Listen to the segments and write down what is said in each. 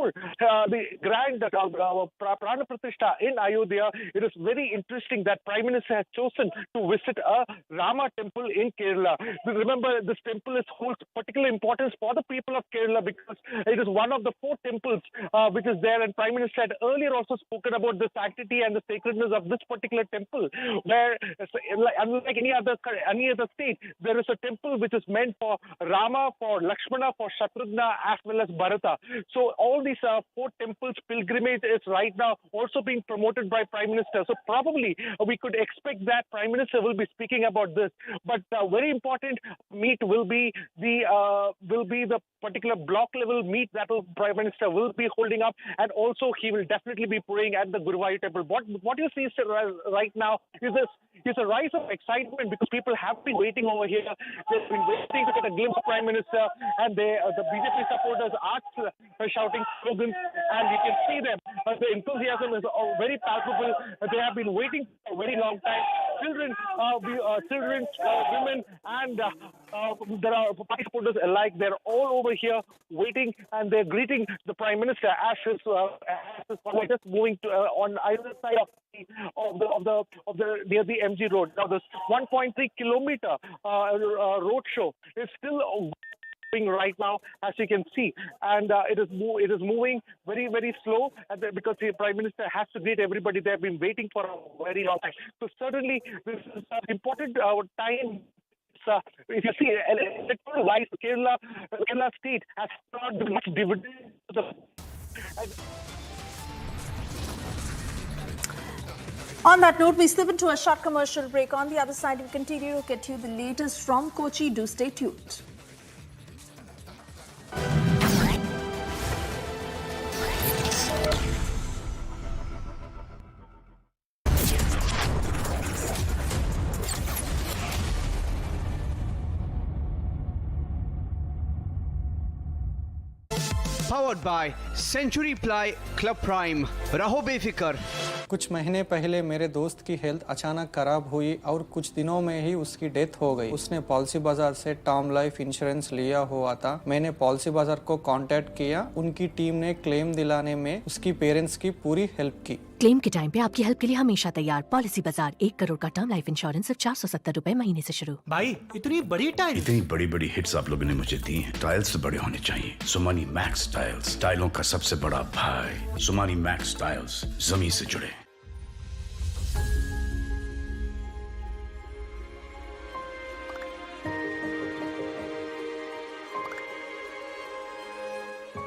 before the grand Prana Pratishtha in Ayodhya, it is very interesting that Prime Minister has chosen to visit a Rama temple in Kerala. Remember, this temple holds particular importance for the people of Kerala because it is one of the 4 temples which is there, and Prime Minister had earlier also spoken about the sanctity and the sacredness of this particular temple, where unlike any other state, there is a temple which is meant for Rama, for Lakshmana, for Shatrughna, as well as Bharata. So all these 4 temples pilgrimage is right now also being promoted by Prime Minister. So probably we could expect that Prime Minister will be speaking about this. But very important meet will be the particular block level meet that Prime Minister will be holding up, and also he will definitely be praying at the Guruvayur temple. What you see right now is a rise of excitement because people have been waiting over here. They've been waiting to get a glimpse of Prime Minister, and the BJP supporters are shouting slogans, and you can see them. The enthusiasm is very palpable. They have been waiting for a very long time. Children, women, and there are party supporters alike. They're all over here waiting, and they're greeting the Prime Minister as his just moving to, on either side of the near the MG Road. Now, this 1.3 kilometer roadshow is still going right now, as you can see, and it is moving very, very slow because the Prime Minister has to greet everybody. They have been waiting for a very long time. So certainly this is an important time. If you see, electoral-wise, Kerala state has not been much dividend to the. On that note, we slip into a short commercial break. On the other side, we continue to get you the latest from Kochi. Do stay tuned. Powered by Century Ply Club Prime. रहो बेफिक्र। कुछ महीने पहले मेरे दोस्त की health अचानक खराब हुई और कुछ दिनों में ही उसकी डेथ हो गई। उसने पॉलिसी बाजार से टर्म लाइफ इंश्योरेंस लिया हुआ था। मैंने पॉलिसी बाजार को कांटेक्ट किया। उनकी टीम ने क्लेम दिलाने में उसकी पेरेंट्स की पूरी हेल्प की। क्लेम के टाइम पे आपकी हेल्प के लिए हमेशा तैयार। पॉलिसी बाजार 1 करोड़ का टर्म लाइफ इंश्योरेंस सिर्फ 470 रुपए महीने से शुरू। भाई इतनी बड़ी हिट्स आप लोगों ने मुझे दी हैं। टाइल्स बड़े होने चाहिए। सुमानी मैक्स टाइल्स, टाइलों का सबसे बड़ा भाई। सुमानी मैक्स टाइल्स, जमीन से जुड़े।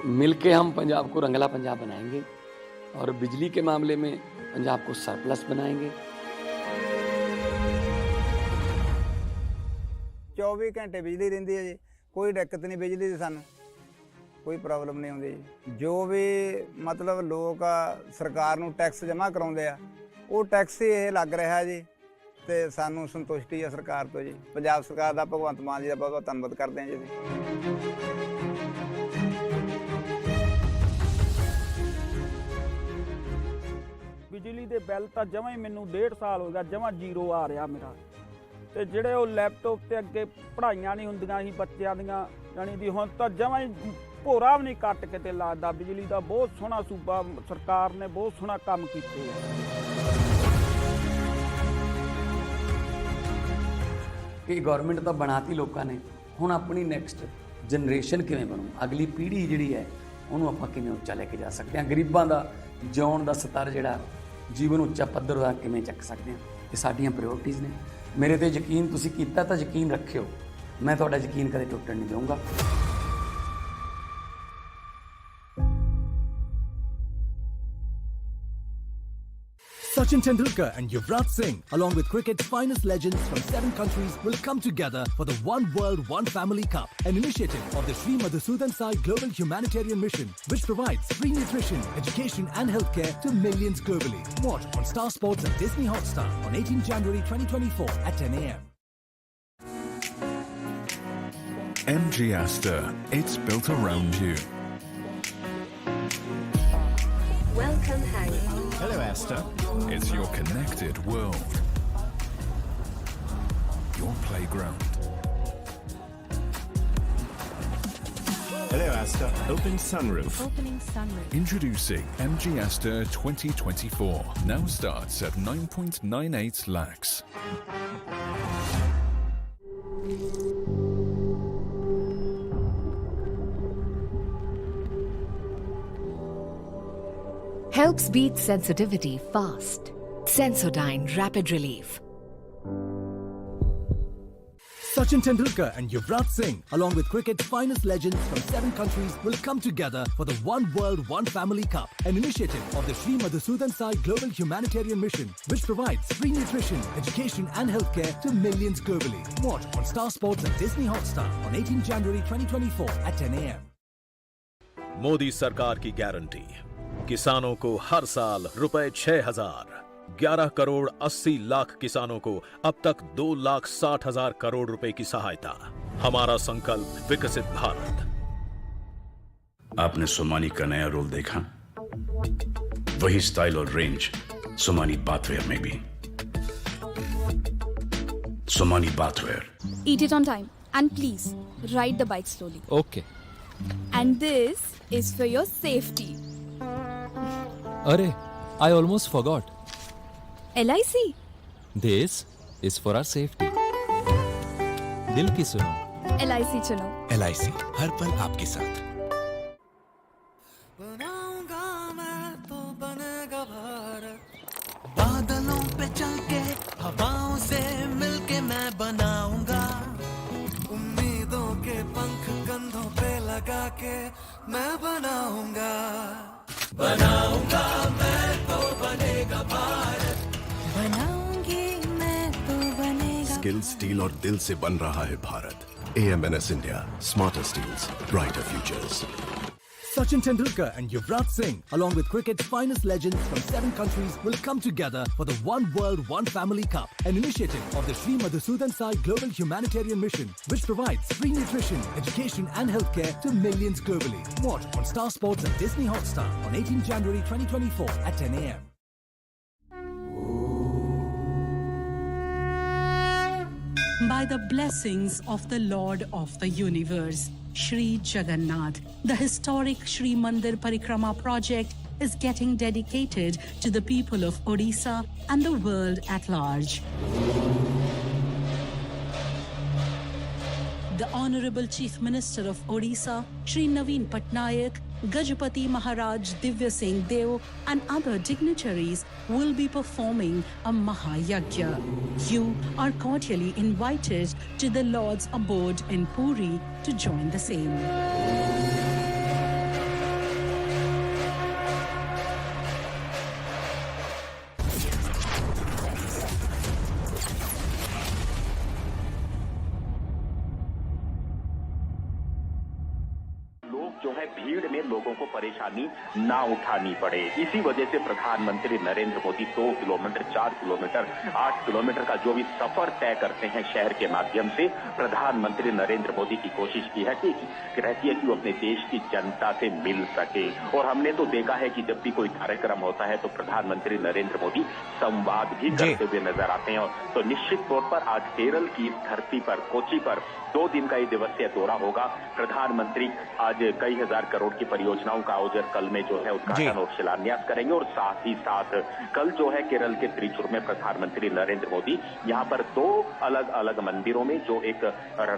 मिलके हम पंजाब को रंगला पंजाब बनाएंगे और बिजली के मामले में पंजाब को सरप्लस बनाएंगे। 24 घंटे बिजली रहिंदी है जी, कोई दिक्कत नहीं बिजली दी, सानू कोई प्रॉब्लम नहीं आउंदी जी। जो भी मतलब लोग सरकार नूं टैक्स जमा कराउंदे आ, वो टैक्स ही ये लग रहा है जी, ते सानू संतुष्टि है सरकार तो जी। पंजाब सरकार दा, भगवंत मान जी दा बहुत बहुत धन्नवाद करते हैं जी। बिजली के बिल तो जमा ही मैनू 1.5 साल हो गया, जमा जीरो आ रहा मेरा। तो जोड़े वो लैपटॉप से अगे पढ़ाइयां नहीं होंदियां सी बच्चों दियां, जानी दी हुण तो जमा ही भोरा भी नहीं कट के लगता। बिजली का बहुत सोहना सूबा सरकार ने बहुत सोहना काम किया। कि गवर्नमेंट तो बनाती लोगों ने, हुण अपनी नैक्सट जनरेशन किवें बनू, अगली पीढ़ी जिहड़ी है उन्होंने आपां किवें उच्चा लैके जा सकते हैं। गरीबां दा जिउण दा स्तर जिहड़ा जीवन उच्चा पद्धर दा किवें चक सकते हैं, ये साडियां प्रायोरिटीज़ ने। मेरे ते यकीन तुसीं कीता तां यकीन रखियो, मैं तुहाडा यकीन कदे टुटण नहीं दूंगा। Sachin Tendulkar and Yuvraj Singh, along with cricket's finest legends from 7 countries, will come together for the One World, One Family Cup, an initiative of the Sri Madhusudan Sai Global Humanitarian Mission, which provides free nutrition, education and healthcare to millions globally. Watch on Star Sports and Disney Hotstar on 18 January 2024 at 10 a.m. MG Aster, it's built around you. Welcome home. Hello, Aster. It's your connected world. Your playground. Hello, Astor. Open sunroof. Opening sunroof. Introducing MG Astor 2024. Now starts at 9.98 lakhs. Helps beat sensitivity fast. Sensodyne Rapid Relief. Sachin Tendulkar and Yuvraj Singh, along with cricket's finest legends from 7 countries, will come together for the One World, One Family Cup, an initiative of the Sri Madhusudan Sai Global Humanitarian Mission, which provides free nutrition, education and healthcare to millions globally. Watch on Star Sports and Disney Hotstar on 18 January 2024 at 10 a.m. Modi सरकार की guarantee, किसानों को हर साल रुपए 6,000, 11 करोड़ 80 लाख किसानों को अब तक 2,60,000 करोड़ रुपए की सहायता। हमारा संकल्प विकसित भारत। आपने सोमानी का नया रोल देखा? वही स्टाइल और रेंज सोमानी बाथवेयर में भी। Somani bathware. Eat it on time and please ride the bike slowly. Okay. And this is for your safety. Arey, I almost forgot. LIC. This is for our safety. दिल की सुनो। LIC चुनो। LIC हर पल आपके साथ। बनाऊंगा मैं तो बनेगा भारत। बादलों पे चल के हवाओं से मिलके मैं बनाऊंगा। उम्मीदों के पंख कंधों पे लगा के मैं बनाऊंगा। बनाऊंगा मैं तो बनेगा भारत। बनाऊंगी मैं तो बनेगा। स्किल, स्टील और दिल से बन रहा है Bharat. AMNS India, smarter steels, brighter futures. Sachin Tendulkar and Yuvraj Singh, along with cricket's finest legends from 7 countries, will come together for the One World, One Family Cup, an initiative of the Sri Madhusudan Sai Global Humanitarian Mission, which provides free nutrition, education and healthcare to millions globally. Watch on Star Sports and Disney Hotstar on 18 January 2024 at 10 a.m. By the blessings of the Lord of the Universe, Shri Jagannath, the historic Shri Mandir Parikrama project is getting dedicated to the people of Odisha and the world at large. The Honorable Chief Minister of Odisha, Shri Naveen Patnaik, Gajapati Maharaj Divya Singh Deo and other dignitaries will be performing a Mahayagya. You are cordially invited to the Lord's abode in Puri to join the same. भीड़ में लोगों को परेशानी ना उठानी पड़े। इसी वजह से प्रधानमंत्री Narendra Modi 2 kilometre, 4 kilometre, 8 kilometre का जो भी सफर तय करते हैं शहर के माध्यम से, प्रधानमंत्री नरेंद्र मोदी की कोशिश की है कि रहती है कि वो अपने देश की जनता से मिल सके। और हमने तो देखा है कि जब भी कोई कार्यक्रम होता है तो प्रधानमंत्री नरेंद्र मोदी संवाद भी करते हुए नजर आते हैं। तो निश्चित तौर पर आज केरल की धरती पर, कोची पर 2 दिन का ये दिवसीय दौरा होगा। प्रधानमंत्री आज कई हजार करोड़ की परियोजनाओं का आयोजन कल में जो है उद्घाटन और शिलान्यास करेंगे। और साथ ही साथ कल जो है केरल के त्रिचूर में प्रधानमंत्री नरेंद्र मोदी यहाँ पर 2 अलग अलग मंदिरों में, जो एक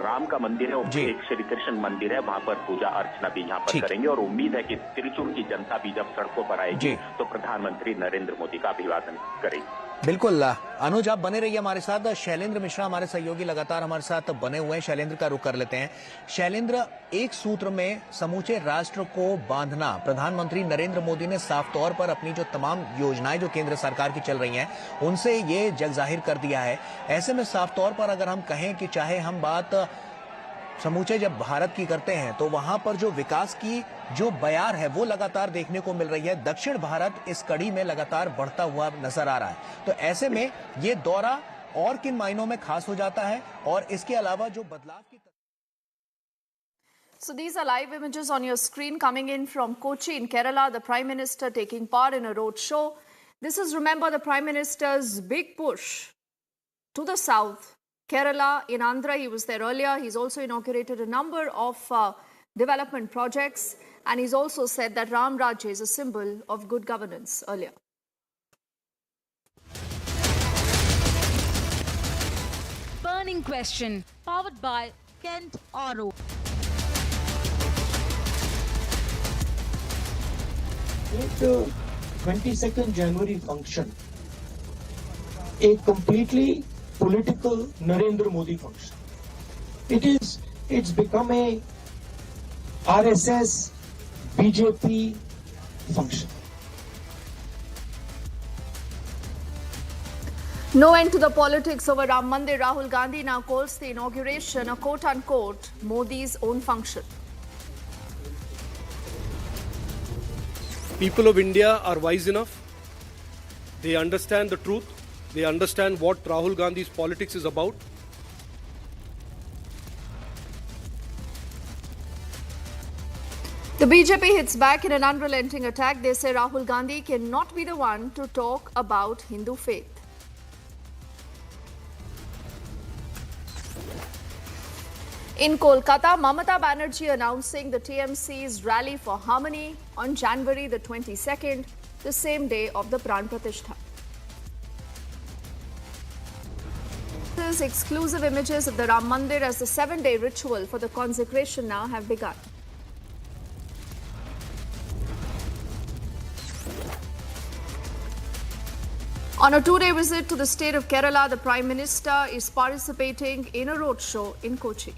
राम का मंदिर है और एक श्री कृष्ण मंदिर है, वहां पर पूजा अर्चना भी यहाँ पर करेंगे। और उम्मीद है कि त्रिचूर की जनता भी जब सड़कों पर आएगी तो प्रधानमंत्री नरेंद्र मोदी का अभिवादन करेगी। बिल्कुल अनुज, आप बने रहिए हमारे साथ। शैलेंद्र मिश्रा हमारे सहयोगी लगातार हमारे साथ बने हुए हैं। शैलेंद्र का रुख कर लेते हैं। शैलेंद्र, एक सूत्र में समूचे राष्ट्र को बांधना, प्रधानमंत्री नरेंद्र मोदी ने साफ तौर पर अपनी जो तमाम योजनाएं जो केंद्र सरकार की चल रही हैं उनसे ये जग जाहिर कर दिया है। ऐसे में साफ तौर पर अगर हम कहें कि चाहे हम बात समूचे जब भारत की करते हैं तो वहां पर जो विकास की जो बयार है वो लगातार देखने को मिल रही है। दक्षिण भारत इस कड़ी में लगातार बढ़ता हुआ नजर आ रहा है। तो ऐसे में ये दौरा और किन मायनों में खास हो जाता है और इसके अलावा जो बदलाव की So these are live images on your screen coming in from Kochi in Kerala. The Prime Minister taking part in a roadshow. This is, remember, the Prime Minister's big push to the south. Kerala, in Andhra, he was there earlier. He's also inaugurated a number of development projects, and he's also said that Ram Rajya is a symbol of good governance earlier. Burning question, powered by Kent Oro. Let the 22nd January function a completely political Narendra Modi function. It's become a RSS BJP function. No end to the politics over Ram Mandir. Rahul Gandhi now calls the inauguration a quote-unquote Modi's own function. People of India are wise enough. They understand the truth. They understand what Rahul Gandhi's politics is about. The BJP hits back in an unrelenting attack. They say Rahul Gandhi cannot be the one to talk about Hindu faith. In Kolkata, Mamata Banerjee announcing the TMC's rally for harmony on January the 22nd, the same day of the Pran Pratishtha. These exclusive images of the Ram Mandir as the 7-day ritual for the consecration now have begun. On a 2-day visit to the state of Kerala, the Prime Minister is participating in a roadshow in Kochi.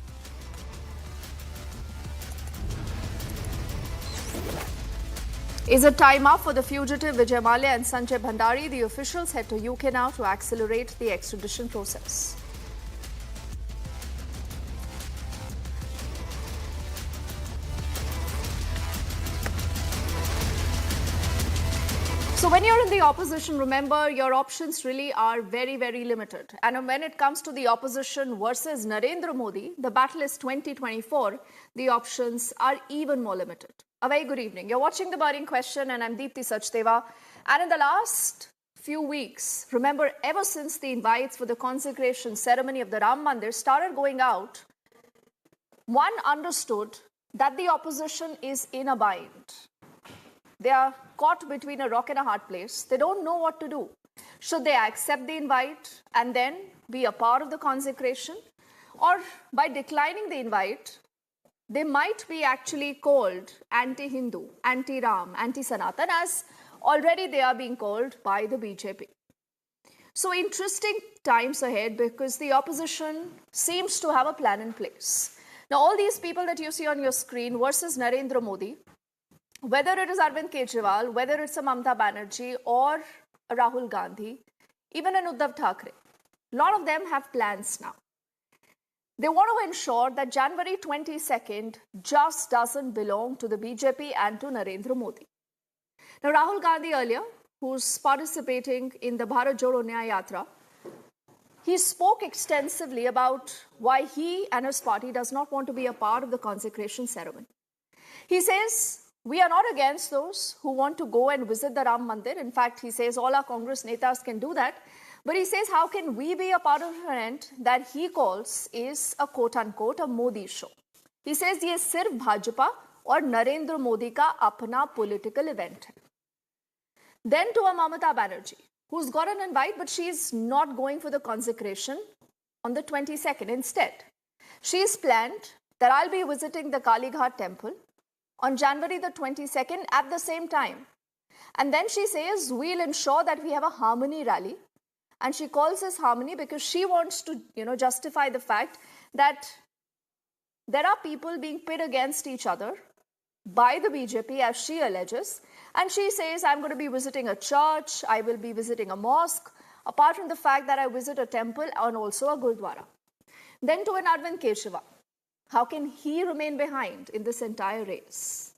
Is it time up for the fugitive Vijay Mallya and Sanjay Bhandari? The officials head to UK now to accelerate the extradition process. So when you're in the opposition, remember your options really are very, very limited. And when it comes to the opposition versus Narendra Modi, the battle is 2024. The options are even more limited. A very good evening. You're watching The Burning Question and I'm Deepthi Sachdeva. And in the last few weeks, remember ever since the invites for the consecration ceremony of the Ram Mandir started going out, one understood that the opposition is in a bind. They are caught between a rock and a hard place. They don't know what to do. Should they accept the invite and then be a part of the consecration? Or by declining the invite, they might be actually called anti-Hindu, anti-Ram, anti-Sanatan, as already they are being called by the BJP. So interesting times ahead because the opposition seems to have a plan in place. Now all these people that you see on your screen versus Narendra Modi, whether it is Arvind Kejriwal, whether it's a Mamata Banerjee or a Rahul Gandhi, even an Uddhav Thackeray, a lot of them have plans now. They want to ensure that January 22nd just doesn't belong to the BJP and to Narendra Modi. Now, Rahul Gandhi earlier, who's participating in the Bharat Jodo Nyaya Yatra, he spoke extensively about why he and his party does not want to be a part of the consecration ceremony. He says, we are not against those who want to go and visit the Ram Mandir. In fact, he says all our Congress netas can do that. But he says, how can we be a part of an event that he calls is a quote-unquote a Modi show? He says, ये सिर्फ भाजपा और नरेंद्र मोदी का अपना political event है. Then to a Mamata Banerjee, who's got an invite, but she's not going for the consecration on the 22nd. Instead, she's planned that I'll be visiting the Kalighat temple on January the 22nd at the same time. And then she says, we'll ensure that we have a harmony rally. And she calls this harmony because she wants to, justify the fact that there are people being pit against each other by the BJP, as she alleges. And she says, I'm going to be visiting a church, I will be visiting a mosque, apart from the fact that I visit a temple and also a gurdwara. Then to an Arvind Kejriwal, how can he remain behind in this entire race?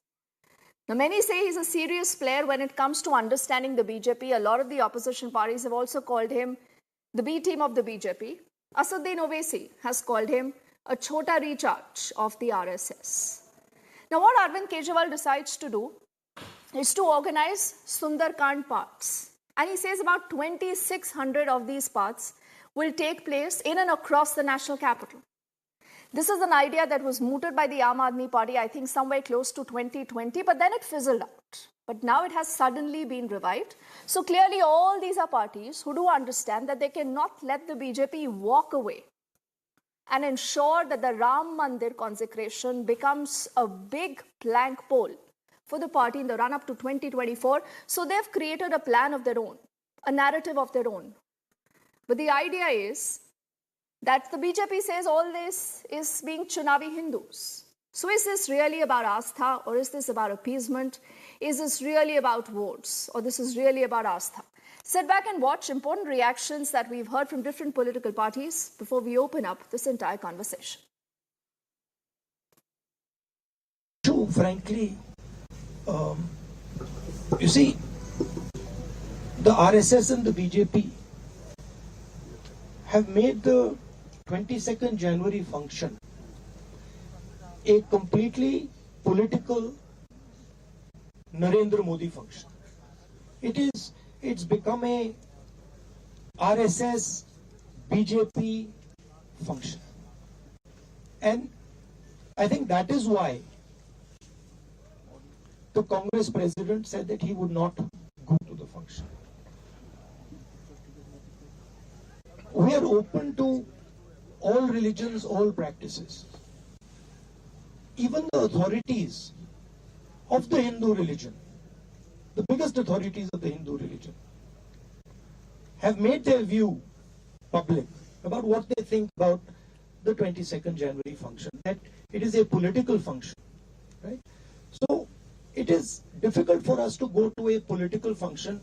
Now, many say he's a serious player when it comes to understanding the BJP. A lot of the opposition parties have also called him the B team of the BJP. Asaduddin Owaisi has called him a chota recharge of the RSS. Now, what Arvind Kejriwal decides to do is to organize Sundarkand paths. And he says about 2,600 of these paths will take place in and across the national capital. This is an idea that was mooted by the Aam Aadmi Party, I think somewhere close to 2020, but then it fizzled out. But now it has suddenly been revived. So clearly all these are parties who do understand that they cannot let the BJP walk away and ensure that the Ram Mandir consecration becomes a big plank pole for the party in the run-up to 2024. So they've created a plan of their own, a narrative of their own. But the idea is that the BJP says all this is being Chunavi Hindus. So is this really about Astha, or is this about appeasement? Is this really about votes, or this is really about Astha? Sit back and watch important reactions that we've heard from different political parties before we open up this entire conversation. True, frankly, you see, the RSS and the BJP have made the 22nd January function a completely political Narendra Modi function. It's become a RSS BJP function. And I think that is why the Congress president said that he would not go to the function. We are open to all religions, all practices. Even the authorities of the Hindu religion, the biggest authorities of the Hindu religion, have made their view public about what they think about the 22nd January function, that it is a political function, right? So it is difficult for us to go to a political function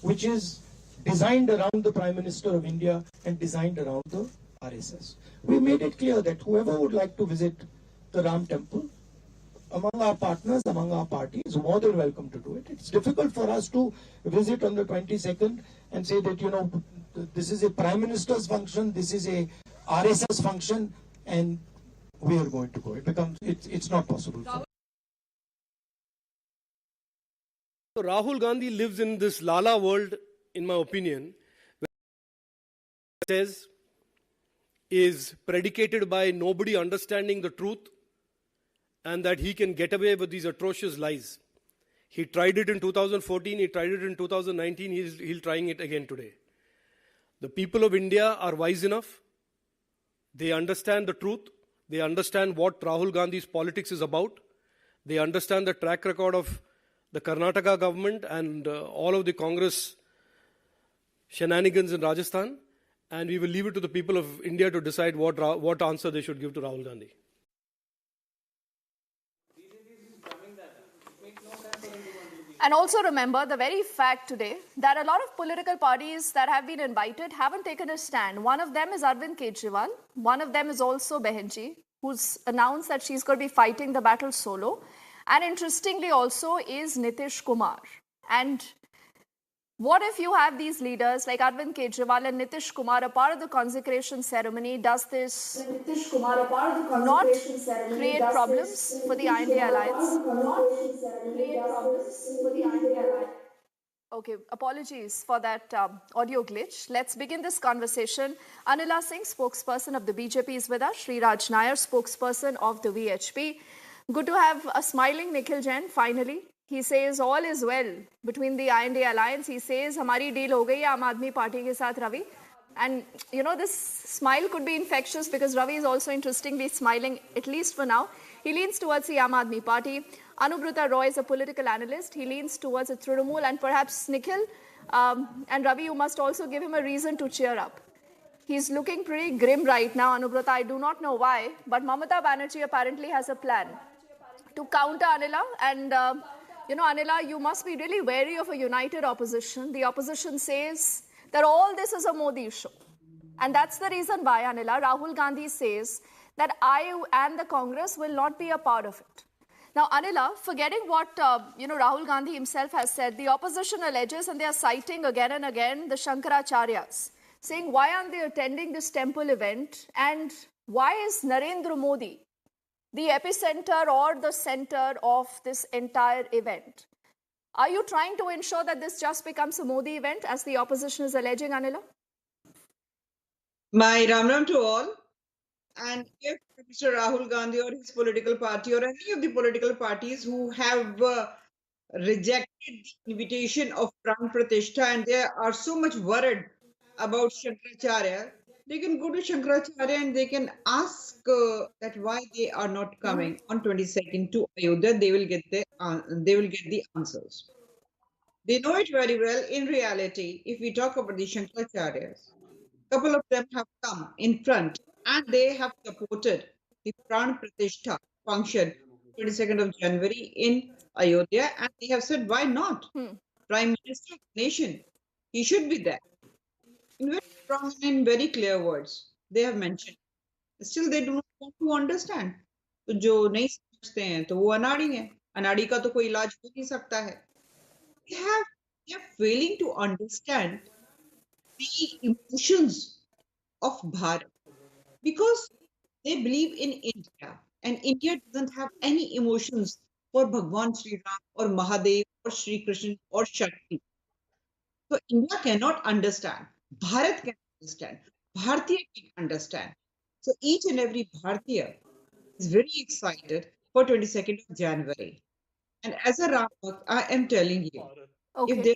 which is designed around the Prime Minister of India and designed around the RSS. We made it clear that whoever would like to visit the Ram Temple, among our partners, among our parties, is more than welcome to do it. It's difficult for us to visit on the 22nd and say that, you know, this is a Prime Minister's function, this is a RSS function, and we are going to go. It's not possible. So Rahul Gandhi lives in this Lala world, in my opinion, where it says is predicated by nobody understanding the truth and that he can get away with these atrocious lies. He tried it in 2014, he tried it in 2019, he's trying it again today. The people of India are wise enough. They understand the truth. They understand what Rahul Gandhi's politics is about. They understand the track record of the Karnataka government and all of the Congress shenanigans in Rajasthan. And we will leave it to the people of India to decide what answer they should give to Rahul Gandhi. And also remember the very fact today that a lot of political parties that have been invited haven't taken a stand. One of them is Arvind Kejriwal. One of them is also Behenji, who's announced that she's going to be fighting the battle solo. And interestingly also is Nitish Kumar. And what if you have these leaders like Arvind Kejriwal and Nitish Kumar a part of the consecration ceremony? Does this not create problems for the India alliance? Okay, apologies for that audio glitch. Let's begin this conversation. Anila Singh, spokesperson of the BJP, is with us. Sri Raj Nair, spokesperson of the VHP. Good to have a smiling Nikhil Jain, finally. He says all is well between the India alliance. He says, "Hamari deal ho gayi Aam Aadmi Party ke saath, Ravi." And you know, this smile could be infectious because Ravi is also interestingly smiling, at least for now. He leans towards the Aam Aadmi Party. Anubrata Roy is a political analyst. He leans towards a Trinamool, and perhaps Nikhil and Ravi, you must also give him a reason to cheer up. He's looking pretty grim right now, Anubrata. I do not know why, but Mamata Banerjee apparently has a plan to counter Anila. And you know, Anila, you must be really wary of a united opposition. The opposition says that all this is a Modi show. And that's the reason why, Anila, Rahul Gandhi says that I and the Congress will not be a part of it. Now, Anila, forgetting what Rahul Gandhi himself has said, the opposition alleges, and they are citing again and again the Shankaracharyas, saying why aren't they attending this temple event, and why is Narendra Modi the epicenter or the center of this entire event? Are you trying to ensure that this just becomes a Modi event, as the opposition is alleging, Anila? My Ram Ram to all. And if Mr. Rahul Gandhi or his political party or any of the political parties who have rejected the invitation of Pran Pratishtha and they are so much worried about Shankaracharya, they can go to Shankaracharya and they can ask that why they are not coming on 22nd to Ayodhya. They will get the answers. They know it very well. In reality, if we talk about the Shankaracharyas, couple of them have come in front and they have supported the Pran Pratishtha function 22nd of January in Ayodhya, and they have said, why not? Prime Minister of the nation, he should be there. In very strong and in very clear words, they have mentioned. Still, they do not want to understand. तो जो नहीं समझते हैं तो वो अनाड़ी है. अनाड़ी का तो कोई इलाज हो नहीं सकता है. They are failing to understand the emotions of Bharat because they believe in India and India doesn't have any emotions for Bhagwan Sri Ram or Mahadev or Sri Krishna or Shakti. So India cannot understand. Bharat can understand. Bharatiya can understand. So each and every Bharatiya is very excited for 22nd of January. And as a Ram Bhakt, I am telling you, if they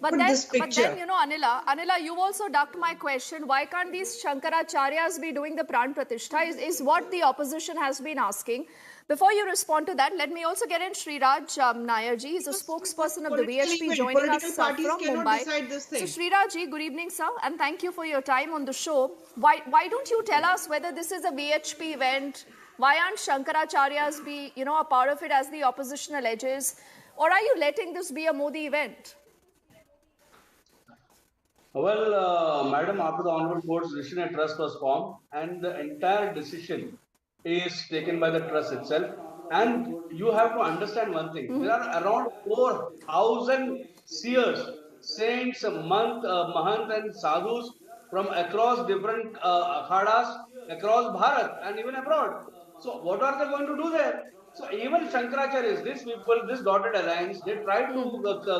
But then, you know, Anila, you also ducked my question. Why can't these Shankaracharyas be doing the Pran Pratishtha is what the opposition has been asking. Before you respond to that, let me also get in Sriraj Nayarji. He's a spokesperson of the VHP joining us from Mumbai. So Srirajji, good evening, sir, and thank you for your time on the show. Why don't you tell us whether this is a VHP event? Why aren't Shankaracharyas be, you know, a part of it as the opposition alleges? Or are you letting this be a Modi event? Well, Madam, after the Honorable Court's decision, a trust was formed and the entire decision is taken by the trust itself. And you have to understand one thing. There are around 4,000 seers, saints, mahant and sadhus from across different akhadas, across Bharat and even abroad. So what are they going to do there? So even Shankaracharyas, these people, this dotted alliance, they tried to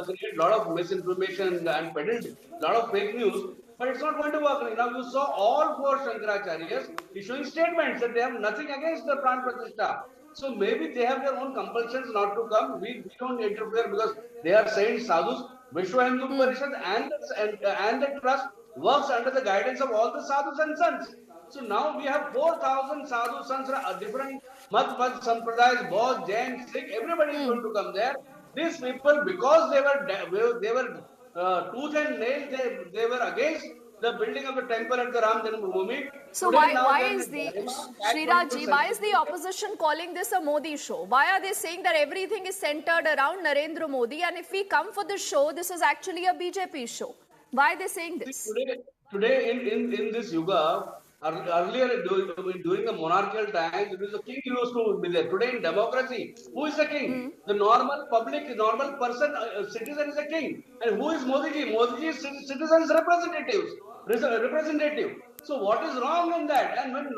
create a lot of misinformation and peddled a lot of fake news, but it's not going to work. Now you saw all 4 Shankaracharyas issuing statements that they have nothing against the Pran Pratishtha. So maybe they have their own compulsions not to come. We don't interfere because they are saints, sadhus. Vishwa Hindu Parishad and the trust works under the guidance of all the sadhus and sons. So now we have 4,000 sadhu sons, different Mat Sampradayas, Bodh, Jain, Sikh, everybody is going to come there. These people, because they were tooth and nail, they were against the building of the temple at the Ram Janmabhoomi. So why is the Srirajji, why is the opposition calling this a Modi show? Why are they saying that everything is centered around Narendra Modi, and if we come for the show, this is actually a BJP show? Why are they saying this? Today in this yuga, earlier during the monarchical times, it was the king used to be there. Today in democracy, who is the king? The normal public, normal person, citizen is the king. And who is Modi ji? Modi ji is citizens' representative. So what is wrong in that? And when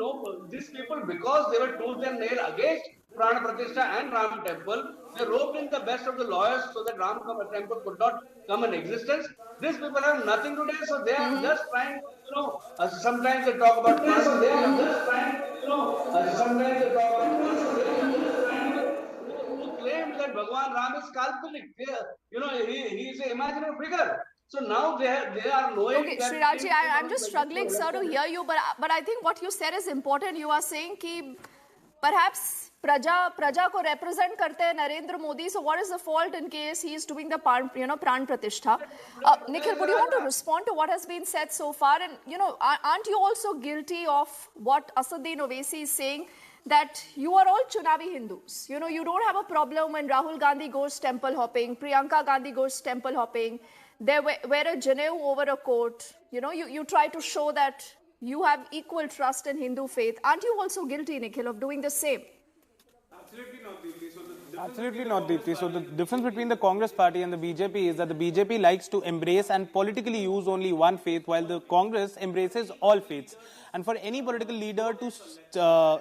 these people, because they were tooth and nail against Pran Pratishtha and Ram Temple, they roped in the best of the lawyers so that Ram Temple could not come in existence. These people have nothing to do, so they are just trying, sometimes they talk about trust, they are just trying, sometimes they talk about who claimed that Bhagwan Ram is Kalpalik. He is an imaginary figure. So now they are knowing. Okay, Srirajji, I'm just struggling, sir, to hear you, but I think what you said is important. You are saying that perhaps Praja ko represent karte hai Narendra Modi. So what is the fault in case he is doing the Pran Pratishtha? Nikhil, would you want to respond to what has been said so far? And aren't you also guilty of what Asaduddin Owaisi is saying, that you are all Chunavi Hindus? You don't have a problem when Rahul Gandhi goes temple hopping, Priyanka Gandhi goes temple hopping. They wear a Janeau over a coat. You try to show that you have equal trust in Hindu faith. Aren't you also guilty, Nikhil, of doing the same? Absolutely not, Deepthi. So Absolutely not, Deepthi. So the difference between the Congress party and the BJP is that the BJP likes to embrace and politically use only one faith, while the Congress embraces all faiths. And for any political leader to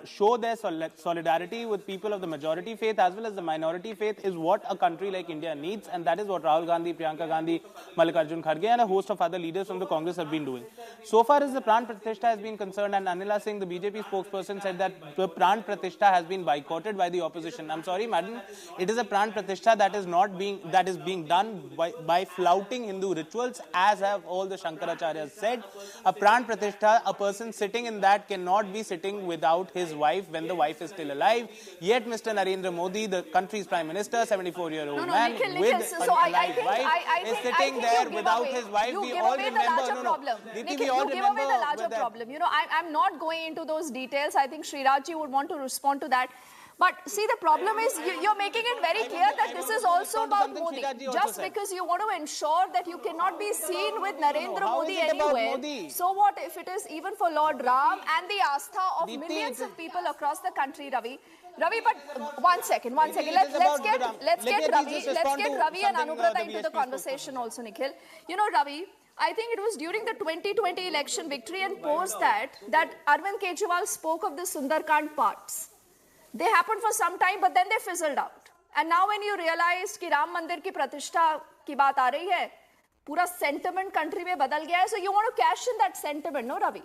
show their solidarity with people of the majority faith as well as the minority faith is what a country like India needs, and that is what Rahul Gandhi, Priyanka Gandhi, Mallikarjun Kharge and a host of other leaders from the Congress have been doing. So far as the Pran Pratishtha has been concerned, and Anila Singh, the BJP spokesperson, said that the Pran Pratishtha has been boycotted by the opposition. I'm sorry, madam, it is a Pran Pratishtha that is being done by flouting Hindu rituals, as have all the Shankaracharyas said. A Pran Pratishtha, a person sitting in that cannot be sitting without his wife when the wife is still alive. Yet Mr. Narendra Modi, the country's Prime Minister, 74-year-old man with a live wife, is sitting there without his wife. We all remember. Nikhil, you give away the larger problem. You know, I'm not going into those details. I think Srirajji would want to respond to that. But see, the problem is you're making it very clear that this is also about Modi. Just because you want to ensure that you cannot be seen with Narendra Modi anywhere. So what if it is even for Lord Ram and the astha of millions of people across the country, Ravi? Ravi, but one second. Let's get Ravi and Anubrata into the conversation also, Nikhil. You know, Ravi, I think it was during the 2020 election victory and post that Arvind Kejriwal spoke of the Sundarkand parts. They happened for some time, but then they fizzled out. And now when you realize कि Ram Mandir की प्रतिष्ठा की बात आ रही है, पूरा sentiment country में बदल गया है, so you want to cash in that sentiment, no, Ravi?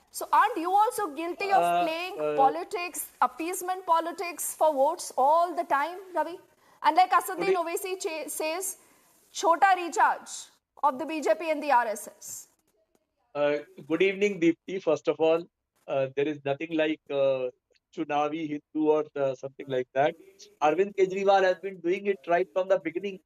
So aren't you also guilty of playing politics, appeasement politics for votes all the time, Ravi? And like Asaduddin Owaisi says, chota recharge of the BJP and the RSS. Good evening, Deepthi. First of all, there is nothing like Chunavi Hindu or something like that. Arvind Kejriwal has been doing it right from the beginning.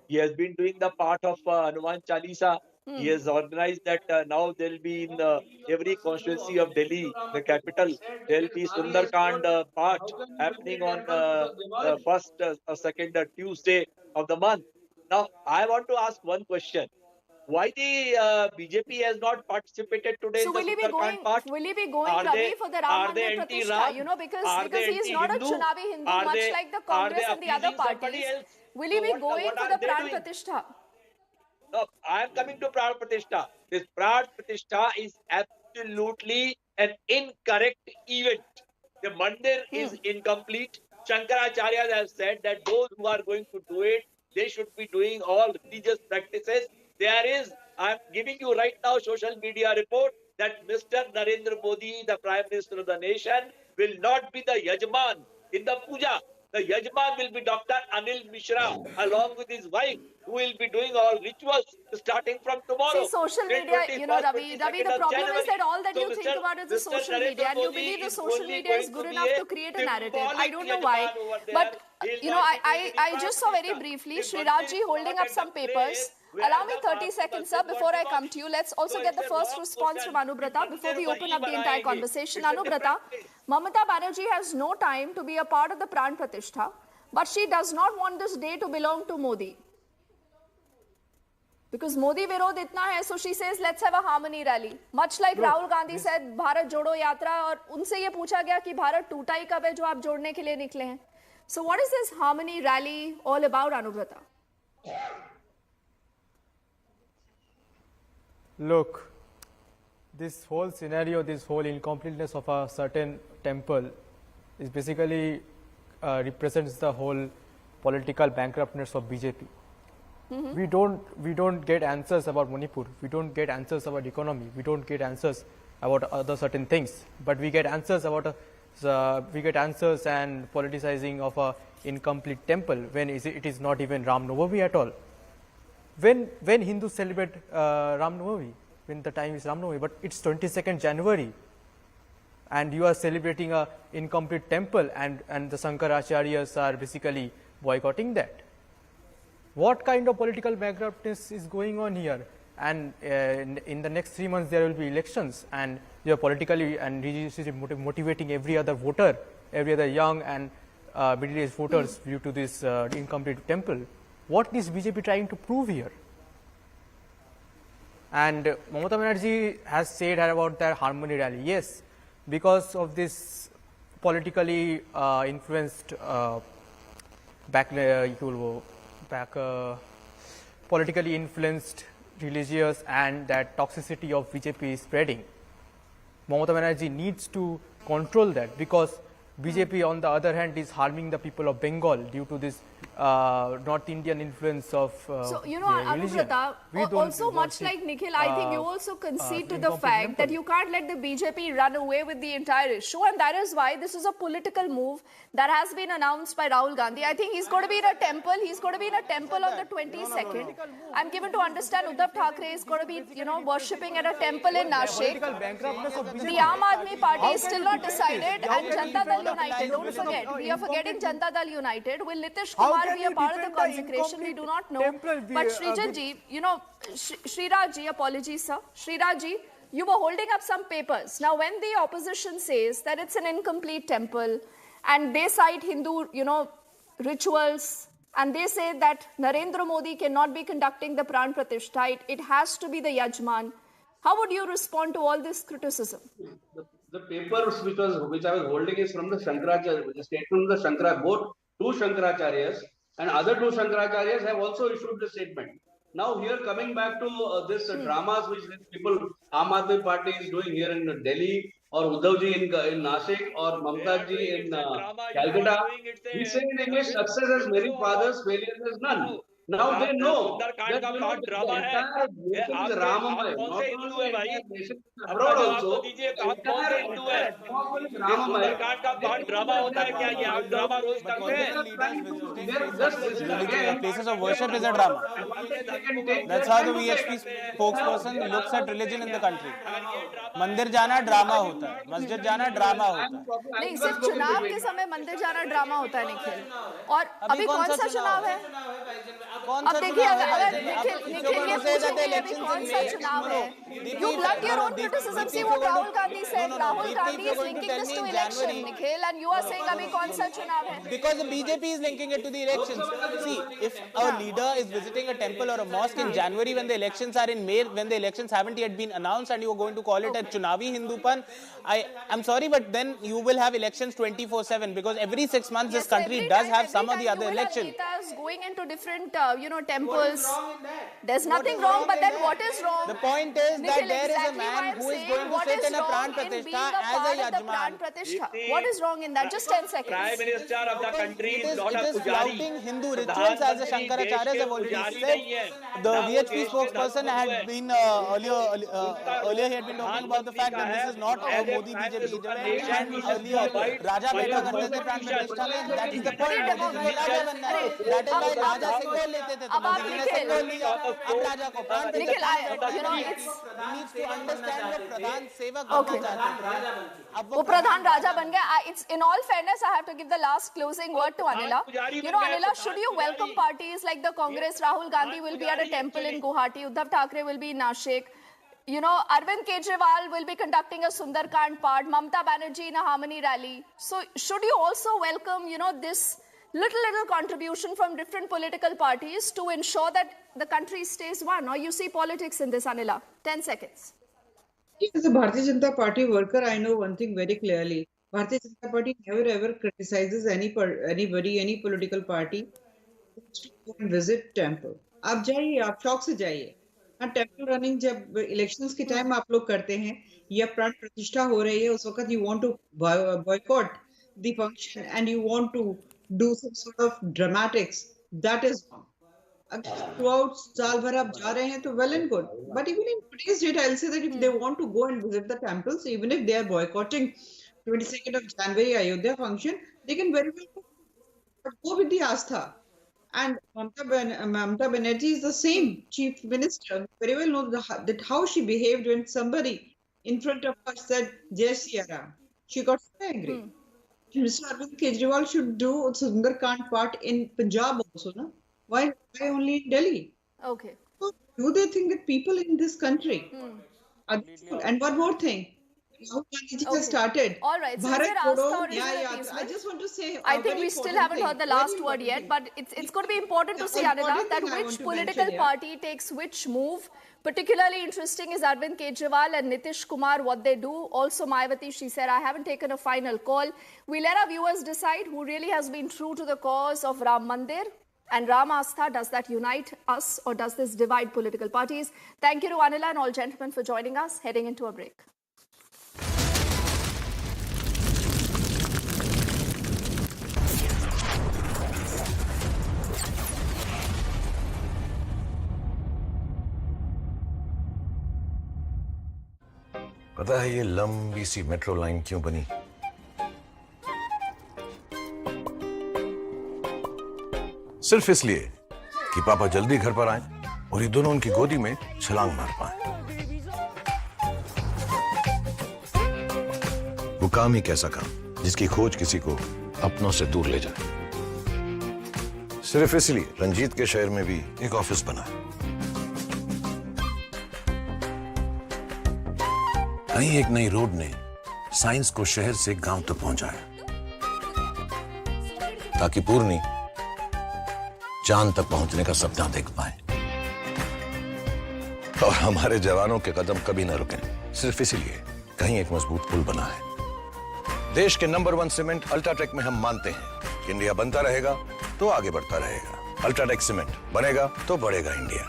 He has been doing the part of Hanuman Chalisa. He has organized that now there will be in every constituency of Delhi, the capital, there will be Sundarkand part happening on first or second Tuesday of the month. Now, I want to ask one question. Why the BJP has not participated today in the Sundarkand part? Will he be going, Ravi, for the Ram Mandir Pratishtha? You know, because he is not a Chunavi Hindu, much like the Congress and the other parties. Will he be going for the Pran Pratishtha? No, I am coming to Pran Pratishtha. This Pran Pratishtha is absolutely an incorrect event. The Mandir is incomplete. Shankaracharyas have said that those who are going to do it, they should be doing all religious practices. There is, I am giving you right now social media report that Mr. Narendra Modi, the Prime Minister of the nation, will not be the Yajman in the Pooja. The Yajman will be Dr. Anil Mishra along with his wife, who will be doing all rituals starting from tomorrow. See, social media, you know, Ravi, the problem is that all that you think about is the social media, and you believe the social media is good enough to create a narrative. I don't know why, but you know, I just saw very briefly Srirajji holding up some papers. Allow me 30 seconds, sir, before I come to you. Let's also get the first response from Anubrata before we open up the entire conversation. Anubrata, Mamata Banerjee has no time to be a part of the Pran Pratishtha, but she does not want this day to belong to Modi. Because Modi Virod itna hai, so she says, let's have a harmony rally. Much like Rahul Gandhi said, Bharat Jodo Yatra, और उनसे ये पूछा गया कि भारत टूटा ही कब है जो आप जोड़ने के लिए निकले हैं. So what is this harmony rally all about, Anubrata? Look, this whole scenario, this whole incompleteness of a certain temple is basically represents the whole political bankruptness of BJP. We don't get answers about Manipur. We don't get answers about economy. We don't get answers about other certain things. But we get answers about and politicizing of a incomplete temple when it is not even Ram Navami at all. When Hindus celebrate Ram Navami, when the time is Ram Navami, but it's 22nd January, and you are celebrating a incomplete temple, and the Shankaracharyas are basically boycotting that. What kind of political bankruptness is going on here? And in the next 3 months there will be elections, and you are politically and religiously motivating every other voter, every other young and middle-aged voters due to this incomplete temple. What is BJP trying to prove here? And Mamata Banerjee has said about that harmony rally. Yes, because of this politically influenced politically influenced religious and that toxicity of BJP is spreading. Mamata Banerjee needs to control that, because BJP on the other hand is harming the people of Bengal due to this North Indian influence of so, you know, Anubrata, also much like Nikhil, I think you also concede to the fact that you can't let the BJP run away with the entire issue, and that is why this is a political move that has been announced by Rahul Gandhi. I think he's going to be in a temple. He's going to be in a temple on the 22nd. I'm given to understand Uddhav Thackeray is going to be, you know, worshipping at a temple in Nashik. The Aam Aadmi Party is still not decided, and Janata Dal United, don't forget, we are forgetting Janata Dal United. Will Nitish Kumar be a part of the consecration? We do not know. But Srijan ji, you know, Sriraj ji, apologies sir, Sriraj ji, you were holding up some papers. Now when the opposition says that it's an incomplete temple and they cite Hindu, you know, rituals, and they say that Narendra Modi cannot be conducting the Pran Pratishtha, it has to be the Yajman. How would you respond to all this criticism? The papers which I was holding is from the Shankaracharya, the statement of the Shankara, both two Shankaracharyas and other two Shankaracharyas have also issued the statement. Now here coming back to this dramas which these people, Aam Aadmi Party is doing here in Delhi, or Uddhav ji in Nashik, or Mamta ji in Calcutta, we say in English, success has many fathers, failure has none. Now they know that the entire nation is Ramamaya, not only the entire nation abroad also, the entire Ramamaya. Places of worship is a drama. That's how the VHP spokesperson looks at religion in the country. मंदिर जाना drama होता है, मस्जिद जाना drama होता है. नहीं, सिर्फ चुनाव के समय मंदिर जाना ड्रामा होता है निखिल. और अभी कौन सा चुनाव है? अब देखिए, अगर निखिल ये पूछेंगे अभी कौन सा चुनाव है, you blunt your own criticism. See what Rahul Gandhi said. Rahul Gandhi is linking this to election, Nikhil, and you are saying अभी कौन सा चुनाव है? Because the BJP is linking it to the elections. See, if a leader is visiting a temple or a mosque in January when the elections are in May, when the elections haven't yet been announced, and you are going to call it a Chunavi Hindupan, I'm sorry, but then you will have elections 24/7, because every 6 months this country does have some of the other elections. Going into different, temples. There's nothing wrong, but then what is wrong? The point is that there is a man who is going to sit in a Pran Pratishtha as a Yajman. What is wrong in that? Just 10 seconds. Prime Minister of the country is not a pujari. It is flouting Hindu rituals, as the Shankaracharyas have already said. The VHP spokesperson had been earlier he had been talking about the fact that this is not a Modi BJP event, and earlier Raja Beta करते थे Pran Pratishtha में. That is the point. That is why Raja Singhol लेते थे. अब आप निखिल, अब राजा को Pran Pratishtha, he needs to understand what प्रधान सेवक बनना चाहते हैं. वो प्रधान राजा बन गया. It's in all fairness, I have to give the last closing word to Anila. You know, Anila, should you welcome parties like the Congress? Rahul Gandhi will be at a temple in Guwahati. Uddhav Thackeray will be in Nashik. You know, Arvind Kejriwal will be conducting a Sundarkand part. Mamta Banerjee in a harmony rally. So, should you also welcome, this little contribution from different political parties to ensure that the country stays one? Or you see politics in this, Anila? 10 seconds. As a Bharatiya Janata Party worker, I know one thing very clearly. Bharatiya Janata Party never ever criticizes anybody, any political party to go and visit temple. आप जाइए, आप शौक से जाइए. हाँ, temple running जब elections के time आप लोग करते हैं या प्राण प्रतिष्ठा हो रही है, उस वक्त you want to boycott the function and you want to do some sort of dramatics, that is wrong. अगर throughout साल भर आप जा रहे हैं तो well and good, but even in today's date I'll say that if they want to go and visit the temples, even if they are boycotting 22nd of January Ayodhya function, they can very well go with the Astha. And Mamta Banerjee is the same chief minister. Very well know that how she behaved when somebody in front of her said Jai Shri Ram. She got so angry. Mr. Arvind Kejriwal should do Sundarkand part in Punjab also, no? Why only in Delhi? Okay. So do they think that people in this country and one more thing, Rahul Gandhi ji has started. All right. So Bharat is there Jodo Astha or is Nyaya there Yatra. appeasement? I just want to say. I think we still haven't heard the last word yet, but it's going to be important to see, Anila, that which political party takes which move. Particularly interesting is Arvind Kejriwal and Nitish Kumar, what they do. Also, Mayawati, she said, I haven't taken a final call. We let our viewers decide who really has been true to the cause of Ram Mandir. And Ram Astha, does that unite us or does this divide political parties? Thank you to Anila and all gentlemen for joining us. Heading into a break. पता है ये लंबी सी metro line क्यों बनी? सिर्फ इसलिए कि पापा जल्दी घर पर आए और ये दोनों उनकी गोदी में छलांग मार पाए। वो काम ही कैसा काम जिसकी खोज किसी को अपनों से दूर ले जाए। सिर्फ इसलिए रंजीत के शहर में भी एक ऑफिस बना है। कहीं एक नई रोड ने साइंस को शहर से गांव तक पहुंचाया ताकि पूर्णी चांद तक पहुंचने का सपना देख पाए। और हमारे जवानों के कदम कभी न रुके सिर्फ इसीलिए कहीं एक मजबूत पुल बना है। देश के नंबर 1 सीमेंट अल्ट्राटेक में हम मानते हैं कि इंडिया बनता रहेगा तो आगे बढ़ता रहेगा। अल्ट्राटेक सीमेंट बनेगा तो बढ़ेगा इंडिया।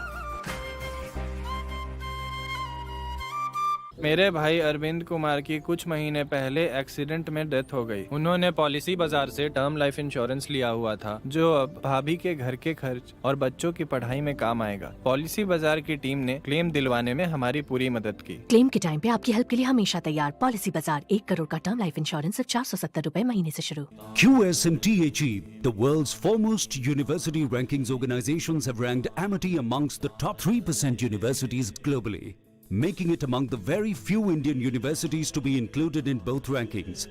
मेरे भाई अरविंद कुमार की कुछ महीने पहले एक्सीडेंट में डेथ हो गई। उन्होंने पॉलिसी बाजार से टर्म लाइफ इंश्योरेंस लिया हुआ था जो अब भाभी के घर के खर्च और बच्चों की पढ़ाई में काम आएगा। पॉलिसी बाजार की टीम ने क्लेम दिलवाने में हमारी पूरी मदद की। क्लेम के टाइम पे आपकी हेल्प के लिए हमेशा तैयार। पॉलिसी बाजार 1 करोड़ का टर्म लाइफ इंश्योरेंस सिर्फ 470 रुपए महीने से शुरू। QS&THE, the world's foremost university rankings organizations, have ranked Amity amongst the top 3% universities globally, making it among the very few Indian universities to be included in both rankings.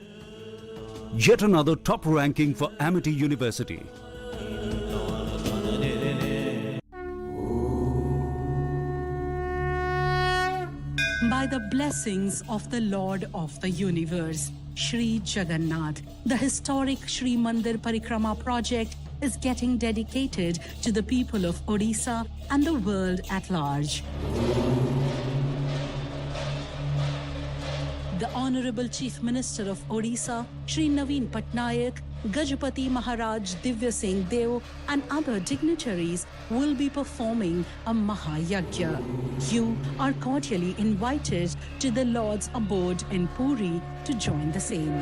Yet another top ranking for Amity University. By the blessings of the Lord of the Universe, Shri Jagannath, the historic Shri Mandir Parikrama project is getting dedicated to the people of Odisha and the world at large. The Honorable Chief Minister of Odisha, Shri Naveen Patnaik, Gajapati Maharaj Divya Singh Deo and other dignitaries will be performing a Mahayagya. You are cordially invited to the Lord's abode in Puri to join the same.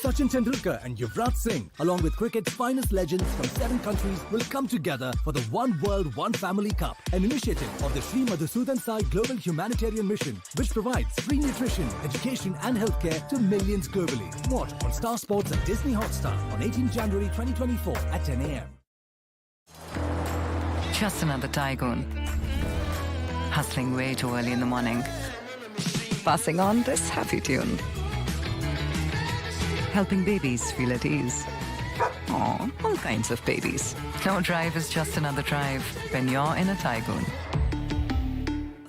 Sachin Tendulkar and Yuvraj Singh, along with cricket's finest legends from 7 countries, will come together for the One World, One Family Cup, an initiative of the Sri Madhusudan Sai Global Humanitarian Mission, which provides free nutrition, education and healthcare to millions globally. Watch on Star Sports and Disney Hotstar on 18 January 2024 at 10 a.m. Just another tycoon. Hustling way too early in the morning. Passing on this happy tune. Helping babies feel at ease. Aw, all kinds of babies. No drive is just another drive when you're in a Tycoon.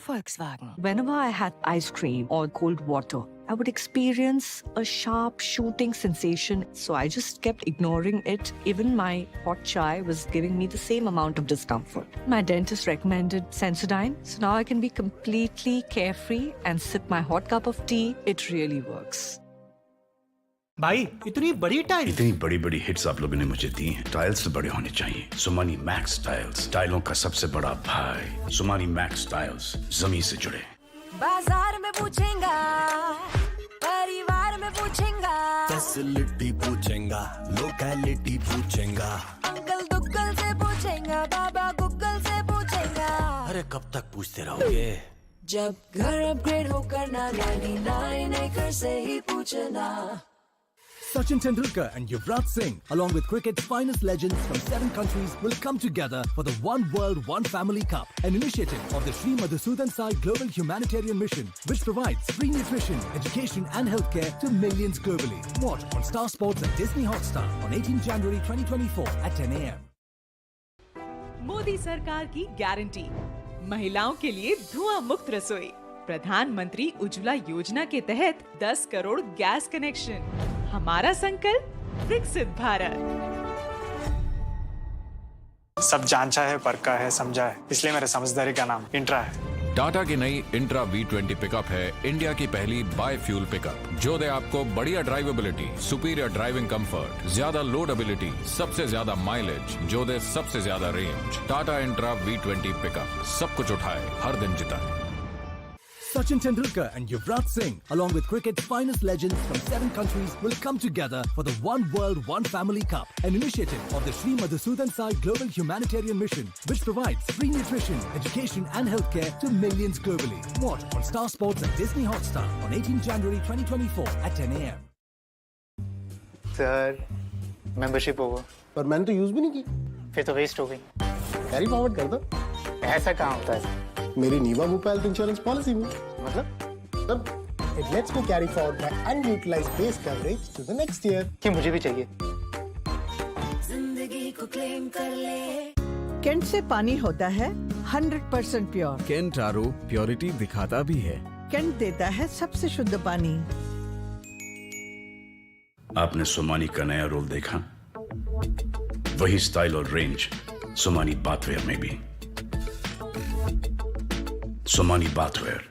Volkswagen. Whenever I had ice cream or cold water, I would experience a sharp shooting sensation. So I just kept ignoring it. Even my hot chai was giving me the same amount of discomfort. My dentist recommended Sensodyne. So now I can be completely carefree and sip my hot cup of tea. It really works. भाई इतनी बड़ी बड़ी hits आप लोगों ने मुझे दी हैं। Tiles तो बड़े होने चाहिए। सुमानी मैक्स टाइल्स, टाइलों का सबसे बड़ा भाई। सुमानी मैक्स टाइल्स, जमीन से जुड़े। बाजार में पूछेगा, परिवार में पूछेगा, फैसिलिटी पूछेगा, लोकेलिटी पूछेगा, अंकल दुक्कल से पूछेगा, बाबा गुग्गल से पूछेगा। अरे कब तक पूछते रहोगे? जब घर अपग्रेड हो करना 99 acres से ही पूछना। Sachin Tendulkar and Yuvraj Singh, along with cricket's finest legends from 7 countries, will come together for the One World, One Family Cup, an initiative of the Sri Madhusudan Sai Global Humanitarian Mission, which provides free nutrition, education and healthcare to millions globally. Watch on Star Sports and Disney Hotstar on 18 January 2024 at 10 a.m. Modi सरकार की guarantee, महिलाओं के लिए धुआं मुक्त रसोई, प्रधानमंत्री उज्ज्वला योजना के तहत 10 करोड़ गैस कनेक्शन। हमारा संकल्प विकसित भारत। सब जांचा है, परखा है, समझा है, इसलिए मेरे समझदारी का नाम इंट्रा है। टाटा की नई इंट्रा V20 पिकअप है इंडिया की पहली बाय फ्यूल पिकअप, जो दे आपको बढ़िया ड्राइवेबिलिटी, सुपीरियर ड्राइविंग कंफर्ट, ज्यादा लोडेबिलिटी, सबसे ज्यादा माइलेज, जो दे सबसे ज्यादा range. Tata intra V20 pickup, सब कुछ उठाए, हर दिन जिताए। Sachin Tendulkar and Yuvraj Singh, along with cricket's finest legends from 7 countries, will come together for the One World, One Family Cup, an initiative of the Sri Madhusudan Sai Global Humanitarian Mission, which provides free nutrition, education and healthcare to millions globally. Watch on Star Sports and Disney Hotstar on 18 January 2024 at 10 a.m. Sir, membership होगा। पर मैंने तो use भी नहीं की। फिर तो waste हो गई। कैरी फॉरवर्ड कर दो। ऐसा कहाँ होता है? मेरी नीवा भूपा हेल्थ इंश्योरेंस पॉलिसी में। मतलब it lets me carry forward my unutilized base coverage to the next year। कि मुझे भी चाहिए। जिंदगी को क्लेम कर ले। केंट से पानी होता है 100% प्योर। केंट आरओ प्योरिटी दिखाता भी है। केंट देता है सबसे शुद्ध पानी। आपने सोमानी का नया रोल देखा? वही स्टाइल और रेंज सोमानी बाथवेयर में भी। Somani bathware.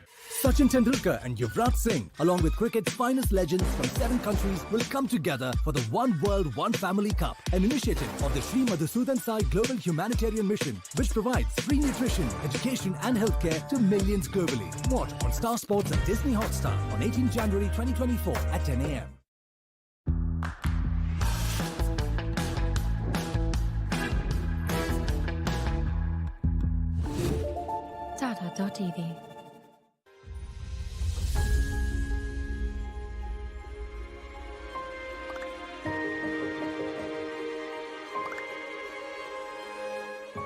Sachin Tendulkar and Yuvraj Singh, along with cricket's finest legends from 7 countries, will come together for the One World, One Family Cup, an initiative of the Sri Madhusudan Sai Global Humanitarian Mission, which provides free nutrition, education and healthcare to millions globally. Watch on Star Sports and Disney Hotstar on 18 January 2024 at 10 a.m. Tata.tv.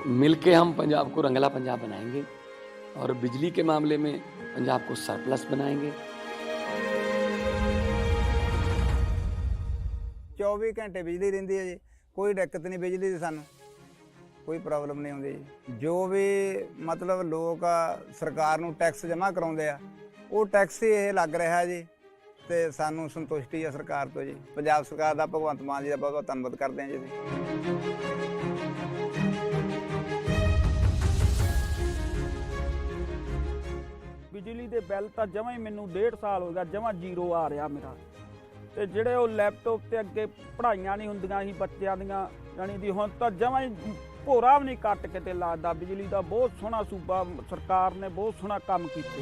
मिलके हम पंजाब को रंगला पंजाब बनाएंगे और बिजली के मामले में पंजाब को सरप्लस बनाएंगे। 24 घंटे बिजली रहिंदी है जी, कोई दिक्कत नहीं बिजली दी, सानू कोई प्रॉब्लम नहीं आउंदी जी। जो भी मतलब लोग सरकार नूं टैक्स जमा कराउंदे आ, वो टैक्स ही ये लग रहा है जी, ते सानू संतुष्टि है सरकार तो जी। पंजाब सरकार दा भगवंत मान जी दा बहुत बहुत धन्नवाद करते हैं जी। बिजली दे बिल तो जमा ही मैनू 1.5 साल हो गया जमा जीरो आ रहा मेरा। ते जिहड़े वो लैपटॉप ते अगे पढ़ाइयां नहीं हुंदियां सी बच्चों दियां, जानी दी हुण तां जमा ही भोरा भी नहीं कट के लगता। बिजली का बहुत सोहना सूबा सरकार ने बहुत सोहना काम कीते।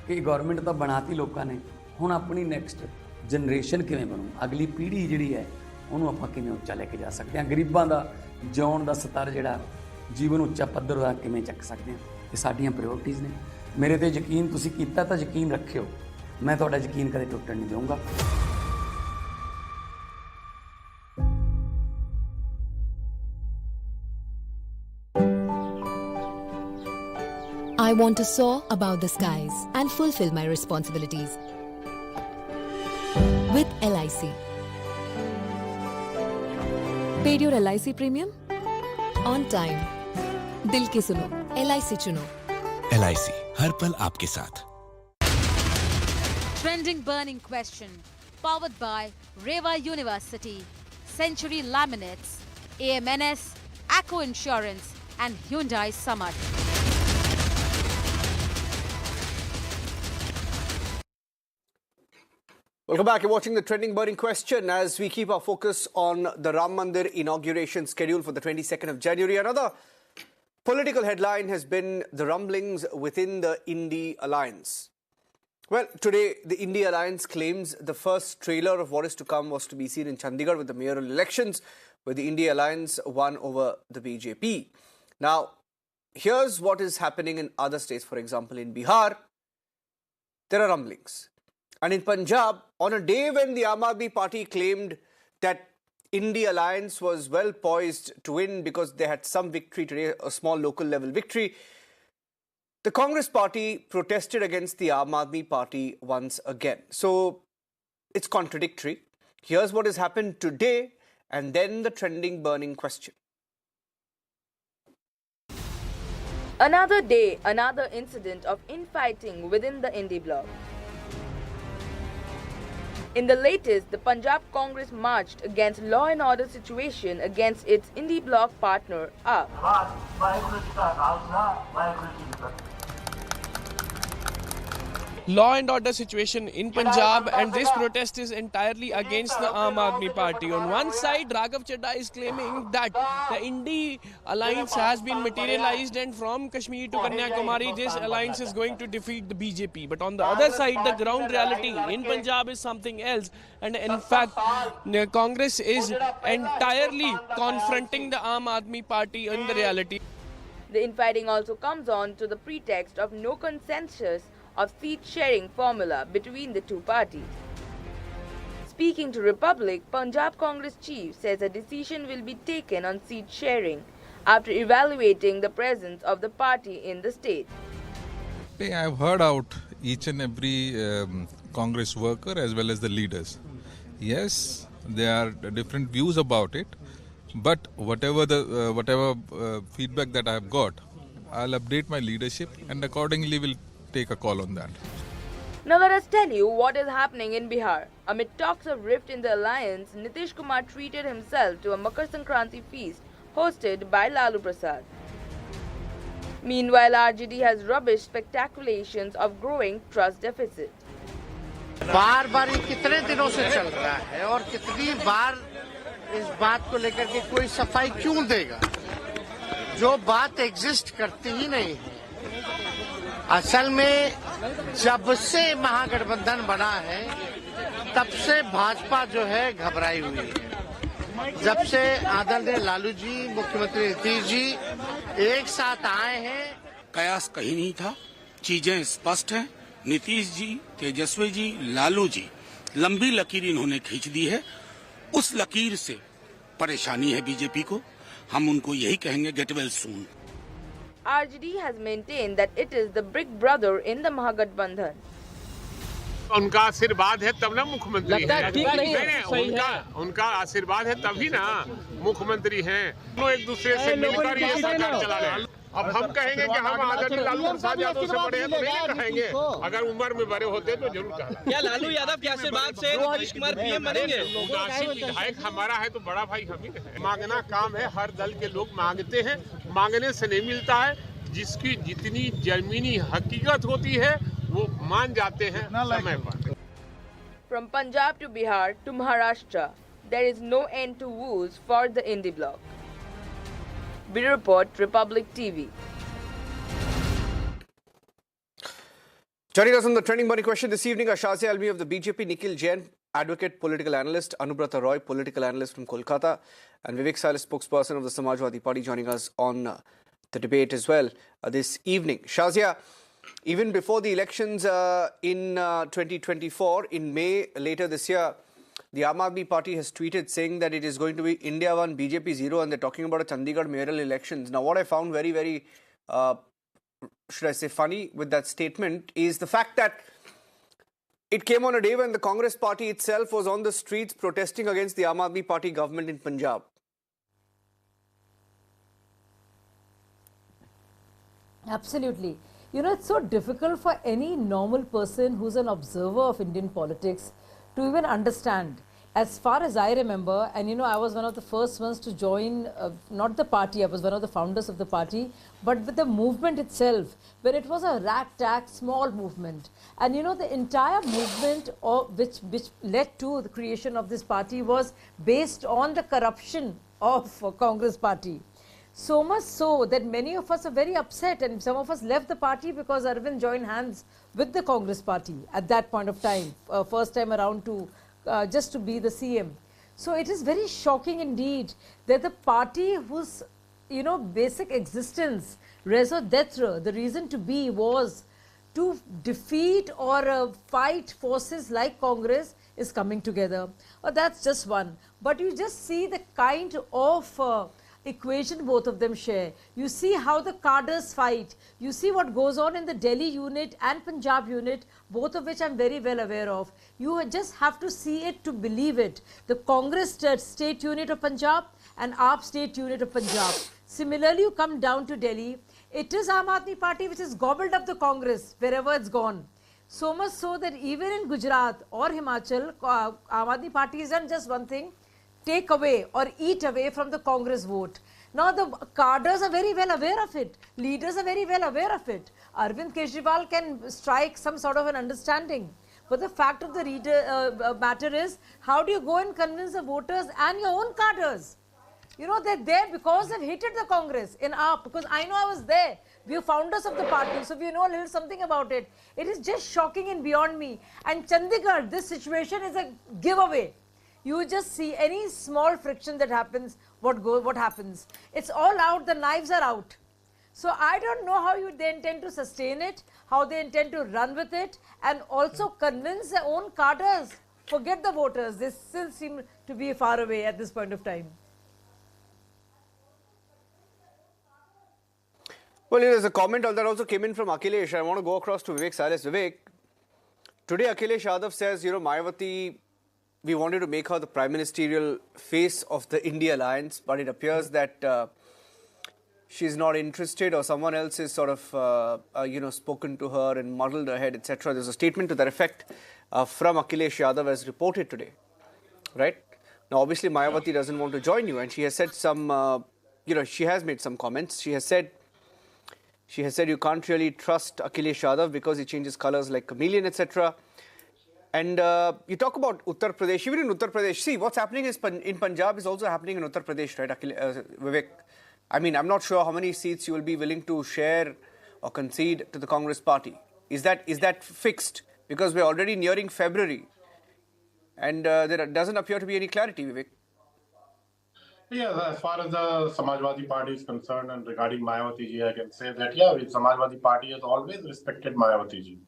कि गवर्नमेंट तो बनाती लोगों ने, हुण अपनी नैक्सट जनरेशन किवें बनू, अगली पीढ़ी जिहड़ी है उन्होंने आपां किवें उच्चा लैके जा सकते हैं, गरीबां दा जिउण दा स्तर जिहड़ा जीवन उच्चा पद्धर दा किवें चक सकते हैं, ये साडीआं प्रायोरिटीज़ ने। मेरे ते यकीन तुसीं कीता तां यकीन रखियो, मैं तुहाडा यकीन कदे टुटण नहीं दूंगा। I want to soar above the skies and fulfill my responsibilities. With LIC. Paid your LIC premium? On time. दिल की सुनो, LIC चुनो। LIC हर पल आपके साथ। Trending burning question, powered by Reva University, Century Laminates, AMNS, Acco Insurance and Hyundai Samad. Welcome back. You're watching the trending burning question as we keep our focus on the Ram Mandir inauguration scheduled for the 22nd of January. Another political headline has been the rumblings within the Indi Alliance. Well, today the Indi Alliance claims the first trailer of what is to come was to be seen in Chandigarh with the mayoral elections, where the Indi Alliance won over the BJP. Now, here's what is happening in other states. For example, in Bihar, there are rumblings. And in Punjab, on a day when the Aam Aadmi Party claimed that Indi Alliance was well poised to win because they had some victory today, a small local level victory, the Congress Party protested against the Aam Aadmi Party once again. So it's contradictory. Here's what has happened today and then the trending burning question. Another day, another incident of infighting within the Indie bloc. In the latest, the Punjab Congress marched against law and order situation against its Indie bloc partner, AAP. Law and order situation in Punjab, and this protest is entirely against the Aam Aadmi Party. On one side, Raghav Chadha is claiming that the Indie alliance has been materialized, and from Kashmir to Kanyakumari, this alliance is going to defeat the BJP. But on the other side, the ground reality in Punjab is something else, and in fact, Congress is entirely confronting the Aam Aadmi Party in the reality. The infighting also comes on to the pretext of no consensus of seat-sharing formula between the two parties. Speaking to Republic, Punjab Congress chief says a decision will be taken on seat-sharing after evaluating the presence of the party in the state. I have heard out each and every Congress worker as well as the leaders. Yes, there are different views about it, but whatever feedback that I have got, I'll update my leadership and accordingly will take a call on that. Now let us tell you what is happening in Bihar. Amid talks of rift in the alliance, Nitish Kumar treated himself to a Makar Sankranti feast hosted by Lalu Prasad. Meanwhile, RJD has rubbished speculations of growing trust deficit. बार बार ये कितने दिनों से चल रहा है और कितनी बार इस बात को लेकर के कोई सफाई क्यों देगा? जो बात एग्जिस्ट करती ही नहीं है। असल में जब से महागठबंधन बना है तब से भाजपा जो है घबराई हुई है। जब से आदरणीय लालू जी, मुख्यमंत्री नीतीश जी एक साथ आए हैं, कयास कहीं नहीं था, चीजें स्पष्ट हैं। नीतीश जी, तेजस्वी जी, लालू जी, लंबी लकीर इन्होंने खींच दी है। उस लकीर से परेशानी है बीजेपी को। हम उनको यही कहेंगे, get well soon. RJD has maintained that it is the big brother in the Mahagathbandhan. उनका आशीर्वाद है तब ना मुख्यमंत्री है। उनका आशीर्वाद है तभी ना मुख्यमंत्री हैं। दोनों एक दूसरे से मिलकर ये सरकार चला रहे हैं। अब हम कहेंगे कि हम आदरणीय लालू प्रसाद यादव से बड़े हैं तो नहीं कहेंगे। अगर उम्र में बड़े होते तो जरूर कहेंगे। क्या लालू यादव के आशीर्वाद से नीतीश कुमार पीएम बनेंगे? विधायक हमारा है तो बड़ा भाई हम ही है। मांगना काम है, हर दल के लोग मांगते हैं, मांगने से नहीं मिलता है। जिसकी जितनी जमीनी हकीकत होती है वो मान जाते हैं समय पर। From Punjab to Bihar to Maharashtra, there is no end to woes for the Indie bloc. Bureau Report, Republic TV. Joining us on the trending money question this evening are Shazia Almi of the BJP, Nikhil Jain, advocate, political analyst, Anubrata Roy, political analyst from Kolkata, and Vivek Salis, spokesperson of the Samajwadi Party, joining us on the debate as well this evening. Shazia, even before the elections in 2024, in May later this year, the Aam Aadmi Party has tweeted saying that it is going to be India 1, BJP 0, and they're talking about a Chandigarh mayoral elections. Now, what I found very, very, should I say, funny with that statement is the fact that it came on a day when the Congress party itself was on the streets protesting against the Aam Aadmi Party government in Punjab. Absolutely. You know, it's so difficult for any normal person who's an observer of Indian politics to even understand. As far as I remember, and you know, I was one of the first ones to join, not the party, I was one of the founders of the party, but with the movement itself, when it was a ragtag small movement. And you know, the entire movement which led to the creation of this party was based on the corruption of Congress party. So much so that many of us are very upset, and some of us left the party because Arvind joined hands with the Congress party at that point of time, first time around to just to be the CM. So it is very shocking indeed that the party whose, you know, basic existence, raison d'etre, the reason to be was to defeat or fight forces like Congress is coming together. That's just one. But you just see the kind of equation both of them share. You see how the cadres fight. You see what goes on in the Delhi unit and Punjab unit, both of which I'm very well aware of. You just have to see it to believe it. The Congress state unit of Punjab and AAP state unit of Punjab. Similarly, you come down to Delhi. It is Aam Aadmi Party which has gobbled up the Congress wherever it's gone. So much so that even in Gujarat or Himachal, Aam Aadmi Party has done just one thing: take away or eat away from the Congress vote. Now the cadres are very well aware of it. Leaders are very well aware of it. Arvind Kejriwal can strike some sort of an understanding. But the fact of the matter is, how do you go and convince the voters and your own cadres? You know, they're there because they've hated the Congress in AAP, because I know I was there. We are founders of the party, so we know a little something about it. It is just shocking and beyond me. And Chandigarh, this situation is a giveaway. You just see any small friction that happens, what happens. It's all out, the knives are out. So I don't know how they intend to sustain it, how they intend to run with it, and also convince their own cadres. Forget the voters, they still seem to be far away at this point of time. Well, there's a comment that also came in from Akhilesh. I want to go across to Vivek Salis. Vivek, today Akhilesh Yadav says, Mayawati, we wanted to make her the prime ministerial face of the India alliance, but it appears that she's not interested, or someone else is sort of, spoken to her and muddled her head, etc. There's a statement to that effect from Akhilesh Yadav as reported today, right? Now, obviously, Mayawati doesn't want to join you, and she has said some, she has made some comments. She has said you can't really trust Akhilesh Yadav because he changes colours like chameleon, etc. And you talk about Uttar Pradesh. Even in Uttar Pradesh, see, what's happening in Punjab is also happening in Uttar Pradesh, right, Vivek? I mean, I'm not sure how many seats you will be willing to share or concede to the Congress party. Is that fixed? Because we're already nearing February, and there doesn't appear to be any clarity, Vivek. Yeah, as far as the Samajwadi Party is concerned, and regarding Mayawati ji, I can say that, yeah, the Samajwadi Party has always respected Mayawati ji,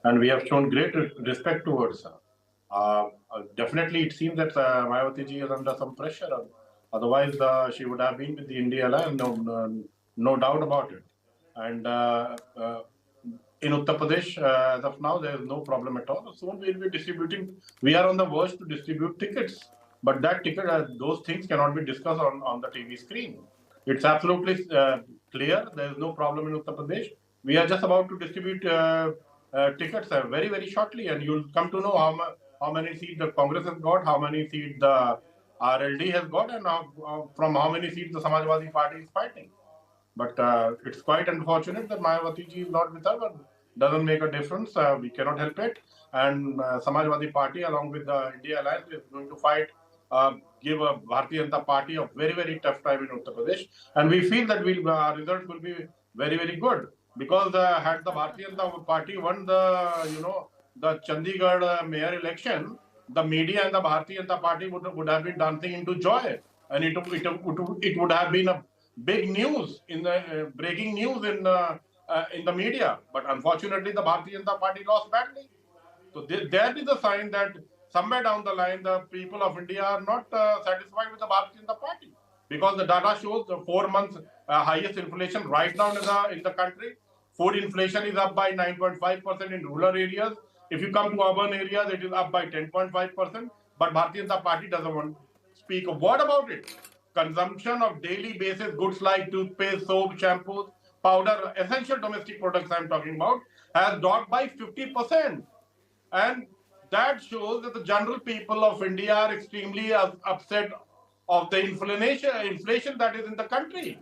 and we have shown great respect towards her. Definitely, it seems that Mayawati ji is under some pressure. Otherwise, she would have been with the India Alliance, no doubt about it. And in Uttar Pradesh, as of now, there is no problem at all. Soon we will be distributing. We are on the verge to distribute tickets. But that ticket, those things cannot be discussed on the TV screen. It's absolutely clear. There is no problem in Uttar Pradesh. We are just about to distribute tickets very, very shortly, and you'll come to know how many seats the Congress has got, how many seats the RLD has got, and from how many seats the Samajwadi Party is fighting. But it's quite unfortunate that Mayawati ji is not with her, but doesn't make a difference. We cannot help it. And Samajwadi Party, along with the India Alliance, is going to fight. Give a Bharatiya Janata Party a very, very tough time in Uttar Pradesh. And we feel that our results will be very, very good. Because had the Bharatiya Janata Party won the Chandigarh mayor election, the media and the Bharatiya Janata Party would have been dancing into joy. And it would have been a big news, breaking news in the media. But unfortunately, the Bharatiya Janata Party lost badly. So that is a sign that somewhere down the line, the people of India are not satisfied with the Bharatiya Janata Party, because the data shows the 4 months highest inflation right now in the country. Food inflation is up by 9.5% in rural areas. If you come to urban areas, it is up by 10.5%. But Bharatiya Janata Party doesn't want to speak a word about it. Consumption of daily basis goods like toothpaste, soap, shampoos, powder, essential domestic products I'm talking about, has dropped by 50%. And that shows that the general people of India are extremely upset of the inflation that is in the country.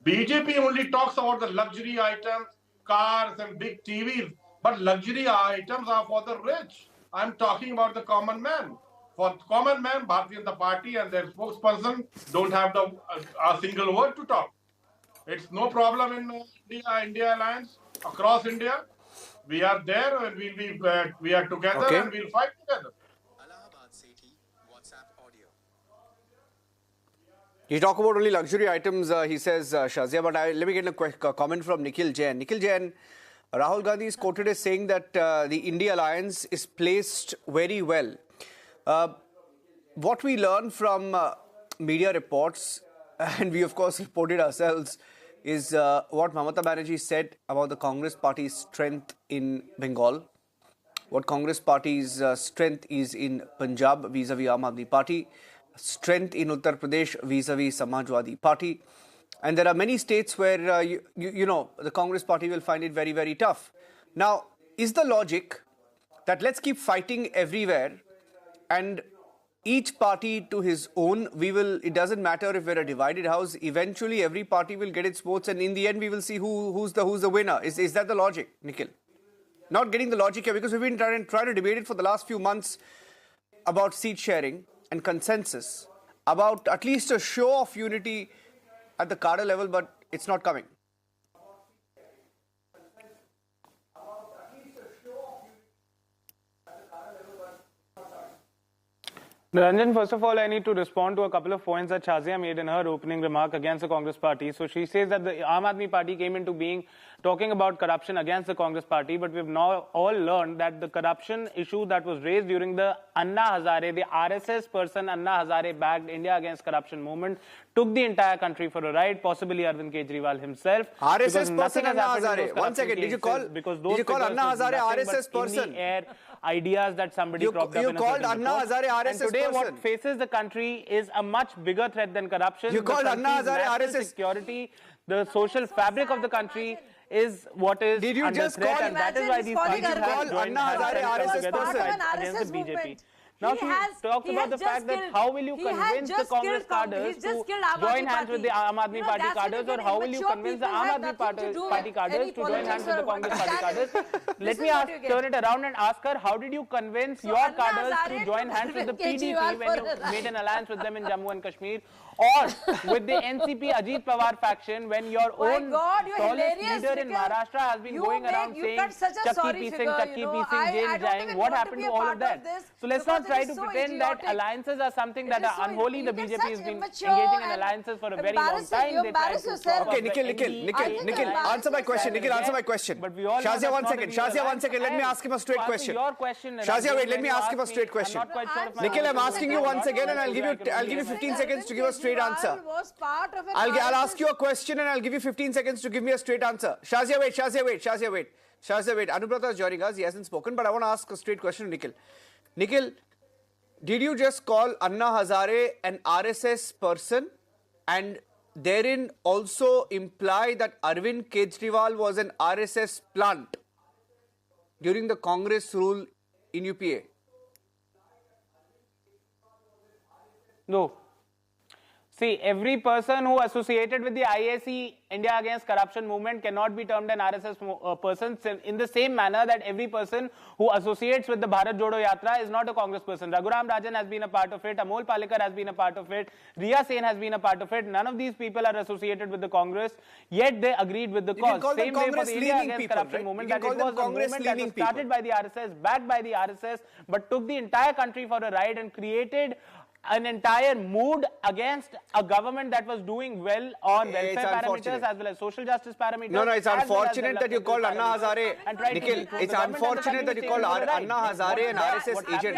BJP only talks about the luxury items, cars and big TVs, but luxury items are for the rich. I'm talking about the common man. For common man, Bharatiya Janata Party and their spokesperson don't have a single word to talk. It's no problem in India Alliance, across India. We are there, and we are together, and we'll fight together. You talk about only luxury items, he says, Shazia, but let me get a quick comment from Nikhil Jain. Nikhil Jain, Rahul Gandhi is quoted as saying that the India Alliance is placed very well. What we learn from media reports and we of course reported ourselves, is what Mamata Banerjee said about the Congress party's strength in Bengal, what Congress party's strength is in Punjab vis-a-vis Aam Aadmi Party, strength in Uttar Pradesh vis-a-vis Samajwadi Party. And there are many states where, you know, the Congress party will find it very, very tough. Now, is the logic that let's keep fighting everywhere and each party to his own, it doesn't matter if we're a divided house, eventually every party will get its votes and in the end we will see who's the winner. Is that the logic, Nikhil? Not getting the logic here because we've been trying to debate it for the last few months about seat sharing and consensus, about at least a show of unity at the cadre level, but it's not coming. Ranjan, first of all, I need to respond to a couple of points that Shazia made in her opening remark against the Congress party. So she says that the Aam Aadmi Party came into being talking about corruption against the Congress party, but we've now all learned that the corruption issue that was raised during the Anna Hazare, the RSS person Anna Hazare backed India against corruption movement, took the entire country for a ride, possibly Arvind Kejriwal himself. RSS person Anna Hazare. 1 second, did you call Anna Hazare RSS person? In the air ideas that somebody cropped up in a You called Anna Hazare RSS person. And today person. what faces the country is a much bigger threat than corruption. You called Anna Hazare RSS. Security, the social fabric of the country is what is under threat, and that is why these parties have joined against the BJP. Now she talks about the fact that how will you convince the Congress cadres to join hands with the Aam Aadmi Party cadres, or how will you convince the Aam Aadmi Party cadres to join hands with the Congress Party cadres? Let me turn it around and ask her, how did you convince your cadres to join hands with the PDP when you made an alliance with them in Jammu and Kashmir? Or with the NCP Ajit Pawar faction, when your own tallest leader in Maharashtra has been going around saying Chakki piecing, jail jayeng, what happened to all of that? So let's not try to pretend that alliances are something that are unholy. The BJP has been engaging in alliances for a very long time. Okay, Nikhil, answer my question. Nikhil, answer my question. Shazia, 1 second. Shazia, 1 second. Let me ask him a straight question. Shazia, wait, let me ask him a straight question. Nikhil, I'm asking you once again, and I'll give you 15 seconds to give a straight answer. I'll ask you a question and I'll give you 15 seconds to give me a straight answer. Shazia, wait. Anubrata is joining us. He hasn't spoken, but I want to ask a straight question to Nikhil. Nikhil, did you just call Anna Hazare an RSS person and therein also imply that Arvind Kejriwal was an RSS plant during the Congress rule in UPA? No. See, every person who associated with the IAC, India Against Corruption movement, cannot be termed an RSS person, in the same manner that every person who associates with the Bharat Jodo Yatra is not a Congress person. Raghuram Rajan has been a part of it, Amol Palekar has been a part of it, Riya Sen has been a part of it. None of these people are associated with the Congress, yet they agreed with the cause. Same way for the India Against Corruption movement, that it was a movement that was started by the RSS, backed by the RSS, but took the entire country for a ride and created an entire mood against a government that was doing well on welfare parameters as well as social justice parameters. No, it's unfortunate that you called Anna Hazare. Nikhil, it's unfortunate that you called Anna Hazare an RSS agent.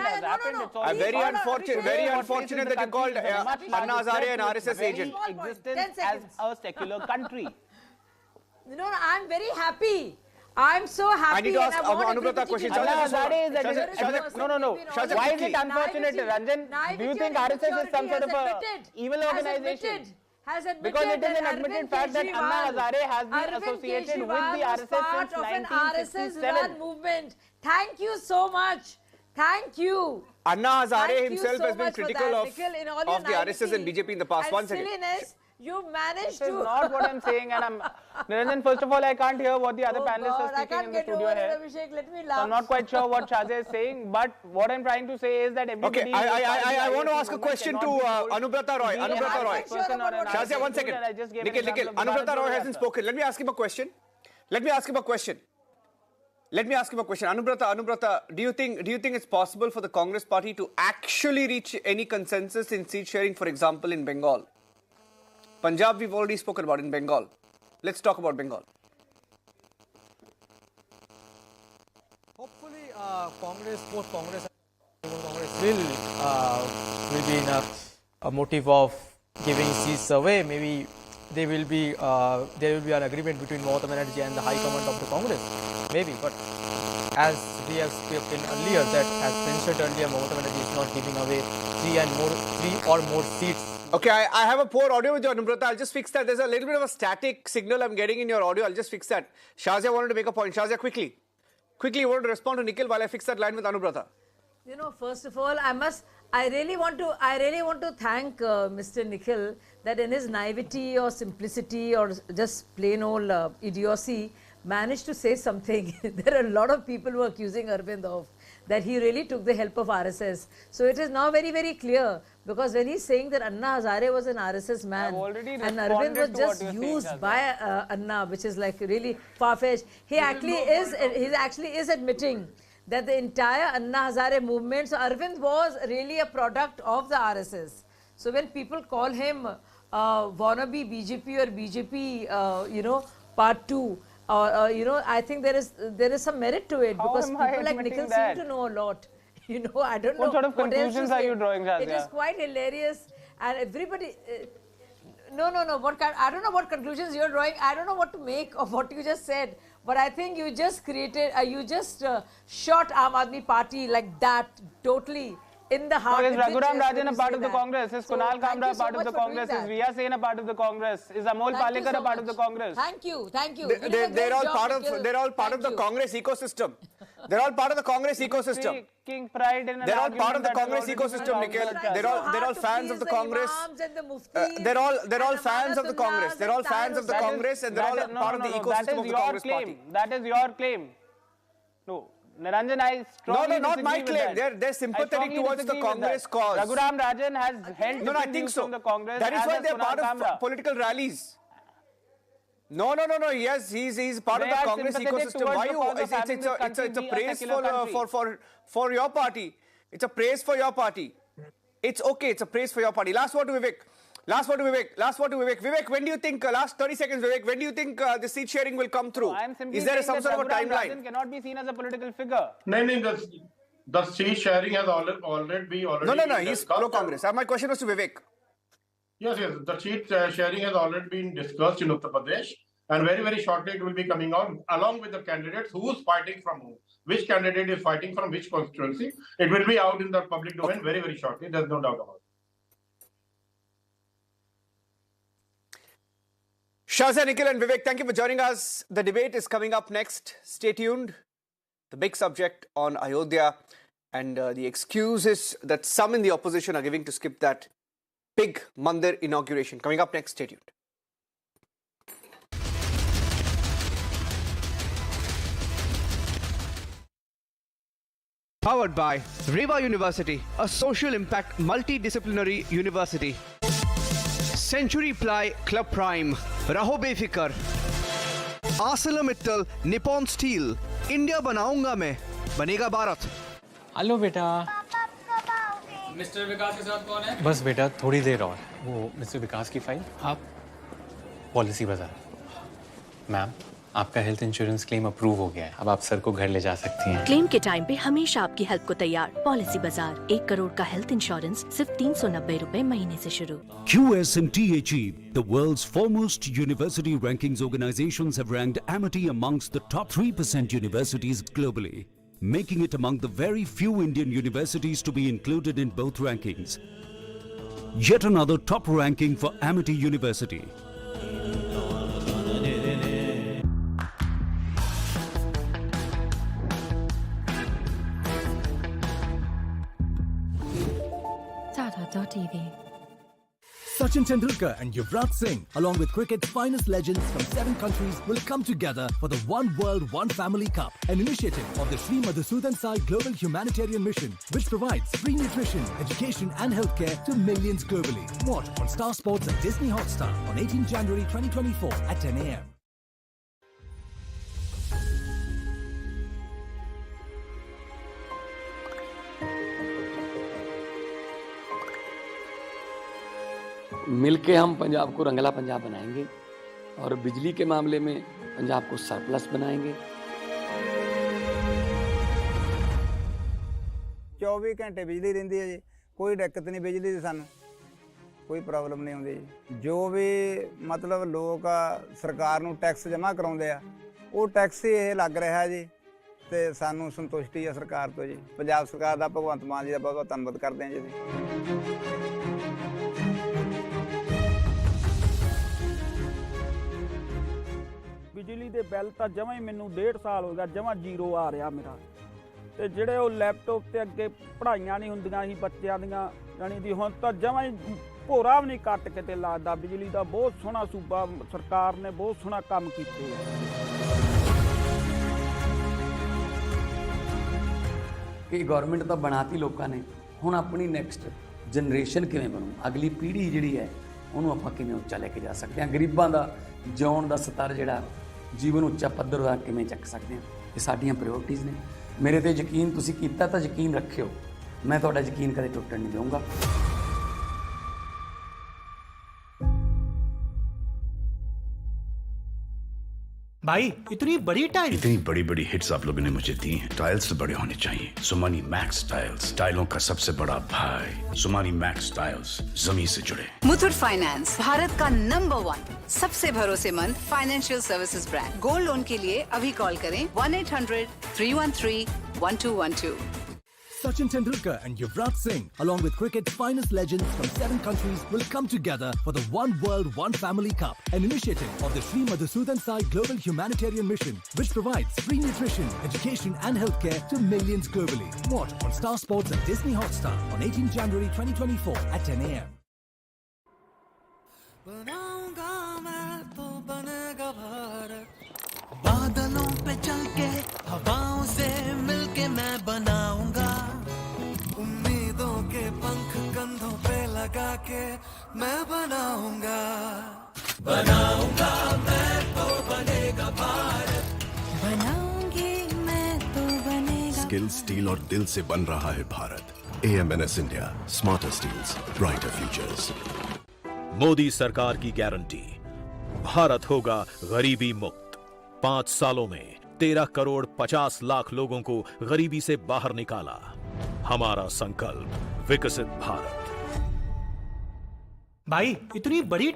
Very unfortunate that you called Anna Hazare an RSS agent. Existence as a secular country. No, I'm very happy. I'm so happy. I need to ask Anubrata a question. No. Why is it unfortunate, Ranjan? Do you think RSS is some sort of a evil organization? Because it is an admitted fact that Anna Hazare has been associated with the RSS since 1967. Movement. Thank you so much. Thank you. Anna Hazare himself has been critical of the RSS and BJP in the past. 1 second. You managed to. That is not what I'm saying, and Narendran, first of all, I can't hear what the other panelists are speaking in the studio here. Let me laugh. So I'm not quite sure what Shazia is saying, but what I'm trying to say is that everybody... Okay, I want to ask a question to Anubrata Roy. Shazia, 1 second. Nikhil, Anubrata Roy hasn't spoken. Let me ask him a question. Anubrata, do you think it's possible for the Congress party to actually reach any consensus in seat sharing, for example, in Bengal? Punjab, we've already spoken about. In Bengal, let's talk about Bengal. Hopefully, Congress will be in a motive of giving seats away, maybe there will be an agreement between Mamata Banerjee and the High Command of the Congress, maybe. But as we have spoken earlier, that as Prince said earlier, Mamata Banerjee is not giving away three or more seats. Okay, I have a poor audio with you, Anumbrata. I'll just fix that. There's a little bit of a static signal I'm getting in your audio. I'll just fix that. Shazia wanted to make a point. Shazia, quickly, you wanted to respond to Nikhil while I fix that line with Anumbrata. You know, first of all, I really want to thank Mr. Nikhil that in his naivety or simplicity or just plain old idiocy managed to say something. There are a lot of people who are accusing Arvind of that he really took the help of RSS. So it is now very, very clear, because when he's saying that Anna Hazare was an RSS man and Arvind was just used by Anna, which is like really far-fetched, he actually is admitting that the entire Anna Hazare movement, so Arvind was really a product of the RSS. So when people call him wannabe BJP or BJP, part 2, I think there is some merit to it, because people like Nikhil seem to know a lot. I don't know. What sort of conclusions are you drawing, Shazia? It is quite hilarious, and everybody. No. I don't know what conclusions you're drawing. I don't know what to make of what you just said. But I think you just shot Aam Aadmi Party like that, totally in the heart. So is Raghuram Rajan a part of the Congress? Is Kunal Kamra a part of the Congress? Is Viya Sen a part of the Congress? Is Amol Palekar a part of the Congress? Thank you. They're all part of the Congress ecosystem. They're all part of the Congress ecosystem. Taking pride in they're all part of the Congress ecosystem, Nikhil. They're all fans of the Congress. They're all fans of the Congress. They're all fans of the Congress, and they're all part of the ecosystem of the Congress party. That is your claim. No. Niranjan, I strongly not my claim. They're sympathetic towards the Congress cause. Raghuram Rajan has held I think so. From the Congress. That is why they're part of political rallies. No. Yes, he's part of the Congress ecosystem. Why it's a praise for your party. It's a praise for your party. It's okay. It's a praise for your party. Last word to Vivek. Vivek, when do you think, last 30 seconds, Vivek, when do you think the seat sharing will come through? Is there some sort of a timeline? Rajan cannot be seen as a political figure. No, the seat sharing has already been No, he's pro-Congress. My question was to Vivek. Yes, the seat sharing has already been discussed in Uttar Pradesh, and very, very shortly it will be coming out, along with the candidates, who's fighting from whom. Which candidate is fighting from which constituency. It will be out in the public domain very, very shortly. There's no doubt about it. Shazia, Nikhil and Vivek, thank you for joining us. The debate is coming up next. Stay tuned. The big subject on Ayodhya and the excuses that some in the opposition are giving to skip that big Mandir inauguration. Coming up next, stay tuned. Powered by Reva University, a social impact multidisciplinary university. Century Ply Club Prime, Raho Befikar. ArcelorMittal Nippon Steel, India बनाऊंगा मैं, बनेगा Bharat. Hello बेटा. Mister विकास के साथ कौन है? बस बेटा थोड़ी देर और. वो मिस्टर विकास की फाइल. आप पॉलिसी बाजार. मैम, आपका हेल्थ इंश्योरेंस क्लेम अप्रूव हो गया है. अब आप सर को घर ले जा सकती हैं. क्लेम के टाइम पे हमेशा आपकी हेल्प को तैयार. पॉलिसी बाजार 1 करोड़ का हेल्थ इंश्योरेंस सिर्फ 390 रुपए महीने से शुरू. QSMTHE, the world's foremost university rankings organizations, have ranked Amity amongst the top 3% universities globally, making it among the very few Indian universities to be included in both rankings. Yet another top ranking for Amity University. TV. Sachin Tendulkar and Yuvraj Singh, along with cricket's finest legends from 7 countries, will come together for the One World, One Family Cup, an initiative of the Sri Madhusudan Sai Global Humanitarian Mission, which provides free nutrition, education and healthcare to millions globally. Watch on Star Sports and Disney Hotstar on 18 January 2024 at 10 a.m. मिलके हम पंजाब को रंगला पंजाब बनाएंगे और बिजली के मामले में पंजाब को सरप्लस बनाएंगे. 24 घंटे बिजली रहिंदी है जी, कोई दिक्कत नहीं बिजली दी सानू. ਕੋਈ ਪ੍ਰੋਬਲਮ ਨਹੀਂ ਆਉਂਦੀ ਜੀ। ਜੋ ਵੀ ਮਤਲਬ ਲੋਕ ਸਰਕਾਰ ਨੂੰ ਟੈਕਸ ਜਮ੍ਹਾਂ ਕਰਾਉਂਦੇ ਆ ਉਹ ਟੈਕਸ ਹੀ ਇਹ ਲੱਗ ਰਿਹਾ ਜੀ ਤੇ ਸਾਨੂੰ ਸੰਤੁਸ਼ਟੀ ਹੈ ਸਰਕਾਰ ਤੋਂ ਜੀ। ਪੰਜਾਬ ਸਰਕਾਰ ਦਾ ਭਗਵੰਤ ਮਾਨ ਜੀ ਦਾ ਬਹੁਤ ਬਹੁਤ ਧੰਨਵਾਦ ਕਰਦੇ ਹਾਂ ਜੀ ਅਸੀਂ। ਬਿਜਲੀ ਦੇ ਬਿੱਲ ਤਾਂ ਜਮਾਂ ਹੀ ਮੈਨੂੰ 1.5 ਸਾਲ ਹੋ ਗਿਆ ਜਮਾਂ ਜ਼ੀਰੋ ਆ ਰਿਹਾ ਮੇਰਾ। ਤੇ ਜਿਹੜੇ ਉਹ ਲੈਪਟਾਪ ਤੇ ਅੱਗੇ ਪੜ੍ਹਾਈਆਂ ਨਹੀਂ ਹੁੰਦੀਆਂ ਸੀ ਬੱਚਿਆਂ ਦੀਆਂ ਜਾਣੀ ਦੀ ਹੁਣ ਤਾਂ ਜਮਾਂ ਹੀ ਭੋਰਾ ਵੀ ਨਹੀਂ ਕੱਟ ਕਿਤੇ ਲੱਗਦਾ। ਬਿਜਲੀ ਦਾ ਬਹੁਤ ਸੋਹਣਾ ਸੂਬਾ ਸਰਕਾਰ ਨੇ ਬਹੁਤ ਸੋਹਣਾ ਕੰਮ ਕੀਤੇ ਆ। ਕਿ ਗਵਰਨਮੈਂਟ ਤਾਂ ਬਣਾਤੀ ਲੋਕਾਂ ਨੇ, ਹੁਣ ਆਪਣੀ ਨੈਕਸਟ ਜਨਰੇਸ਼ਨ ਕਿਵੇਂ ਬਣੂ, ਅਗਲੀ ਪੀੜ੍ਹੀ ਜਿਹੜੀ ਹੈ ਉਹਨੂੰ ਆਪਾਂ ਕਿਵੇਂ ਉੱਚਾ ਲੈ ਕੇ ਜਾ ਸਕਦੇ ਹਾਂ, ਗਰੀਬਾਂ ਦਾ ਜਿਉਣ ਦਾ ਸਤਰ ਜਿਹੜਾ ਜੀਵਨ ਉੱਚਾ ਪੱਧਰ ਦਾ ਕਿਵੇਂ ਚੱਕ ਸਕਦੇ ਹਾਂ, ਇਹ ਸਾਡੀਆਂ ਪ੍ਰਾਇੋਰਟੀਜ਼ ਨੇ। ਮੇਰੇ ਤੇ ਯਕੀਨ ਤੁਸੀਂ ਕੀਤਾ ਤਾਂ ਯਕੀਨ ਰੱਖਿਓ, ਮੈਂ ਤੁਹਾਡਾ ਯਕੀਨ ਕਦੇ ਟੁੱਟਣ ਨਹੀਂ ਦਊਂਗਾ। भाई इतनी बड़ी बड़ी हिट्स आप लोगों ने मुझे दी हैं। टाइल्स तो बड़े होने चाहिए। सुमानी मैक्स टाइल्स, टाइलों का सबसे बड़ा भाई। सुमानी मैक्स टाइल्स, जमीन से जुड़े। मुथूट फाइनेंस, भारत का नंबर 1 सबसे भरोसेमंद financial services brand. Gold loan के लिए अभी कॉल करें 1-800-313-1212। Sachin Tendulkar and Yuvraj Singh, along with cricket's finest legends from 7 countries, will come together for the One World, One Family Cup, an initiative of the Sri Madhusudan Sai Global Humanitarian Mission, which provides free nutrition, education and healthcare to millions globally. Watch on Star Sports and Disney Hotstar on 18 January 2024 at 10 a.m. बादलों पे चल के हवाओं से मिलके मैं बनाऊंगा, उम्मीदों के पंख कंधों पे लगा के मैं बनाऊंगा मैं तो बनेगा भारत, बनाऊंगी मैं तो बनेगा। स्किल, स्टील और दिल से बन रहा है Bharat. AMNS India, smarter steels, brighter futures. Modi सरकार की गारंटी, भारत होगा गरीबी मुक्त। 5 सालों में 13 करोड़ 50 लाख लोगों को गरीबी से बाहर निकाला। हमारा संकल्प, विकसित भारत। भाई इतनी बड़ी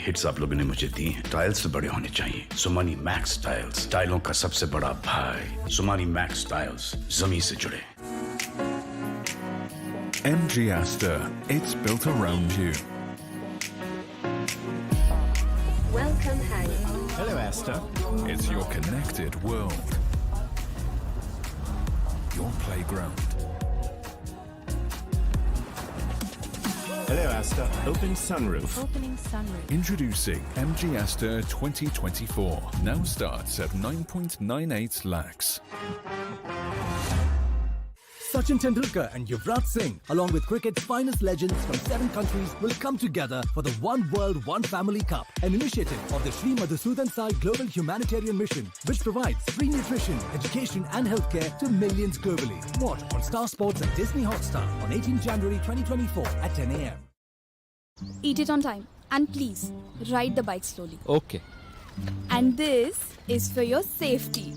हिट्स आप लोगों ने मुझे दी हैं। टाइल्स तो बड़े होने चाहिए। सुमानी मैक्स टाइल्स, टाइलों का सबसे बड़ा भाई। सुमानी मैक्स टाइल्स, जमीन से जुड़े। MG Astor, it's built around you. Welcome, Harry. Hello, Astor. It's your connected world. Your playground. Hello, Astor. Open sunroof. Opening sunroof. Introducing MG Astor 2024. Now starts at 9.98 lakhs. Sachin Tendulkar and Yuvraj Singh, along with cricket's finest legends from 7 countries, will come together for the One World, One Family Cup, an initiative of the Sri Madhusudan Sai Global Humanitarian Mission, which provides free nutrition, education and healthcare to millions globally. Watch on Star Sports and Disney Hotstar on 18 January 2024 at 10 a.m. Eat it on time and please ride the bike slowly. Okay. And this is for your safety.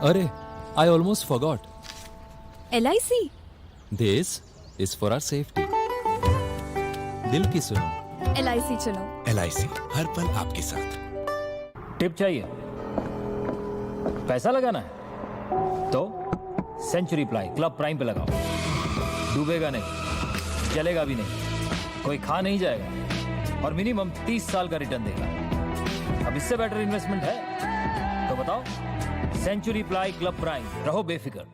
Arey, I almost forgot. LIC. This is for our safety. दिल की सुनो। LIC चुनो। LIC हर पल आपके साथ। Tip चाहिए, पैसा लगाना है तो सेंचुरी प्लाई क्लब प्राइम पे लगाओ। डूबेगा नहीं, जलेगा भी नहीं, कोई खा नहीं जाएगा और मिनिमम 30 साल का रिटर्न देगा। अब इससे बेटर इन्वेस्टमेंट है तो बताओ। सेंचुरी प्लाई क्लब प्राइम, रहो बेफिक्र।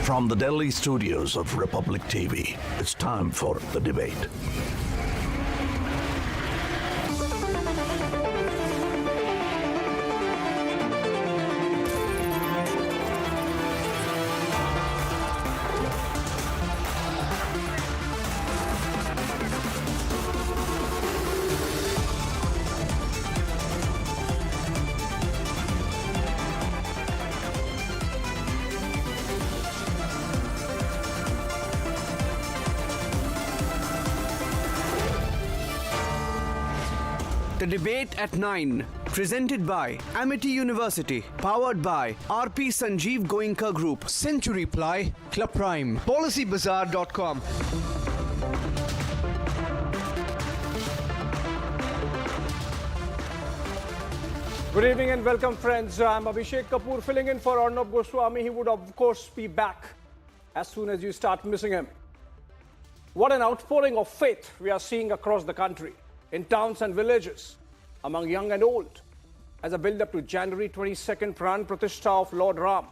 From the Delhi studios of Republic TV, it's time for the debate. The debate at 9, presented by Amity University, powered by RP Sanjeev Goenka Group, Century Ply, Club Prime, PolicyBazaar.com. Good evening and welcome, friends. I'm Abhishek Kapoor, filling in for Arnab Goswami. He would, of course, be back as soon as you start missing him. What an outpouring of faith we are seeing across the country, in towns and villages, among young and old, as a build-up to January 22nd Pran Pratishtha of Lord Ram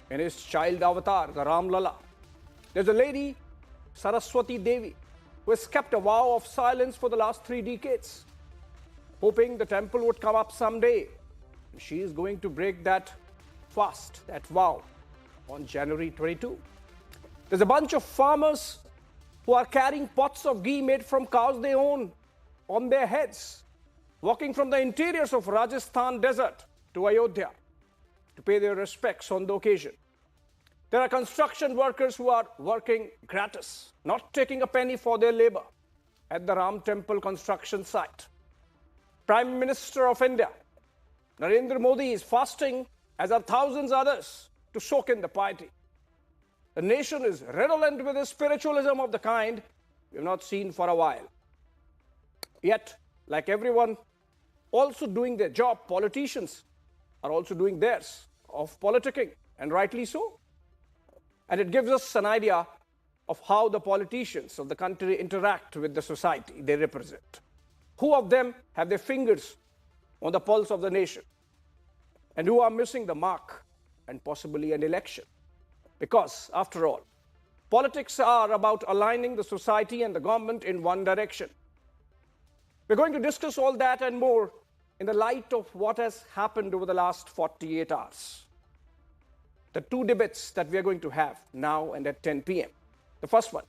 in his child avatar, the Ram Lala. There's a lady, Saraswati Devi, who has kept a vow of silence for the last 3 decades, hoping the temple would come up someday. She is going to break that fast, that vow, on January 22. There's a bunch of farmers who are carrying pots of ghee made from cows they own on their heads, walking from the interiors of Rajasthan desert to Ayodhya to pay their respects on the occasion. There are construction workers who are working gratis, not taking a penny for their labor at the Ram Temple construction site. Prime Minister of India, Narendra Modi, is fasting, as are thousands others, to soak in the piety. The nation is redolent with a spiritualism of the kind we have not seen for a while. Yet, like everyone also doing their job, politicians are also doing theirs of politicking, and rightly so. And it gives us an idea of how the politicians of the country interact with the society they represent. Who of them have their fingers on the pulse of the nation, and who are missing the mark and possibly an election? Because, after all, politics are about aligning the society and the government in one direction. We're going to discuss all that and more in the light of what has happened over the last 48 hours. The 2 debates that we are going to have now and at 10 p.m. The first one,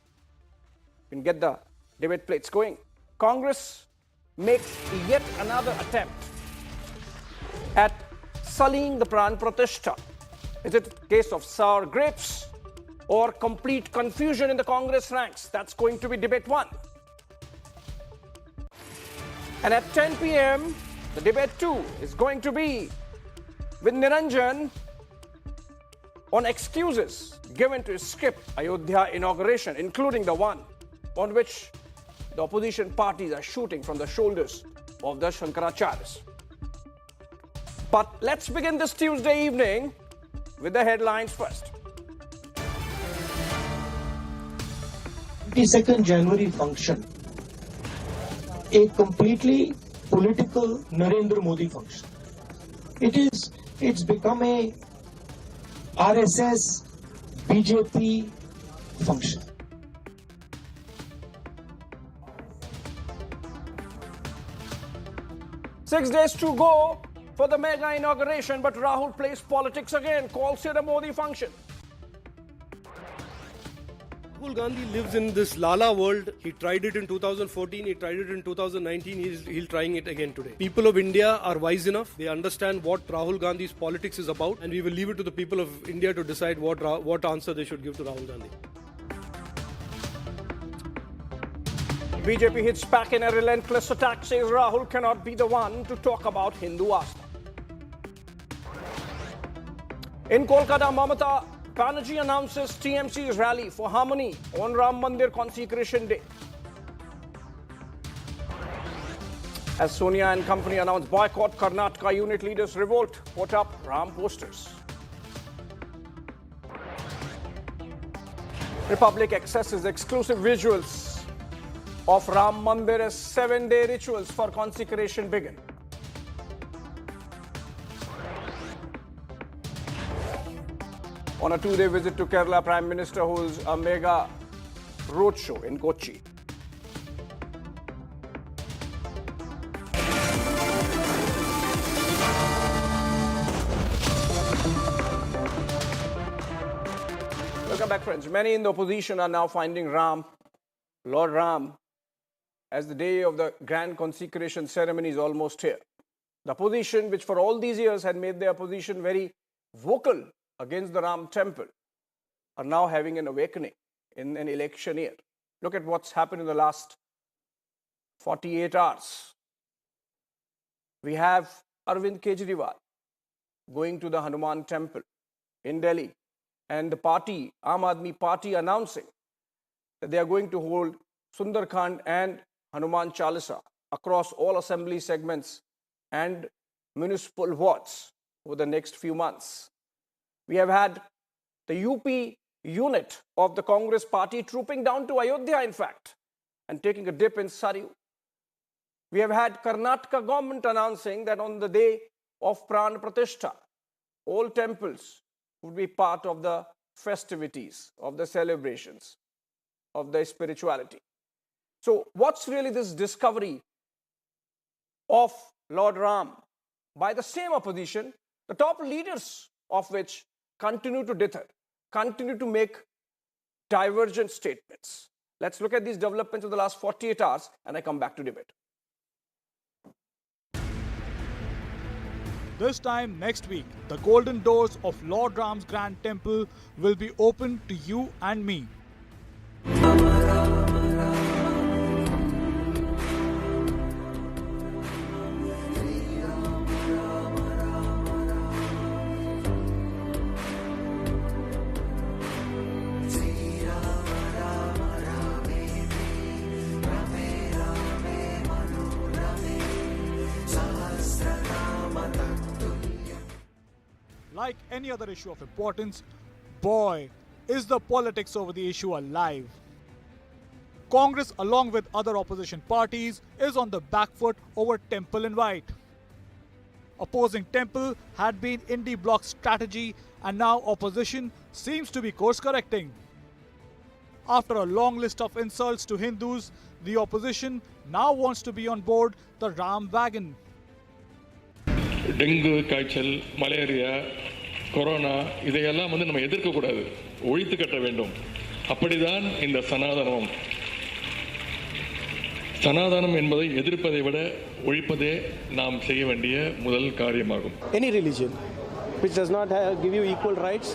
you can get the debate plates going. Congress makes yet another attempt at sullying the Pran Pratishtha. Is it a case of sour grapes or complete confusion in the Congress ranks? That's going to be debate 1. And at 10 p.m., the debate 2 is going to be with Niranjan on excuses given to skip Ayodhya inauguration, including the one on which the opposition parties are shooting from the shoulders of the Shankaracharyas. But let's begin this Tuesday evening with the headlines first. 22nd January function, a completely political Narendra Modi function. It's become a RSS BJP function. Six days to go for the mega inauguration, but Rahul plays politics again, calls it a Modi function. Rahul Gandhi lives in this Lala world. He tried it in 2014, he tried it in 2019, he's trying it again today. People of India are wise enough. They understand what Rahul Gandhi's politics is about, and we will leave it to the people of India to decide what answer they should give to Rahul Gandhi. BJP hits back in a relentless attack, says Rahul cannot be the one to talk about Hindu Asta. In Kolkata, Mamata Banerjee announces TMC's rally for harmony on Ram Mandir consecration day. As Sonia and company announce boycott, Karnataka unit leaders revolt, put up Ram posters. Republic accesses exclusive visuals of Ram Mandir as 7-day rituals for consecration begin. On a 2-day visit to Kerala, Prime Minister holds a mega roadshow in Kochi. Welcome back, friends. Many in the opposition are now finding Lord Ram, as the day of the grand consecration ceremony is almost here. The opposition, which for all these years had made their position very vocal against the Ram Temple, are now having an awakening in an election year. Look at what's happened in the last 48 hours. We have Arvind Kejriwal going to the Hanuman Temple in Delhi, and the party, Aam Aadmi Party, announcing that they are going to hold Sundarkand and Hanuman Chalisa across all assembly segments and municipal wards over the next few months. We have had the UP unit of the Congress party trooping down to Ayodhya, in fact, and taking a dip in Saryu. We have had Karnataka government announcing that on the day of Pran Pratishtha, all temples would be part of the festivities, of the celebrations, of the spirituality. So what's really this discovery of Lord Ram by the same opposition, the top leaders of which continue to dither, continue to make divergent statements? Let's look at these developments of the last 48 hours and I come back to debate. This time next week, the golden doors of Lord Ram's Grand Temple will be open to you and me. Like any other issue of importance, boy, is the politics over the issue alive. Congress, along with other opposition parties, is on the back foot over Temple invite. Opposing Temple had been Indie Bloc's strategy, and now opposition seems to be course correcting. After a long list of insults to Hindus, the opposition now wants to be on board the Ram wagon. Dengue காய்ச்சல் malaria corona இதையெல்லாம் நம்ம எதிர்க்க கூடாது, ஒழித்து கட்ட வேண்டும். அப்படிதான் இந்த சனாதனம் என்பதை எதிர்ப்பதை விட ஒழிப்பதே நாம் செய்ய வேண்டிய முதல் காரியமாகும். Any religion which does not give you equal rights,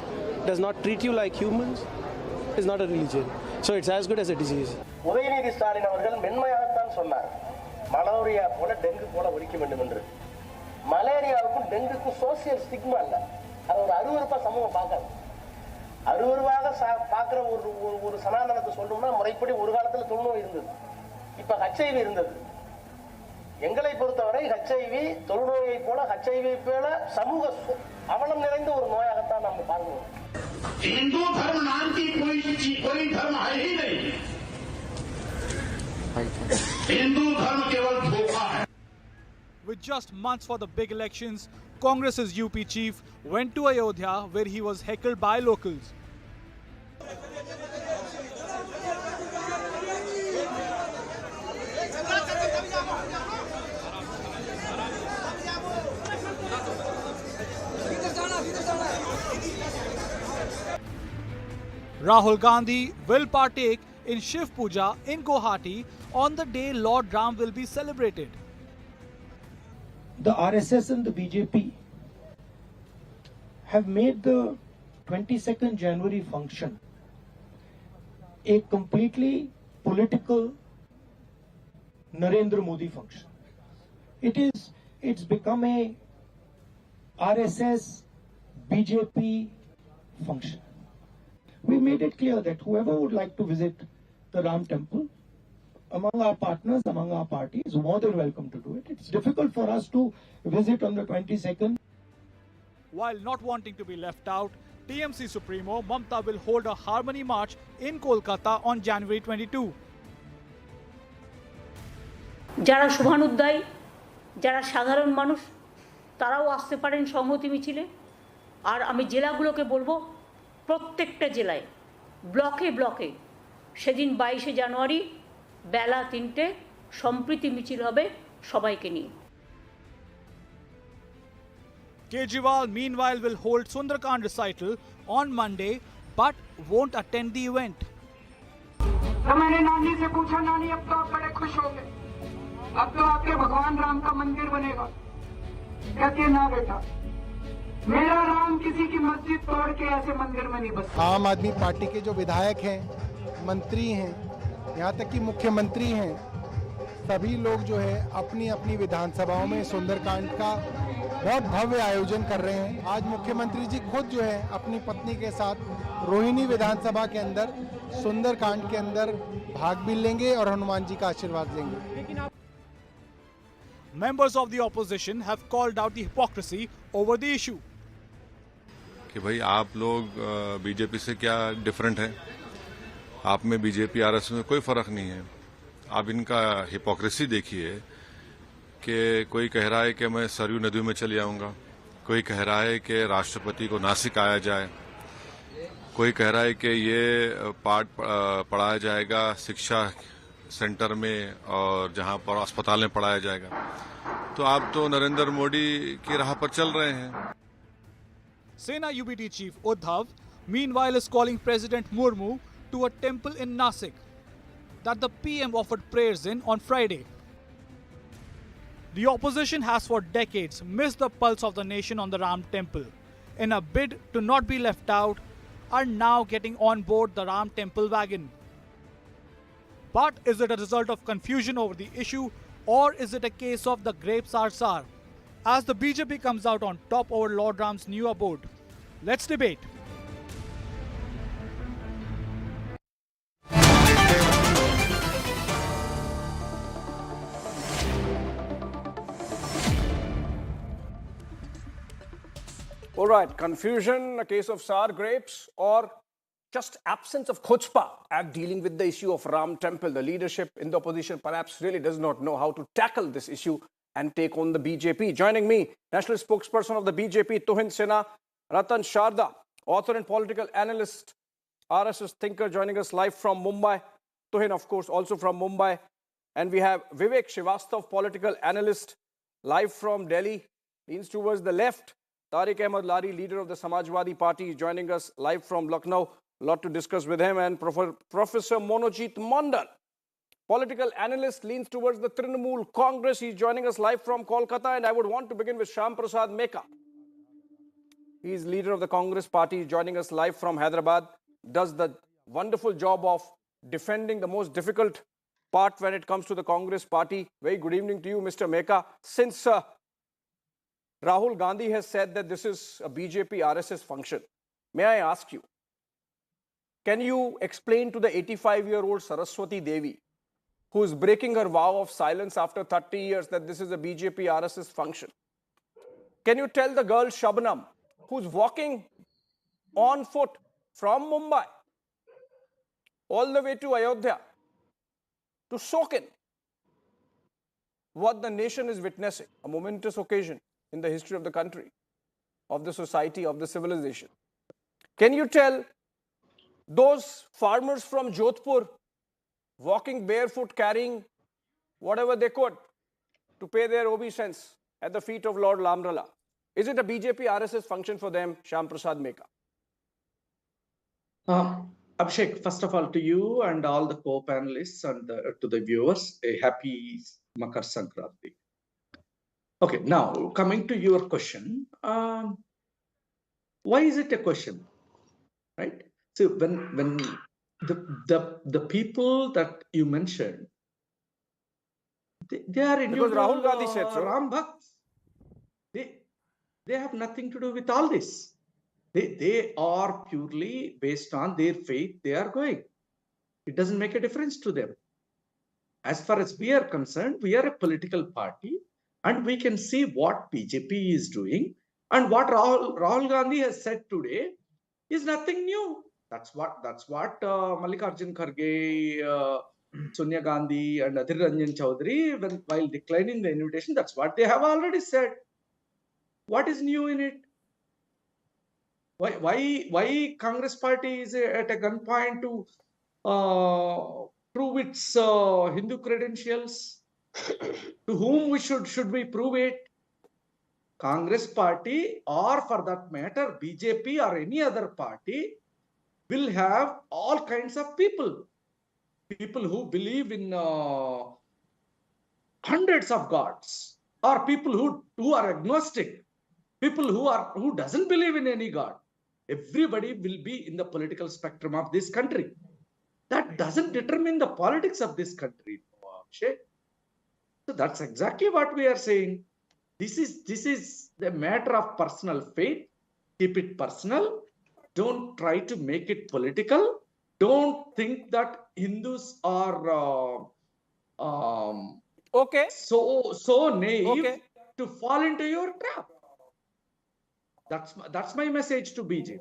does not treat you like humans, is not a religion. So it's as good as a disease. Udhayanidhi Stalin அவர்கள் மென்மையாகத்தான் சொன்னார், மலேரியா போல டெங்கு போல ஒழிக்க வேண்டும் என்று. மலேரியாவுக்கும் டெங்குக்கும் சோசியல் ஸ்டிக்மா இல்லை, அது ஒரு அருவருப்பா சமூகம் பார்க்காது. அருவருவாக பார்க்குற ஒரு சனாதனத்தை சொல்லணும்னா முறைப்படி ஒரு காலத்தில் தொழுநோய் இருந்தது, இப்போ HIV இருந்தது. எங்களை பொறுத்தவரை HIV தொழுநோயை போல HIV போல சமூக அவலம் நிறைந்த ஒரு நோயாகத்தான் நம்ம பார்க்கிறோம். हिंदू धर्म नाम की कोई धर्म है ही नहीं. हिंदू धर्म केवल धोखा है. With just months for the big elections, Congress's UP chief went to Ayodhya where he was heckled by locals. Rahul Gandhi will partake in Shiv Pooja in Guwahati on the day Lord Ram will be celebrated. The RSS and the BJP have made the 22nd January function a completely political Narendra Modi function. It's become a RSS BJP function. We made it clear that whoever would like to visit the Ram Temple, among our partners, among our parties, is more than welcome to do it. It's difficult for us to visit on the 22nd. While not wanting to be left out, TMC Supremo Mamta will hold a Harmony March in Kolkata on January 22. যারা শুভানুধ্যায়ী, যারা সাধারণ মানুষ, তারাও আসতে পারেন সংহতি মিছিলে। আর আমি জেলাগুলোকে বলবো, প্রত্যেকটা জেলায় ব্লকে ব্লকে সেদিন 22শে জানুয়ারি বেলা 3টে সম্প্রীতি মিছিল হবে সবাইকে নিয়ে। Kejriwal meanwhile will hold Sundarkand recital on Monday but won't attend the event. तो मैंने नानी से पूछा, नानी अब तो आप बड़े खुश होंगे, अब तो आपके भगवान राम का मंदिर बनेगा। कहती ना बेटा, मेरा राम किसी की मस्जिद तोड़ के ऐसे मंदिर में नहीं बसा। आम आदमी पार्टी के जो विधायक हैं, मंत्री हैं, यहाँ तक कि मुख्यमंत्री हैं, सभी लोग जो है अपनी अपनी विधानसभाओं में सुंदरकांड का बहुत भव्य आयोजन कर रहे हैं। आज मुख्यमंत्री जी खुद जो है अपनी पत्नी के साथ रोहिणी विधानसभा के अंदर सुंदरकांड के अंदर भाग भी लेंगे और हनुमान जी का आशीर्वाद लेंगे। Members of the opposition have called out the hypocrisy over the issue. कि भाई आप लोग बीजेपी से क्या डिफरेंट है? आप में बीजेपी आरएस में कोई फर्क नहीं है। आप इनका हिपोक्रेसी देखिए कि कोई कह रहा है कि मैं सरयू नदी में चले आऊंगा, कोई कह रहा है कि राष्ट्रपति को नासिक आया जाए, कोई कह रहा है कि ये पाठ पढ़ाया जाएगा शिक्षा सेंटर में और जहां पर अस्पताल में पढ़ाया जाएगा। तो आप तो नरेंद्र मोदी की राह पर चल रहे हैं। Sena UBT chief Uddhav, meanwhile, is calling President Murmu to a temple in Nashik that the PM offered prayers in on Friday. The opposition has for decades missed the pulse of the nation on the Ram Temple. In a bid to not be left out, are now getting on board the Ram Temple wagon. But is it a result of confusion over the issue, or is it a case of the grapes are sour, as the BJP comes out on top over Lord Ram's new abode? Let's debate. All right, confusion, a case of sour grapes, or just absence of chutzpah at dealing with the issue of Ram Temple. The leadership in the opposition perhaps really does not know how to tackle this issue and take on the BJP. Joining me, national spokesperson of the BJP, Tuhin Sinha, Ratan Sharda, author and political analyst, RSS thinker, joining us live from Mumbai. Tuhin, of course, also from Mumbai. And we have Vivek Srivastav, political analyst, live from Delhi, leans towards the left. Tariq Ahmed Lari, leader of the Samajwadi Party, is joining us live from Lucknow. A lot to discuss with him. And Professor Monojit Mondal, political analyst, leans towards the Trinamool Congress. He's joining us live from Kolkata. And I would want to begin with Shyam Prasad Meka. He's leader of the Congress Party, joining us live from Hyderabad. Does the wonderful job of defending the most difficult part when it comes to the Congress Party. Very good evening to you, Mr. Meka. Since Rahul Gandhi has said that this is a BJP RSS function, may I ask you, can you explain to the 85-year-old Saraswati Devi, who is breaking her vow of silence after 30 years, that this is a BJP RSS function? Can you tell the girl Shabnam, who's walking on foot from Mumbai all the way to Ayodhya to soak in what the nation is witnessing, a momentous occasion in the history of the country, of the society, of the civilization? Can you tell those farmers from Jodhpur walking barefoot, carrying whatever they could to pay their obeisance at the feet of Lord Lamrala? Is it a BJP RSS function for them, Shyam Prasad Meka? Abhishek, first of all, to you and all the co-panelists and to the viewers, a happy Makar Sankranti. Okay, now coming to your question, why is it a question, right? So when the people that you mentioned, they are in because Rahul Gandhi said so. Ram Bhakts. They have nothing to do with all this. They are purely based on their faith. They are going. It doesn't make a difference to them. As far as we are concerned, we are a political party. And we can see what BJP is doing, and what Rahul Gandhi has said today is nothing new. That's what Mallikarjun Kharge, Sonia Gandhi, and Adhir Ranjan Chaudhary, while declining the invitation, that's what they have already said. What is new in it? Why Congress Party is at a gunpoint to prove its Hindu credentials? To whom should we prove it? Congress Party, or for that matter, BJP or any other party, will have all kinds of people. People who believe in hundreds of gods, or people who are agnostic, people who doesn't believe in any god. Everybody will be in the political spectrum of this country. That doesn't determine the politics of this country, Abhishek. So that's exactly what we are saying. This is the matter of personal faith. Keep it personal. Don't try to make it political. Don't think that Hindus are so naive to fall into your trap. That's my message to BJP.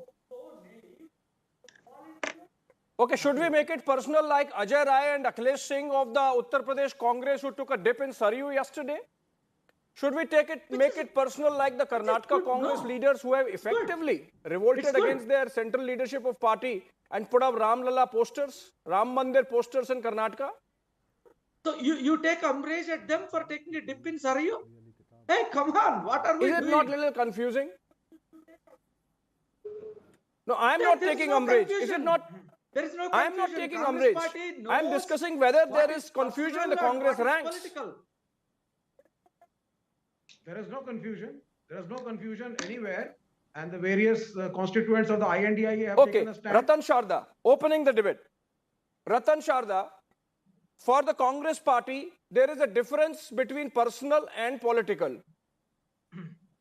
Okay, should we make it personal like Ajay Rai and Akhilesh Singh of the Uttar Pradesh Congress who took a dip in Saryu yesterday? Should we make it personal like the Karnataka Congress leaders who have effectively revolted against their central leadership of party and put up Ram Lalla posters, Ram Mandir posters in Karnataka? So you take umbrage at them for taking a dip in Saryu? Hey, come on, what are we doing? Is it not a little confusing? No, I am not taking umbrage. Is it not? There is no confusion. I am not taking umbrage. I am discussing whether there is confusion in the Congress ranks. There is no confusion. There is no confusion anywhere. And the various constituents of the INDIA have taken a stand. Ratan Sharda, opening the debate. Ratan Sharda, for the Congress party, there is a difference between personal and political.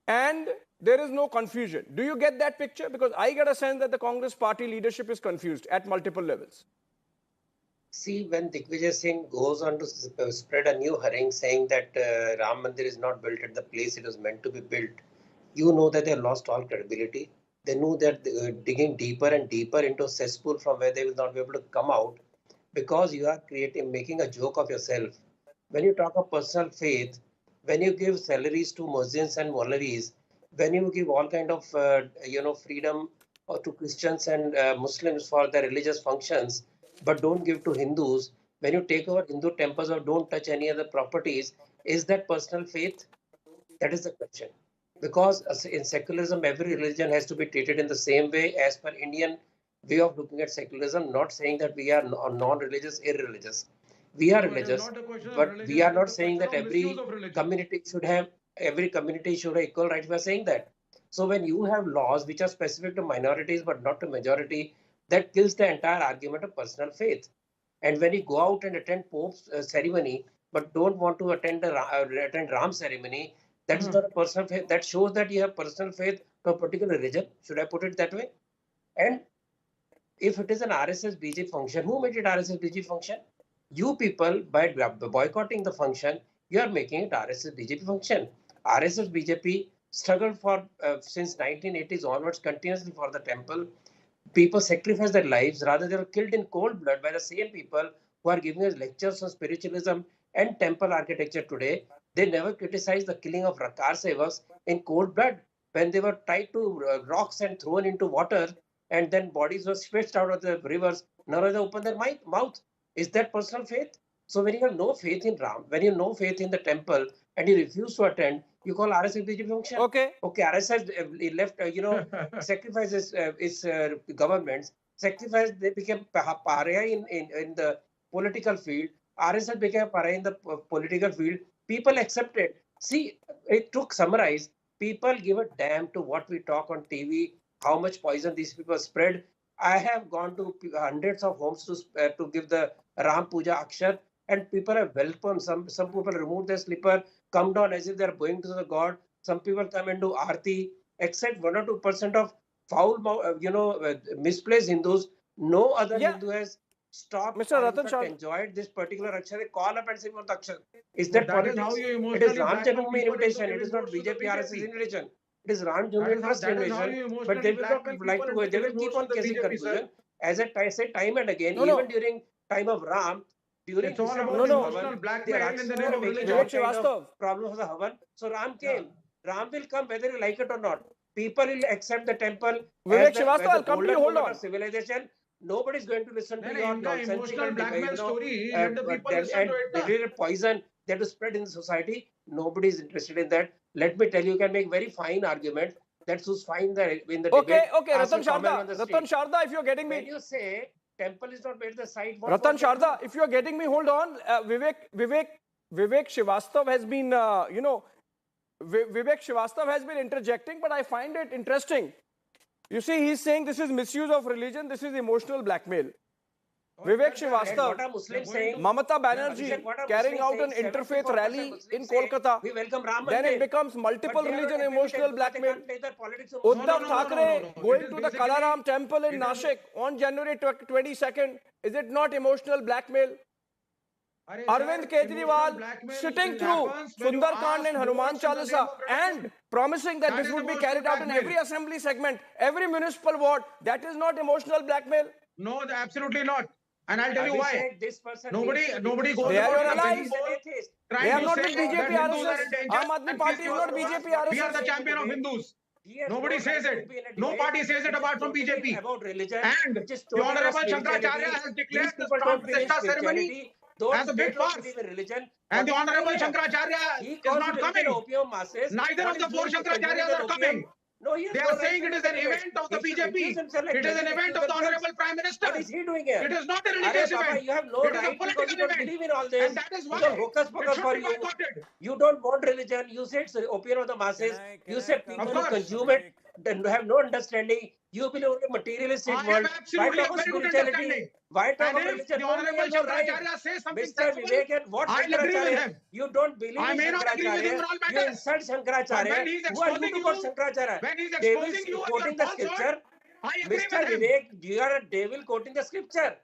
And there is no confusion. Do you get that picture? Because I get a sense that the Congress party leadership is confused at multiple levels. See, when Digvijay Singh goes on to spread a new harangue saying that Ram Mandir is not built at the place it was meant to be built, you know that they lost all credibility. They knew that digging deeper and deeper into a cesspool from where they will not be able to come out because you are making a joke of yourself. When you talk of personal faith, when you give salaries to Muslims and Maulavis, when you give all kind of freedom to Christians and Muslims for their religious functions, but don't give to Hindus, when you take over Hindu temples or don't touch any other properties, is that personal faith? That is the question. Because in secularism, every religion has to be treated in the same way as per Indian way of looking at secularism, not saying that we are non-religious, irreligious. We are religious, but we are not saying that every community should have equal rights. We are saying that. So when you have laws which are specific to minorities but not to majority, that kills the entire argument of personal faith. And when you go out and attend Pope's ceremony, but don't want to attend Ram ceremony, that is not a personal faith. That shows that you have personal faith to a particular religion. Should I put it that way? And if it is an RSS BJP function, who made it RSS BJP function? You people, by boycotting the function, you are making it RSS BJP function. RSS BJP struggled for since 1980s onwards continuously for the temple. People sacrificed their lives, rather they were killed in cold blood by the same people who are giving us lectures on spiritualism and temple architecture today. They never criticized the killing of Car Sevaks in cold blood when they were tied to rocks and thrown into water and then bodies were fetched out of the rivers. None of them opened their mouth. Is that personal faith? So when you have no faith in Ram, when you have no faith in the temple and you refuse to attend, you call RSS BJP function? Okay, RSS left, sacrifices its governments, sacrificed, they became pariah in the political field. RSS became pariah in the political field. People accepted. See, it took summarize. People give a damn to what we talk on TV, how much poison these people spread. I have gone to hundreds of homes to give the Ram Puja Akshar, and people have welcomed. Some people remove their slipper, come down as if they are going to the god. Some people come and do Aarti. Except 1 or 2% of foul, misplaced Hindus, no other Hindu has stopped. Mr. Ratan Shah enjoyed this particular Akshar. They call up and say, "What Akshar?" Is that politics? It is Ram Janmabhoomi invitation. It is not BJP RSS invitation. It is Ram Janmabhoomi Trust invitation. But they will not like to go. They will keep on causing confusion. As I say time and again, even during time of Ram, during emotional blackmail in the name of religion. Problem of the Havan. So Ram came. Ram will come whether you like it or not. People will accept the temple as the golden moment of civilization. Nobody is going to listen to your nonsensical blackmail story. And degraded poison that is spread in the society. Nobody is interested in that. Let me tell you, you can make very fine argument that suits fine in the debate. Okay, Ratan Sharda, if you're getting me. When you say temple is not made the site. Ratan Sharda, if you're getting me, hold on. Vivek Srivastav has been, Vivek Srivastav has been interjecting, but I find it interesting. You see, he's saying this is misuse of religion, this is emotional blackmail. Vivek What are Srivastava, Muslims saying? Mamata Banerjee What are carrying out Muslims an saying? interfaith 74% rally Muslims in say, Kolkata. we welcome Ram Then it Mandir. becomes multiple But they are religion not emotional admitted because they blackmail. can't play the politics of Uddhav Muslims. Thackeray going to the basically- Kalaram temple in Nashik on January 22nd. Is it not emotional blackmail? Arvind Kejriwal sitting through Sundarkand and Hanuman Chalisa and promising that this would be carried out in every assembly segment, every municipal ward. That is not emotional blackmail. No, absolutely not. And I'll tell you why. Abhishek, this person Nobody needs to goes They are about your the allies. He's an atheist. They are to not say with BJP, that Hindus are RSS. in danger Aam Aadmi and Party is Christians not are BJP, We are RSS. the champion of Hindus. He has Nobody no says right it. to be in a No debate party says it which is apart from totally BJP. About religion, And which is the totally Honorable about Shankaracharya spirituality. has declared These this people Pran don't believe in Pratishtha ceremony spirituality. Those as a they big don't farce. believe in religion. And the What is Honorable failure? Shankaracharya He is calls not religion coming. opium masses. Neither What of the he's four doing is consuming Shankaracharyas that are opium. coming. No, he has They no are right saying to it be is in an the debate. event of the He should recuse BJP. himself like It is an they event recuse of the themselves. Honorable Prime Minister. What is he doing here? It is not a Arey religious Baba, event. you have no It is a right because political you don't event. believe in all this. And that is why It's all hocus it pocus should for be you. boycotted. You don't want religion. You say it's the opium of the masses. You say people who consume it have no understanding. You believe only materialistic I world. have Why absolutely talk a of very good spirituality? understanding. Why talk And of if religion? the No, he Honorable has no right. Shankaracharya says something Mr. sensible, Vivek, what I'll agree with Shankaracharya? him. You don't believe I in may not agree with him Shankaracharya. on all You matters. insult But Shankaracharya. when he's Who are you exposing to you, quote Shankaracharya? when he's Devil exposing you on quoting your the falsehood, scripture. I agree Mr. with him. Vivek, you are a devil quoting the scripture.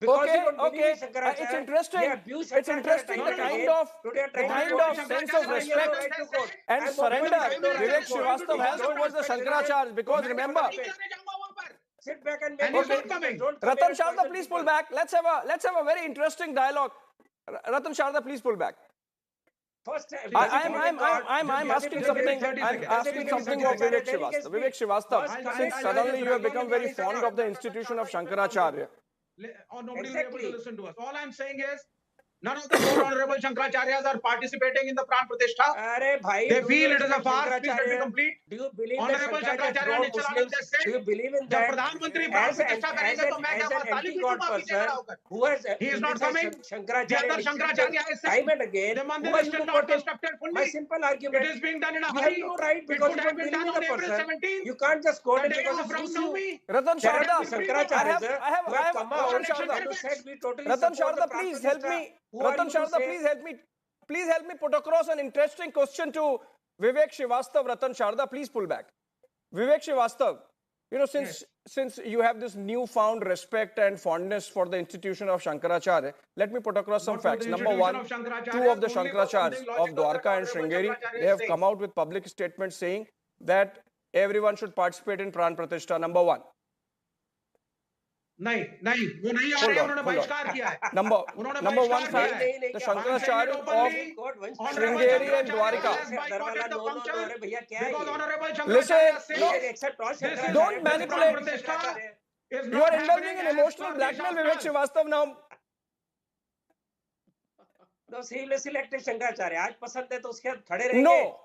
Because you don't believe in Shankaracharya. It's interesting. They abuse It's Shankaracharya interesting the time and kind again. of Today are trying to quote sense him. of I have no respect right to quote. and I'm surrender open to Vivek quote. Srivastava has Don't towards the respect Shankaracharyas. Because remember, sit back and And make he's not coming. Don't come here Ratan and Sharda, poison please people. pull back. Let's have a very interesting dialogue. Ratan Sharda, please pull back. First, I'm asking something. I'm asking something of Vivek Srivastava. Vivek Srivastava, since suddenly you have become very fond of the institution of Shankaracharya. Or nobody will be able to listen to us. All I'm saying is, none of the four Honorable Shankaracharyas are participating in the Pran Pratishtha. They feel it is a farce. Please let me complete. Do you believe Honorable that Shankaracharya Muslims? Nityanand said, Do you believe in जब that? प्रधानमंत्री प्राण प्रतिष्ठा करेंगे तो मैं क्या बात ताली anti-God पीटूंगा पीछे खड़ा होकर. who has He is not coming. The Shankaracharya other Shankaracharya is saying time and again, the who mandir are is you still to not quote him? constructed fully. My simple argument. It is being done in a You have hurry. no right It because could you have don't been believe done in the on April person. 17th. You can't just quote The it day because of it Ram suits you. Navami. Ratan There are Sharda, Shankaracharya who have come out Ratan and said we totally Ratan support the Sharda, please Pran help Pratishtha. me. Who are Ratan you to Sharda, say? please help me put across an interesting question to Vivek Srivastava. Ratan Sharda, please pull back. Vivek Srivastava, you know, since you have this newfound respect and fondness for the institution of Shankaracharya, let me put across some facts. Number one, two of the Shankaracharyas of Dwarka and Sringeri, they have come out with public statements saying that everyone should participate in Pran Pratishtha. Number one. नहीं वो नहीं आ रहे हैं उन्होंने बहिष्कार किया है Number one fact, the Shankaracharya of Sringeri and Dwarka. Listen, don't manipulate. You are indulging in emotional blackmail, Vivek Srivastava now. No, he will select Shankaracharya. आज पसंद है तो उसके साथ खड़े रहेंगे. No.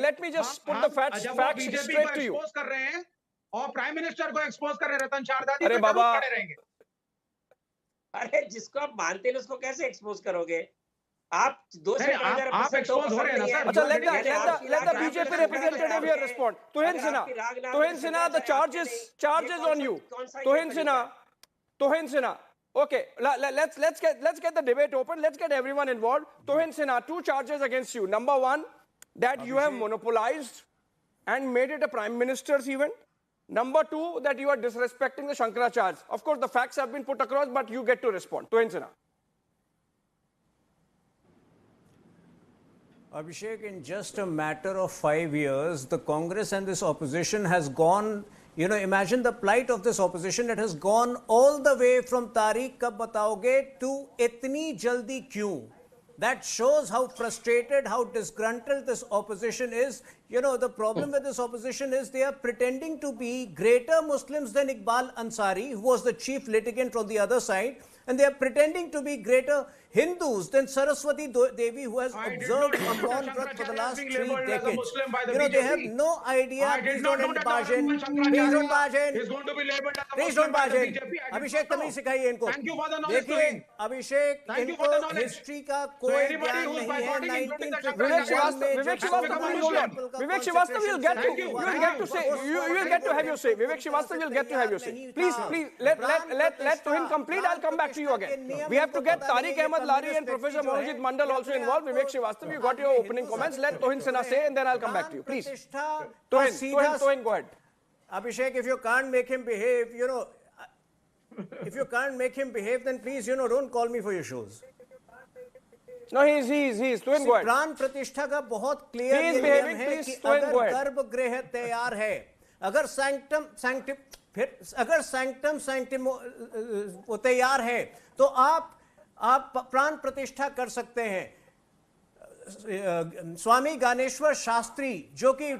Let me just put the facts straight to you. कर रहे हैं और प्राइम मिनिस्टर को एक्सपोज कर रहे रतन शारदा जी अरे बाबा खड़े रहेंगे. अरे जिसको आप मानते हैं उसको कैसे एक्सपोज करोगे? आप आप एक्सपोज हो रहे हैं ना सर. अच्छा, let the BJP representative here respond. Tuhin Sinha, the charges on you. Tuhin Sinha. Okay, let's get the debate open. Let's get everyone involved. Tuhin Sinha, two charges against you. Number one, that you have monopolized and made it a prime minister's event. Number two, that you are disrespecting the Shankaracharyas. Of course, the facts have been put across, but you get to respond. Tuhin Sinha. Abhishek, in just a matter of 5 years, the Congress and this opposition has gone, you know, imagine the plight of this opposition. It has gone all the way from Tariq Kab Bataoge to Itni Jaldi Kyun. That shows how frustrated, how disgruntled this opposition is. You know, the problem with this opposition is they are pretending to be greater Muslims than Iqbal Ansari, who was the chief litigant on the other side. and they are pretending to be greater Hindus than Saraswati Devi, who has observed a Maun Vrat for the last 3 decades. They have no idea. Please don't end Bhajan. Please don't Bhajan. He's going to be labeled as a Please Muslim don't by the Bhajan. BJP. I did Abhishek not know. तमीज सिखाइए इनको. Thank you for the knowledge, देखिए Tuhin. Abhishek, Thank you इनको for the knowledge. History का So कोई anybody ज्ञान who's नहीं है. boycotting, including the 1951 में Vivek Srivastava, please hold on. Vivek Srivastava, you'll get to, you will get to say, you will get to have your say. Vivek Srivastava, you'll get to have your say. Please, let Tuhin complete. I'll come back to you again. We have to get Tariq Ahmed Lari and Professor Manojit Mandal also involved. Vivek Srivastava, you got your opening comments. Let Tuhin Sinha say, and then I'll come back to you. Please. Tuhin, go ahead. Abhishek, if you can't make him behave, if you can't make him behave, then please, don't call me for your shows. No, he's. Tuhin, go ahead. प्राण प्रतिष्ठा का बहुत clear He is behaving, please, कि Tuhin, go अगर ahead. गर्भगृह तैयार है, अगर सैंक्टम वो तैयार है, तो आप प्राण प्रतिष्ठा कर सकते हैं. स्वामी ज्ञानेश्वर शास्त्री, जो कि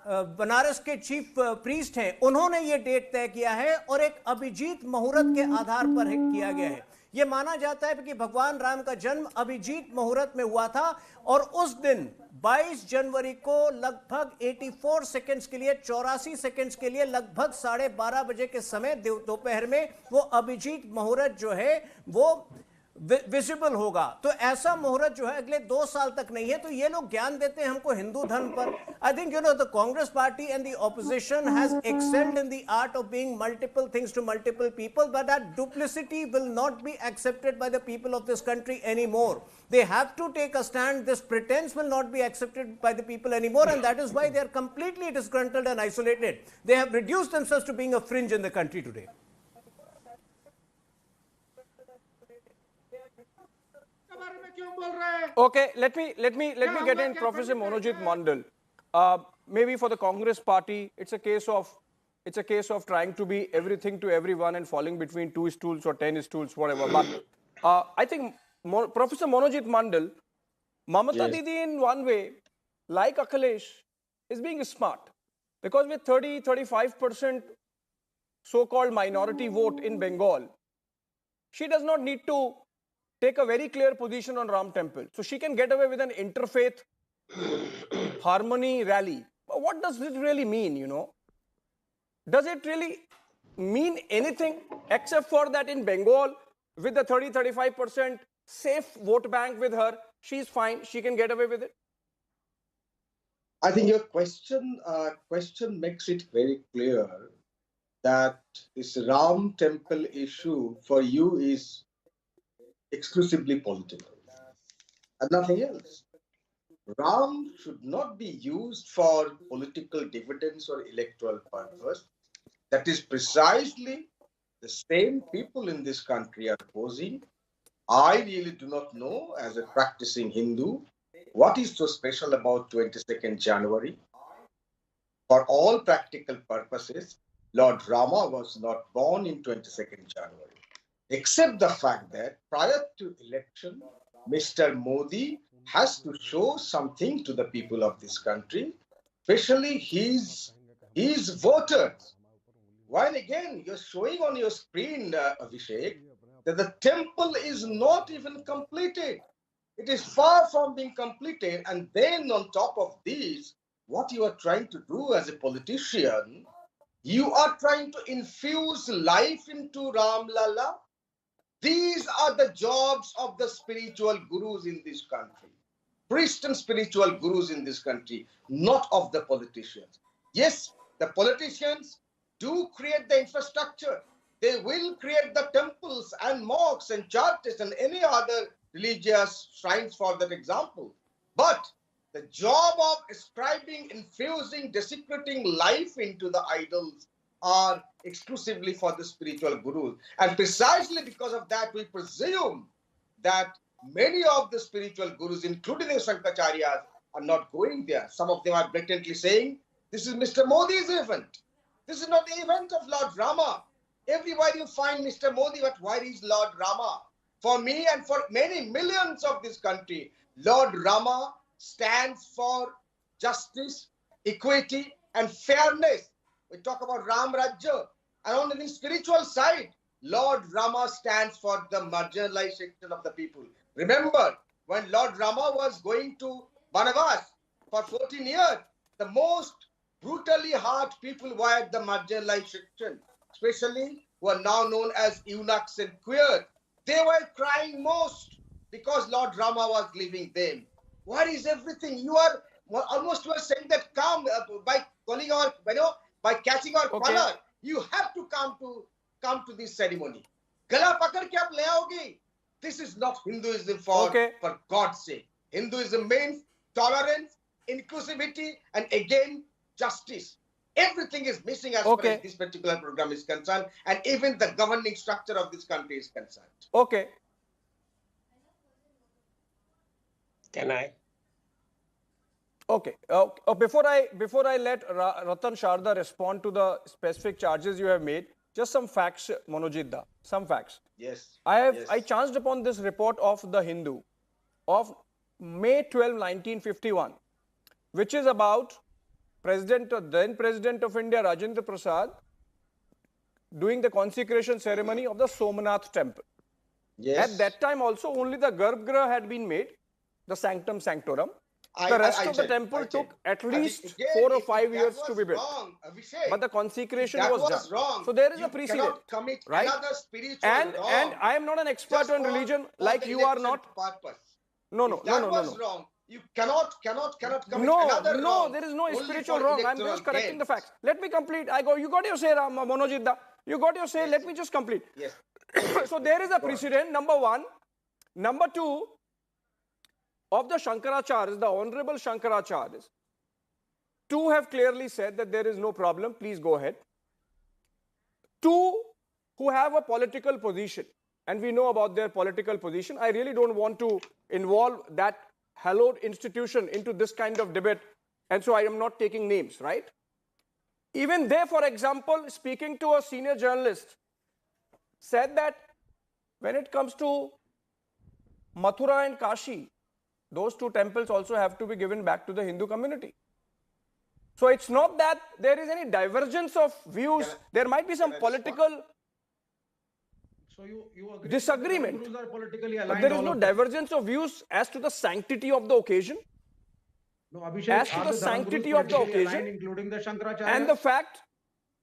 बनारस के चीफ प्रीस्ट हैं, उन्होंने ये डेट तय किया है और एक अभिजीत मुहूर्त के आधार पर किया गया है. ये माना जाता है कि भगवान राम का जन्म अभिजीत मुहूर्त में हुआ था और उस दिन 22 जनवरी को लगभग 84 सेकंड्स के लिए, 84 सेकंड्स के लिए, लगभग 12:30 बजे के समय दोपहर में वो अभिजीत मुहूर्त जो है वो विजिबल होगा. तो ऐसा मुहूर्त जो है अगले 2 साल तक नहीं है. तो ये लोग ज्ञान देते हैं हमको हिंदू धर्म पर. I think the Congress party and the opposition has excelled in the art of being multiple things to multiple people, but that duplicity will not be accepted by the people of this country any more. They have to take a stand. This pretense will not be accepted by the people anymore, and that is why they are completely disgruntled and isolated. They have reduced themselves to being a fringe in the country today. Okay, let me get in Professor Manojit Mandal. Maybe for the Congress party, it's a case of trying to be everything to everyone and falling between 2 stools or 10 stools, whatever. But I think Professor Manojit Mandal, Mamata Didi in one way, like Akhilesh, is being smart, because with 30-35% so-called minority vote in Bengal, she does not need to take a very clear position on Ram Temple. So she can get away with an interfaith harmony rally. But what does it really mean, Does it really mean anything except for that in Bengal, with the 30-35% safe vote bank with her, she's fine, she can get away with it? I think your question makes it very clear that this Ram Temple issue for you is exclusively political and nothing else. Ram should not be used for political dividends or electoral purpose. That is precisely the same people in this country are opposing. I really do not know, as a practicing Hindu, what is so special about 22nd January. For all practical purposes, Lord Rama was not born in 22nd January. Except the fact that prior to election, Mr. Modi has to show something to the people of this country, especially his voters. While again, you're showing on your screen, Abhishek, that the temple is not even completed. It is far from being completed. And then on top of this, what you are trying to do as a politician, you are trying to infuse life into Ram Lalla. These are the jobs of the spiritual gurus in this country. Priests and spiritual gurus in this country, not of the politicians. Yes, the politicians do create the infrastructure. They will create the temples and mosques and churches and any other religious shrines for that example. But the job of ascribing, infusing, desecrating life into the idols are exclusively for the spiritual gurus. And precisely because of that, we presume that many of the spiritual gurus, including the Shankacharyas, are not going there. Some of them are blatantly saying, this is Mr. Modi's event. This is not the event of Lord Rama. Everywhere you find Mr. Modi, but where is Lord Rama? For me and for many millions of this country, Lord Rama stands for justice, equity, and fairness. We talk about Ram Rajya. And on the spiritual side, Lord Rama stands for the marginalized section of the people. Remember, when Lord Rama was going to Banavas for 14 years, the most brutally hard people were the marginalized section, especially who are now known as eunuchs and queer. They were crying most because Lord Rama was leaving them. What is everything? You are almost saying that come by calling our, by catching our collar. You have to come to this ceremony. Gala pakad ke aap le aoge. This is not Hinduism for God's sake. Hinduism means tolerance, inclusivity, and again, justice. Everything is missing as far as this particular program is concerned, and even the governing structure of this country is concerned. Okay. Can I? Okay. Before I let Ratan Sharda respond to the specific charges you have made, just some facts, Manojidda. Some facts. Yes. I chanced upon this report of The Hindu of May 12, 1951, which is about then President of India, Rajendra Prasad, doing the consecration ceremony of the Somnath temple. Yes. At that time also only the Garbhagriha had been made, the sanctum sanctorum. The rest of the temple took at least 4 or 5 years to be built. But the consecration was done. Wrong. So there is a precedent, right? And I am not an expert on religion like you are not. No. Wrong. You cannot commit another wrong. No, there is no spiritual wrong. I am just correcting the facts. Let me complete. You got your say, Manojidda. You got your say. Yes. Let me just complete. Yes. So there is a precedent, number one. Number two, of the Shankaracharyas, the Honorable Shankaracharyas, two have clearly said that there is no problem. Please go ahead. Two who have a political position, and we know about their political position. I really don't want to involve that hallowed institution into this kind of debate, and so I am not taking names, right? Even they, for example, speaking to a senior journalist, said that when it comes to Mathura and Kashi, those two temples also have to be given back to the Hindu community. So it's not that there is any divergence of views. There might be some political disagreement. But there is no divergence of views as to the sanctity of the occasion. No, Abhishek, as to the sanctity of the occasion, including the Shankaracharya, and the fact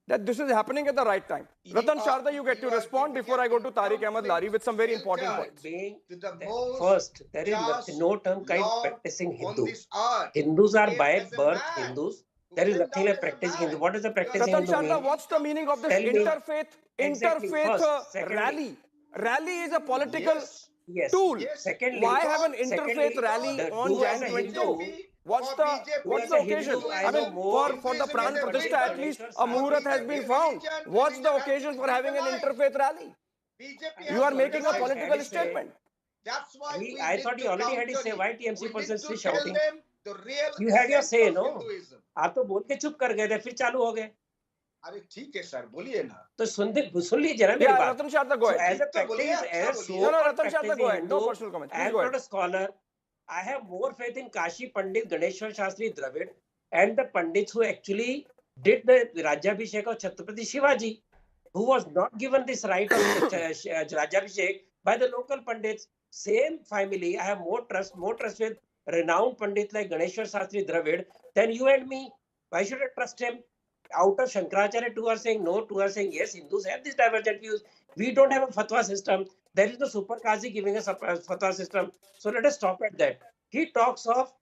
that this is happening at the right time. Ratan Sharda, you get to respond before I go to Tariq Ahmad Lari with some very important points. First, there is no term kind practicing Hindu. Hindus are by birth Hindus. There is nothing like practicing Hindu. What is the practicing Ratan Hindu Sharda, mean? what's the meaning of this interfaith rally? Rally is a political tool. Secondly, why have an interfaith rally on Jan 22? What's the occasion? I mean, for the Pran Pratishtha, at least a Muhurat has been found. What's the occasion for having an interfaith rally? You are making a political statement. That's why I thought you already had to say. Why TMC person still shouting? You had your say, no? आप तो बोल के चुप कर गए थे, फिर चालू हो गए. अरे ठीक है सर, बोलिए ना. तो सुन लीजिए ना मेरी बात. Ratan Sharda, go ahead. As a practice, no, Ratan Sharda, go ahead. No personal comment. I am not a scholar. I have more faith in Kashi Pandit Ganeshwar Shastri Dravid and the Pandits who actually did the Rajyabhishek of Chhatrapati Shivaji, who was not given this right of Rajyabhishek by the local Pandits. Same family, I have more trust with renowned Pandits like Ganeshwar Shastri Dravid than you and me. Why should I trust him? Out of Shankaracharya, two are saying no, two are saying yes. Hindus have these divergent views. We don't have a fatwa system. There is no super Qazi giving us a fatwa system. So let us stop at that. He talks of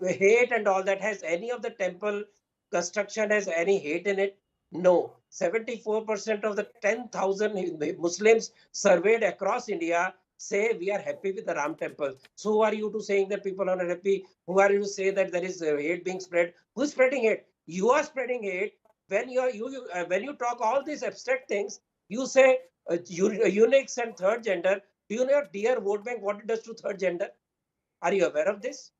hate and all that. Has any of the temple construction has any hate in it? No. 74% of the 10,000 Muslims surveyed across India say we are happy with the Ram temple. So who are you to saying that people are not happy? Who are you to say that there is hate being spread? Who is spreading hate? You are spreading hate when when you talk all these abstract things. You say eunuchs and third gender. Do you know, dear vote bank, what it does to third gender? Are you aware of this?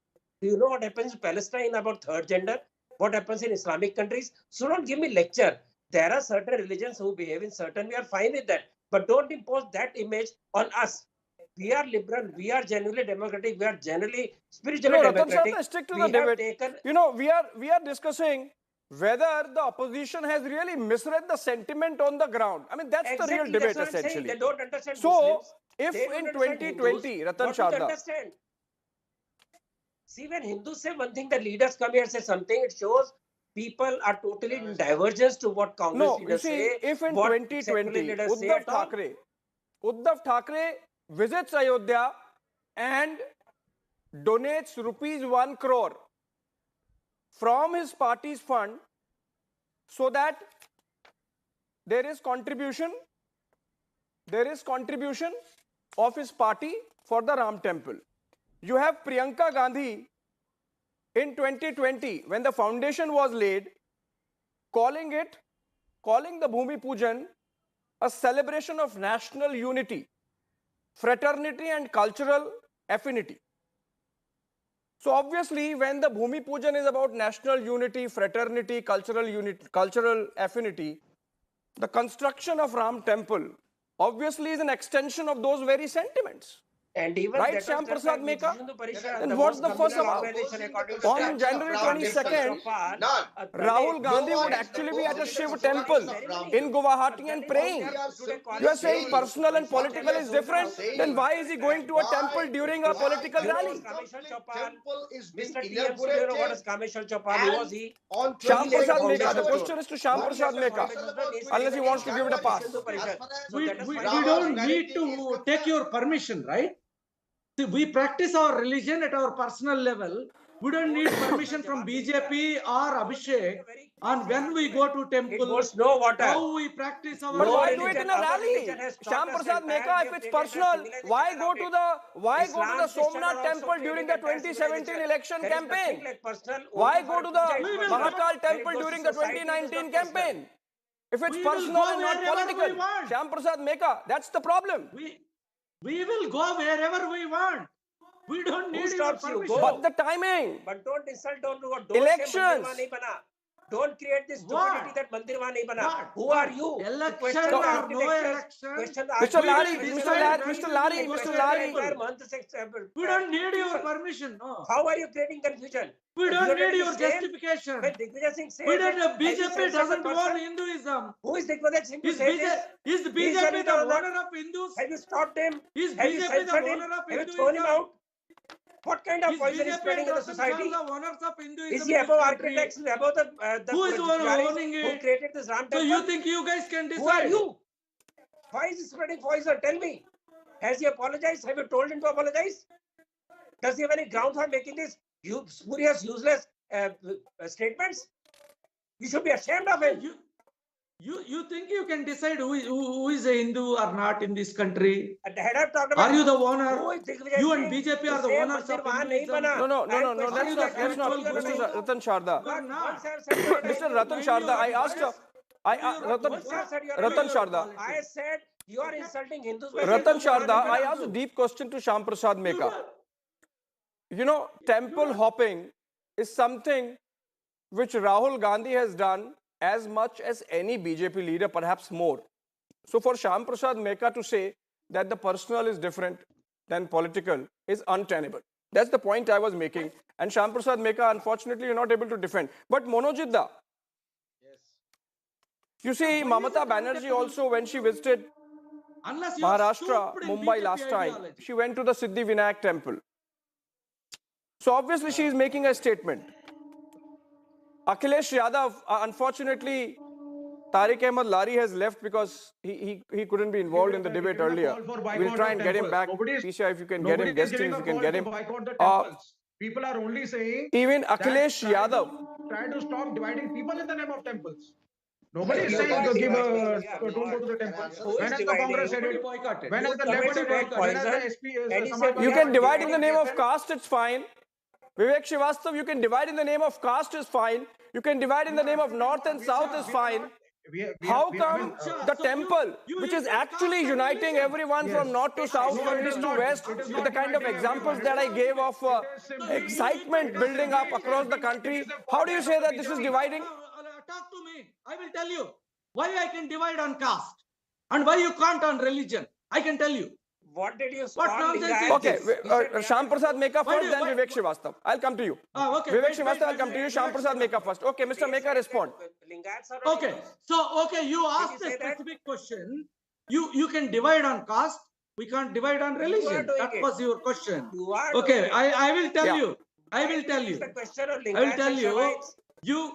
Do you know what happens in Palestine about third gender? What happens in Islamic countries? So don't give me lecture. There are certain religions who behave in certain. We are fine with that, but don't impose that image on us. We are liberal. We are genuinely democratic. We are generally spiritually democratic. Ratan Sharda, stick to the debate. We are discussing whether the opposition has really misread the sentiment on the ground. I mean, that's the real debate, that's what I'm saying. essentially. They don't understand So, Muslims. if They don't in understand 2020, Hindus, Ratan what do they Sharda, understand? See, when Hindus say one thing, the leaders come here and say something, it shows people are totally in divergence to what Congress no, you leaders see, say, if in what 2020, secular leaders say at all. Uddhav Thackeray visits Ayodhya and donates rupees 1 crore from his party's fund so that there is contribution of his party for the Ram Temple. You have Priyanka Gandhi in 2020, when the foundation was laid, calling the Bhumi Pujan a celebration of national unity, fraternity and cultural affinity. So obviously, when the Bhumi Pujan is about national unity, fraternity, cultural affinity, the construction of Ram Temple obviously is an extension of those very sentiments. And even right, that Shyam Prasad Meka? Then what's the first about? On January 22nd, Rahul Gandhi would actually be at a Shiv temple in Guwahati and praying. You are saying personal and political is different, then why is he going to a temple during a political rally? Mr. TMC, you know what is Kameshwar Chopal? Who was he? Shyam Prasad Meka. The question is to Shyam Prasad Meka, unless he wants to give it a pass. We don't need to take your permission, right? See, we practice our religion at our personal level. We don't need permission from BJP or Abhishek. And when we go to temple, no water. How we practice our But why do it in a rally? Shyam Prasad Meka, if it's personal, why go to the Somnath temple during the 2017 election campaign? Why go to the Mahakal temple during the 2019 campaign? If it's personal and not political, Shyam Prasad Meka, that's the problem. We will go wherever we want. We don't need your permission. But the timing. But don't insult, don't do what. Elections. Don't create this stupidity that Mandir Wah nahi bana. Who are you? Election or no election. Mr. Lari. We don't need your permission. No. How are you creating confusion? We don't need your justification. When Digvijay Singh says We don't. BJP doesn't want Hinduism. Who is Digvijay Singh to say this? Is BJP the owner of Hindus? Have you stopped him? Is Have you BJP the censored him? owner of Have you thrown him Hinduism? out? What kind of poison is spreading in the society? Is he above architects? Above the Who is owning who it? created this Ram Temple? So you think you guys can decide? Who are you? Why is he spreading poison? Tell me. Has he apologized? Have you told him to apologize? Does he have any ground for making these spurious, useless statements? You should be ashamed of him. You think you can decide who is a Hindu or not in this country? Are you the owner? You and BJP are the owners of Hinduism. No. That's not. Mr. Ratan Sharda. Mr. Ratan Sharda, I asked. Ratan Sharda. I said you are insulting Hindus. Ratan Sharda, I asked a deep question to Shyam Prasad Meka. You know, temple hopping is something which Rahul Gandhi has done as much as any BJP leader, perhaps more. So for Shyam Prasad Meka to say that the personal is different than political is untenable. That's the point I was making. And Shyam Prasad Meka, unfortunately, you're not able to defend. But Monojidda, you see, Mamata Banerjee also, when she visited Maharashtra, Mumbai last time, she went to the Siddhi Vinayak temple. So obviously she is making a statement. Akhilesh Yadav, unfortunately, Tariq Ahmed Lari has left because he couldn't be involved in the debate earlier. We'll try and get him back. PCI, if you can get him, guesting, if you can get him. People are only saying even Akhilesh Yadav try to stop dividing people in the name of temples. Nobody is saying don't go to the temples. When has the Congress said it? When has the left said it? When has the SP? You can divide in the name of caste, it's fine. Vivek Srivastava, you can divide in the name of caste is fine. You can divide in the name of north and south is fine. How come the temple, which is actually uniting everyone from north to south, from east to west, with the kind of examples that I gave of excitement building up across the country, how do you say that this is dividing? Talk to me. I will tell you why I can divide on caste and why you can't on religion. I can tell you. What did you What call nonsense is Okay, this? Shyam Prasad Meka Why first, do- then why- Vivek Srivastava. I'll come to you. Okay, Vivek wait, Srivastava, I'll wait, come to you. wait, Shyam Prasad Meka first. Okay, Mr. Meka, respond. Okay, so you asked a specific question. You can divide on caste. We can't divide on religion. That was your question. Okay, I will tell you. I will tell you. I will tell you. We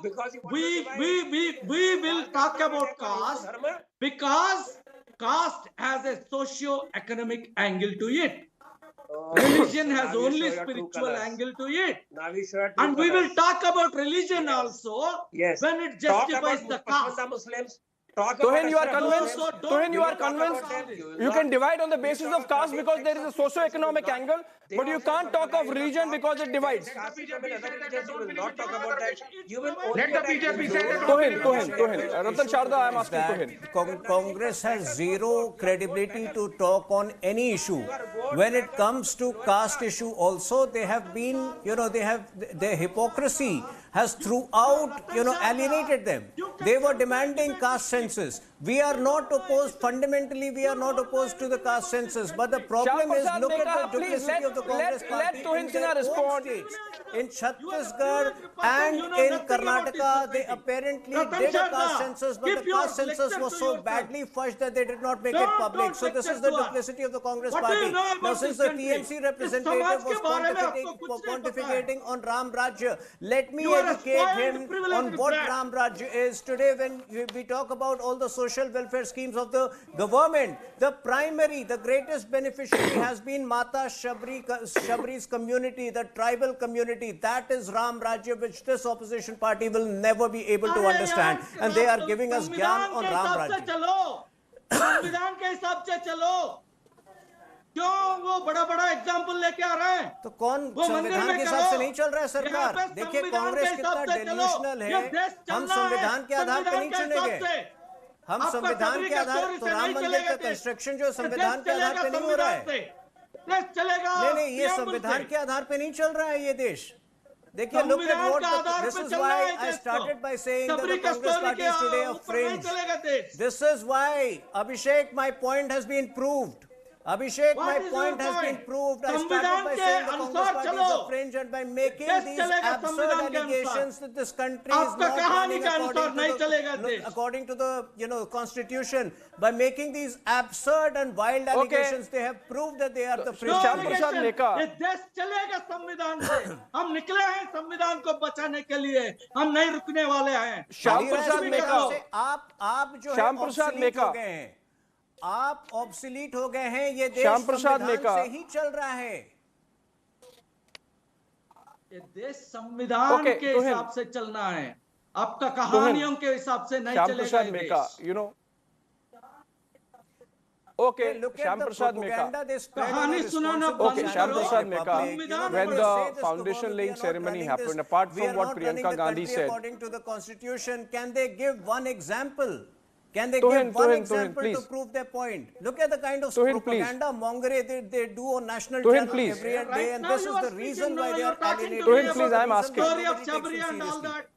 will talk about caste because caste has a socio-economic angle to it. Religion has only spiritual angle to it. And we will talk about religion also when it justifies the caste. Tohin, you are convinced? Tohin, you are convinced? You can divide on the basis of caste because there is a socio-economic angle, but you can't talk of religion because it divides. Let the BJP say that. Tohin. Ratan Sharda, I am asking Tohin. Congress has zero credibility to talk on any issue. When it comes to caste issue also, they have been, their hypocrisy has throughout, alienated them. They were demanding caste census. We are not opposed, fundamentally we are not opposed to the caste census, but the problem is, look at the duplicity of the Congress party in their own states. In Chhattisgarh and in Karnataka, they apparently did a caste census, but the caste census was so badly fudged that they did not make it public. So this is the duplicity of the Congress party. Now since the TMC representative was pontificating on Ram Rajya, let me educate him on what Ram Rajya is. Today when we talk about all the social welfare schemes of the government, the greatest beneficiary has been Mata Shabri's community, the tribal community. That is Ram Rajya, which this opposition party will never be able to understand. And they are giving us gyan on Ram Rajya. संविधान के हिसाब से चलो क्यों वो बड़ा example लेके आ रहे हैं तो कौन संविधान के हिसाब से नहीं चल रहा है सरकार देखिए कांग्रेस कितना डेल्यूशनल है हम संविधान के आधार पर नहीं चुनेंगे हम संविधान के आधार तो राम मंदिर का कंस्ट्रक्शन जो संविधान के आधार पर नहीं हो रहा है नहीं ये संविधान के आधार पर नहीं चल रहा है ये देश देखिए look at what this is why I started by saying that the Congress party is today a fringe. This is why Abhishek my point has been proved. Abhishek, my point has been proved. I started by saying the Congress party is a fringe and by making these absurd allegations that this country is not running according to the constitution. By making these absurd and wild allegations, they have proved that they are the fringe. Shyam Prasad Meka. ये देश चलेगा संविधान से हम निकले हैं संविधान को बचाने के लिए हम नहीं रुकने वाले हैं श्याम प्रसाद मेका आप जो श्याम प्रसाद मेका आप ऑब्सोलीट हो गए हैं ये देश श्याम प्रसाद मेका से ही चल रहा है ये देश संविधान के हिसाब से चलना है आपका कहानियों के हिसाब से नहीं चलेगा श्याम प्रसाद मेका Okay, Shyam Prasad Meka. Okay, Shyam Prasad Meka. When the foundation laying ceremony happened, apart from what Priyanka Gandhi said, according to the constitution, can they give one example? Can they give one example to prove their point? Look at the kind of propaganda mongery they do on national channel every day, and this is the reason why they are alienated. Tohin, please, I am asking. Story of Shabri and all that.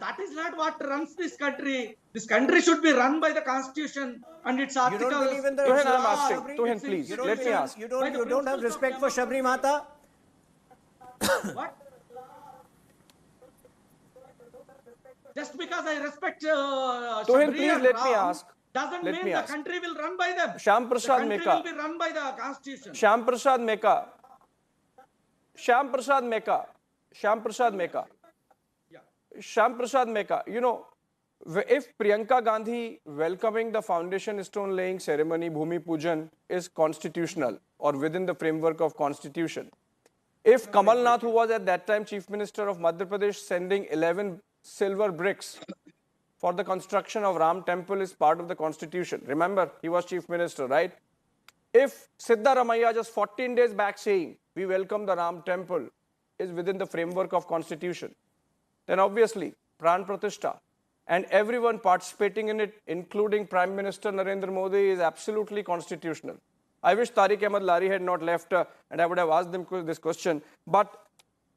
That is not what runs this country. This country should be run by the constitution and its articles. You don't believe in the Tohin, I am asking. Tohin, please, let me ask. You don't have respect for Shabri Mata? What? Just because I respect Shabri please and let Ram me ask. Doesn't mean the country will run by them. Shyam Prasad the Meka. country will be run by the constitution. Shyam Prasad Meka. Shyam Prasad Meka. Shyam Prasad Meka. Shyam Prasad Meka. You know, if Priyanka Gandhi welcoming the foundation stone laying ceremony, Bhumi Pujan, is constitutional or within the framework of constitution, if Kamal Nath, who was at that time Chief Minister of Madhya Pradesh, sending 11 silver bricks for the construction of Ram Temple is part of the constitution. Remember, he was Chief Minister, right? If Siddaramaiah just 14 days back saying, we welcome the Ram Temple is within the framework of constitution, then obviously Pran Pratishtha and everyone participating in it, including Prime Minister Narendra Modi, is absolutely constitutional. I wish Tariq Ahmed Lari had not left and I would have asked them this question. But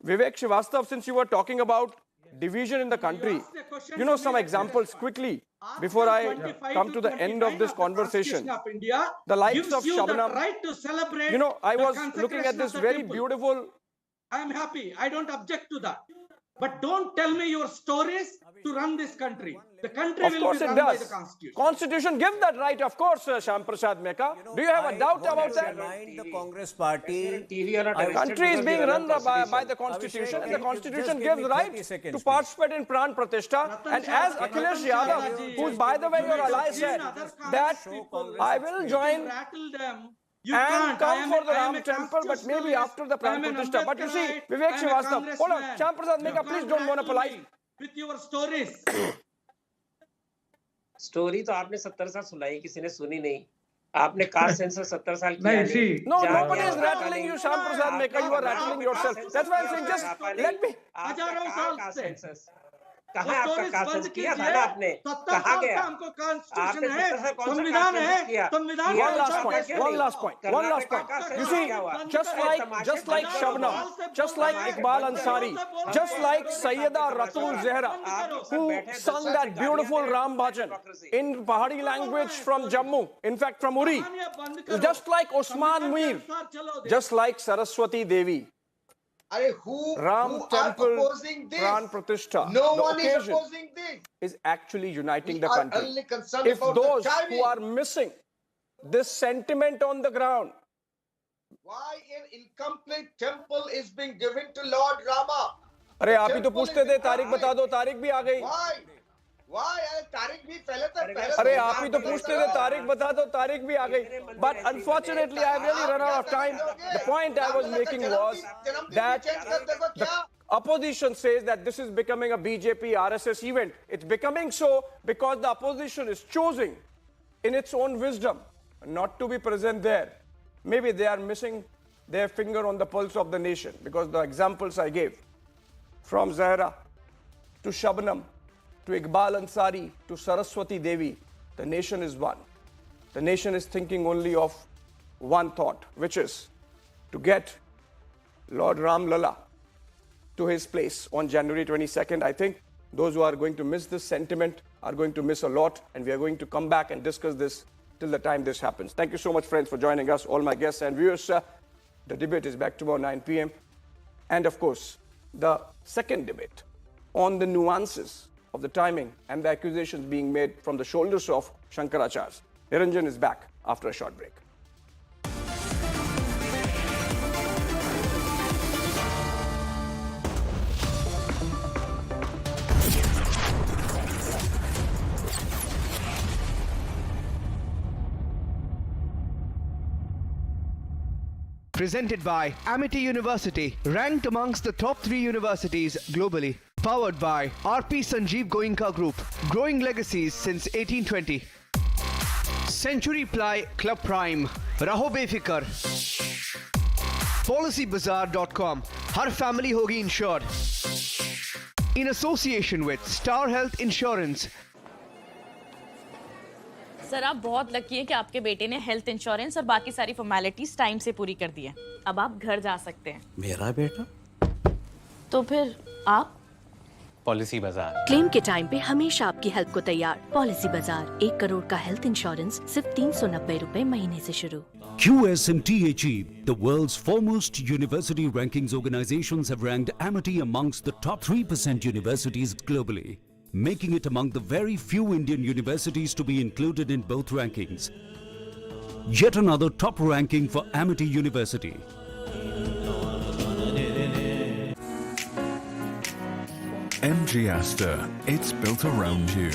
Vivek Srivastava, since you were talking about division in the country. You know some examples quickly before I come to the end of this conversation. The likes of Shabnam. Right to celebrate. You know, I was looking at this very beautiful. I am happy. I don't object to that. But don't tell me your stories to run this country. The country will be run by the Constitution. Constitution gives that right, of course, Shyam Prasad Meka. Do you have a doubt about that? The Congress party. The country is being run by the Constitution, and the Constitution gives right to participate in Pran Pratishtha. And as Akhilesh Yadav, who's by the way your ally, said that I will join and come for the Ram Temple, but maybe after the Pran Pratishtha. But you see, Vivek Srivastava, hold on, Shyam Prasad Meka, please don't monopolize. With your stories. Story तो आपने 70 साल सुनाई, किसी ने सुनी नहीं. आपने cast sensor 70 साल किया नहीं. No, nobody is rattling you, Shyam Prasad Meka. You are rattling yourself. That's why I'm saying, just let me. हजारों साल से. कहाँ आपका कास्ट सेंसस किया था ना आपने? कहाँ गया? हमको कॉन्स्टिट्यूशन है, संविधान है, संविधान. One last point. You see, just like Shabnam, just like Iqbal Ansari, just like Sayyida Ratul Zehra, who sung that beautiful Ram Bhajan in Pahari language from Jammu, in fact from Uri, just like Usman Mir, just like Saraswati Devi. Ram Temple, Pran Pratishtha. No one is opposing this. Is actually uniting the country. If those who are missing this sentiment on the ground. Why an incomplete temple is being given to Lord Rama? अरे आप ही तो पूछते थे, तारीख बता दो, तारीख भी आ गई. Why? तारीख भी पहले अरे आप ही तो पूछते थे, तारीख बता दो, तारीख भी आ गई. But unfortunately, I have really run out of time. The point I was making was that the opposition says that this is becoming a BJP RSS event. It's becoming so because the opposition is choosing in its own wisdom not to be present there. Maybe they are missing their finger on the pulse of the nation, because the examples I gave, from Zahra to Shabnam to Iqbal Ansari to Saraswati Devi, the nation is one. The nation is thinking only of one thought, which is to get Lord Ram Lalla to his place on January 22nd. I think those who are going to miss this sentiment are going to miss a lot, and we are going to come back and discuss this till the time this happens. Thank you so much, friends, for joining us, all my guests and viewers. The debate is back tomorrow 9 p.m. And of course, the second debate on the nuances of the timing and the accusations being made from the shoulders of Shankaracharya. Niranjan is back after a short break. Presented by Amity University, ranked amongst the top 3 universities globally. Powered by RP Sanjeev Goenka Group, growing legacies since 1820. Century Ply Club Prime, Raho Befikar. PolicyBazaar.com, Har family hogi insured. In association with Star Health Insurance. Sir आप बहुत lucky हैं कि आपके बेटे ने health insurance और बाकी सारी फॉर्मेलिटीज टाइम से पूरी कर दी है. अब आप घर जा सकते हैं. मेरा बेटा? तो फिर आप? पॉलिसी बाजार. क्लेम के टाइम पे हमेशा आपकी हेल्प को तैयार. पॉलिसी बाजार, 1 करोड़ का हेल्थ इंश्योरेंस सिर्फ 390 रुपए महीने से शुरू. QSMTHE, the world's foremost university rankings organizations, have ranked Amity amongst the top 3% universities globally, making it among the very few Indian universities to be included in both rankings. Yet another top ranking for Amity University. MG Aster, it's built around you.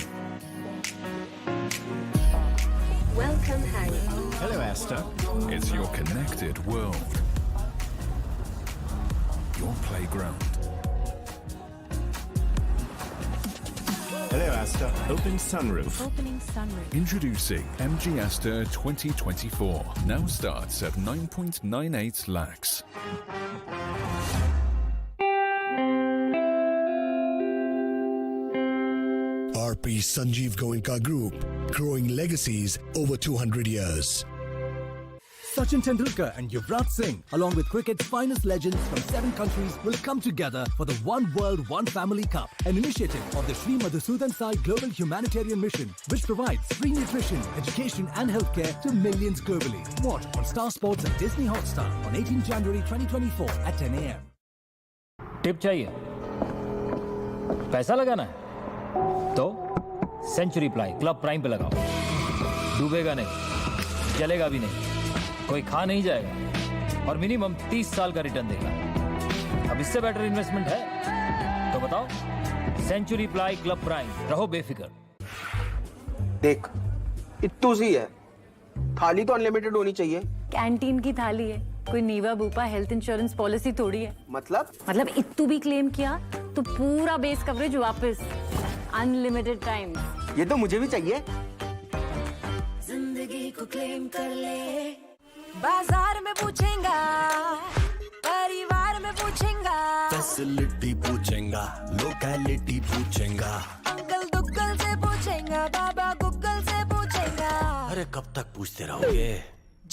Welcome, Harry. Hello, Aster. It's your connected world. Your playground. Hello, Aster. Open sunroof. Opening sunroof. Introducing MG Aster 2024. Now starts at 9.98 lakhs. RP Sanjeev Goenka Group, growing legacies over 200 years. Sachin Tendulkar and Yuvraj Singh, along with cricket's finest legends from 7 countries, will come together for the One World, One Family Cup, an initiative of the Sri Madhusudan Sai Global Humanitarian Mission, which provides free nutrition, education and healthcare to millions globally. Watch on Star Sports and Disney Hotstar on 18 January 2024 at 10 a.m. Tip चाहिए, पैसा लगाना है तो century ply club prime पे लगाओ। डूबेगा नहीं, चलेगा भी नहीं, कोई खा नहीं जाएगा और मिनिमम 30 साल का रिटर्न देगा। अब इससे बेटर इन्वेस्टमेंट है तो बताओ। सेंचुरी प्लाई क्लब प्राइम, रहो बेफिक्र। देख, इत्तू सी है, थाली तो अनलिमिटेड होनी चाहिए। कैंटीन की थाली है, कोई नीवा बूपा हेल्थ इंश्योरेंस पॉलिसी थोड़ी है। मतलब इत्तू भी क्लेम किया तो पूरा बेस कवरेज वापस, अनलिमिटेड टाइम। ये तो मुझे भी चाहिए। जिंदगी को क्लेम कर ले। बाजार में पूछेगा, परिवार में पूछेगा, फैसिलिटी पूछेगा, लोकेलिटी पूछेगा, अंकल दुक्कल से पूछेगा, बाबा गूगल से पूछेगा। अरे कब तक पूछते रहोगे?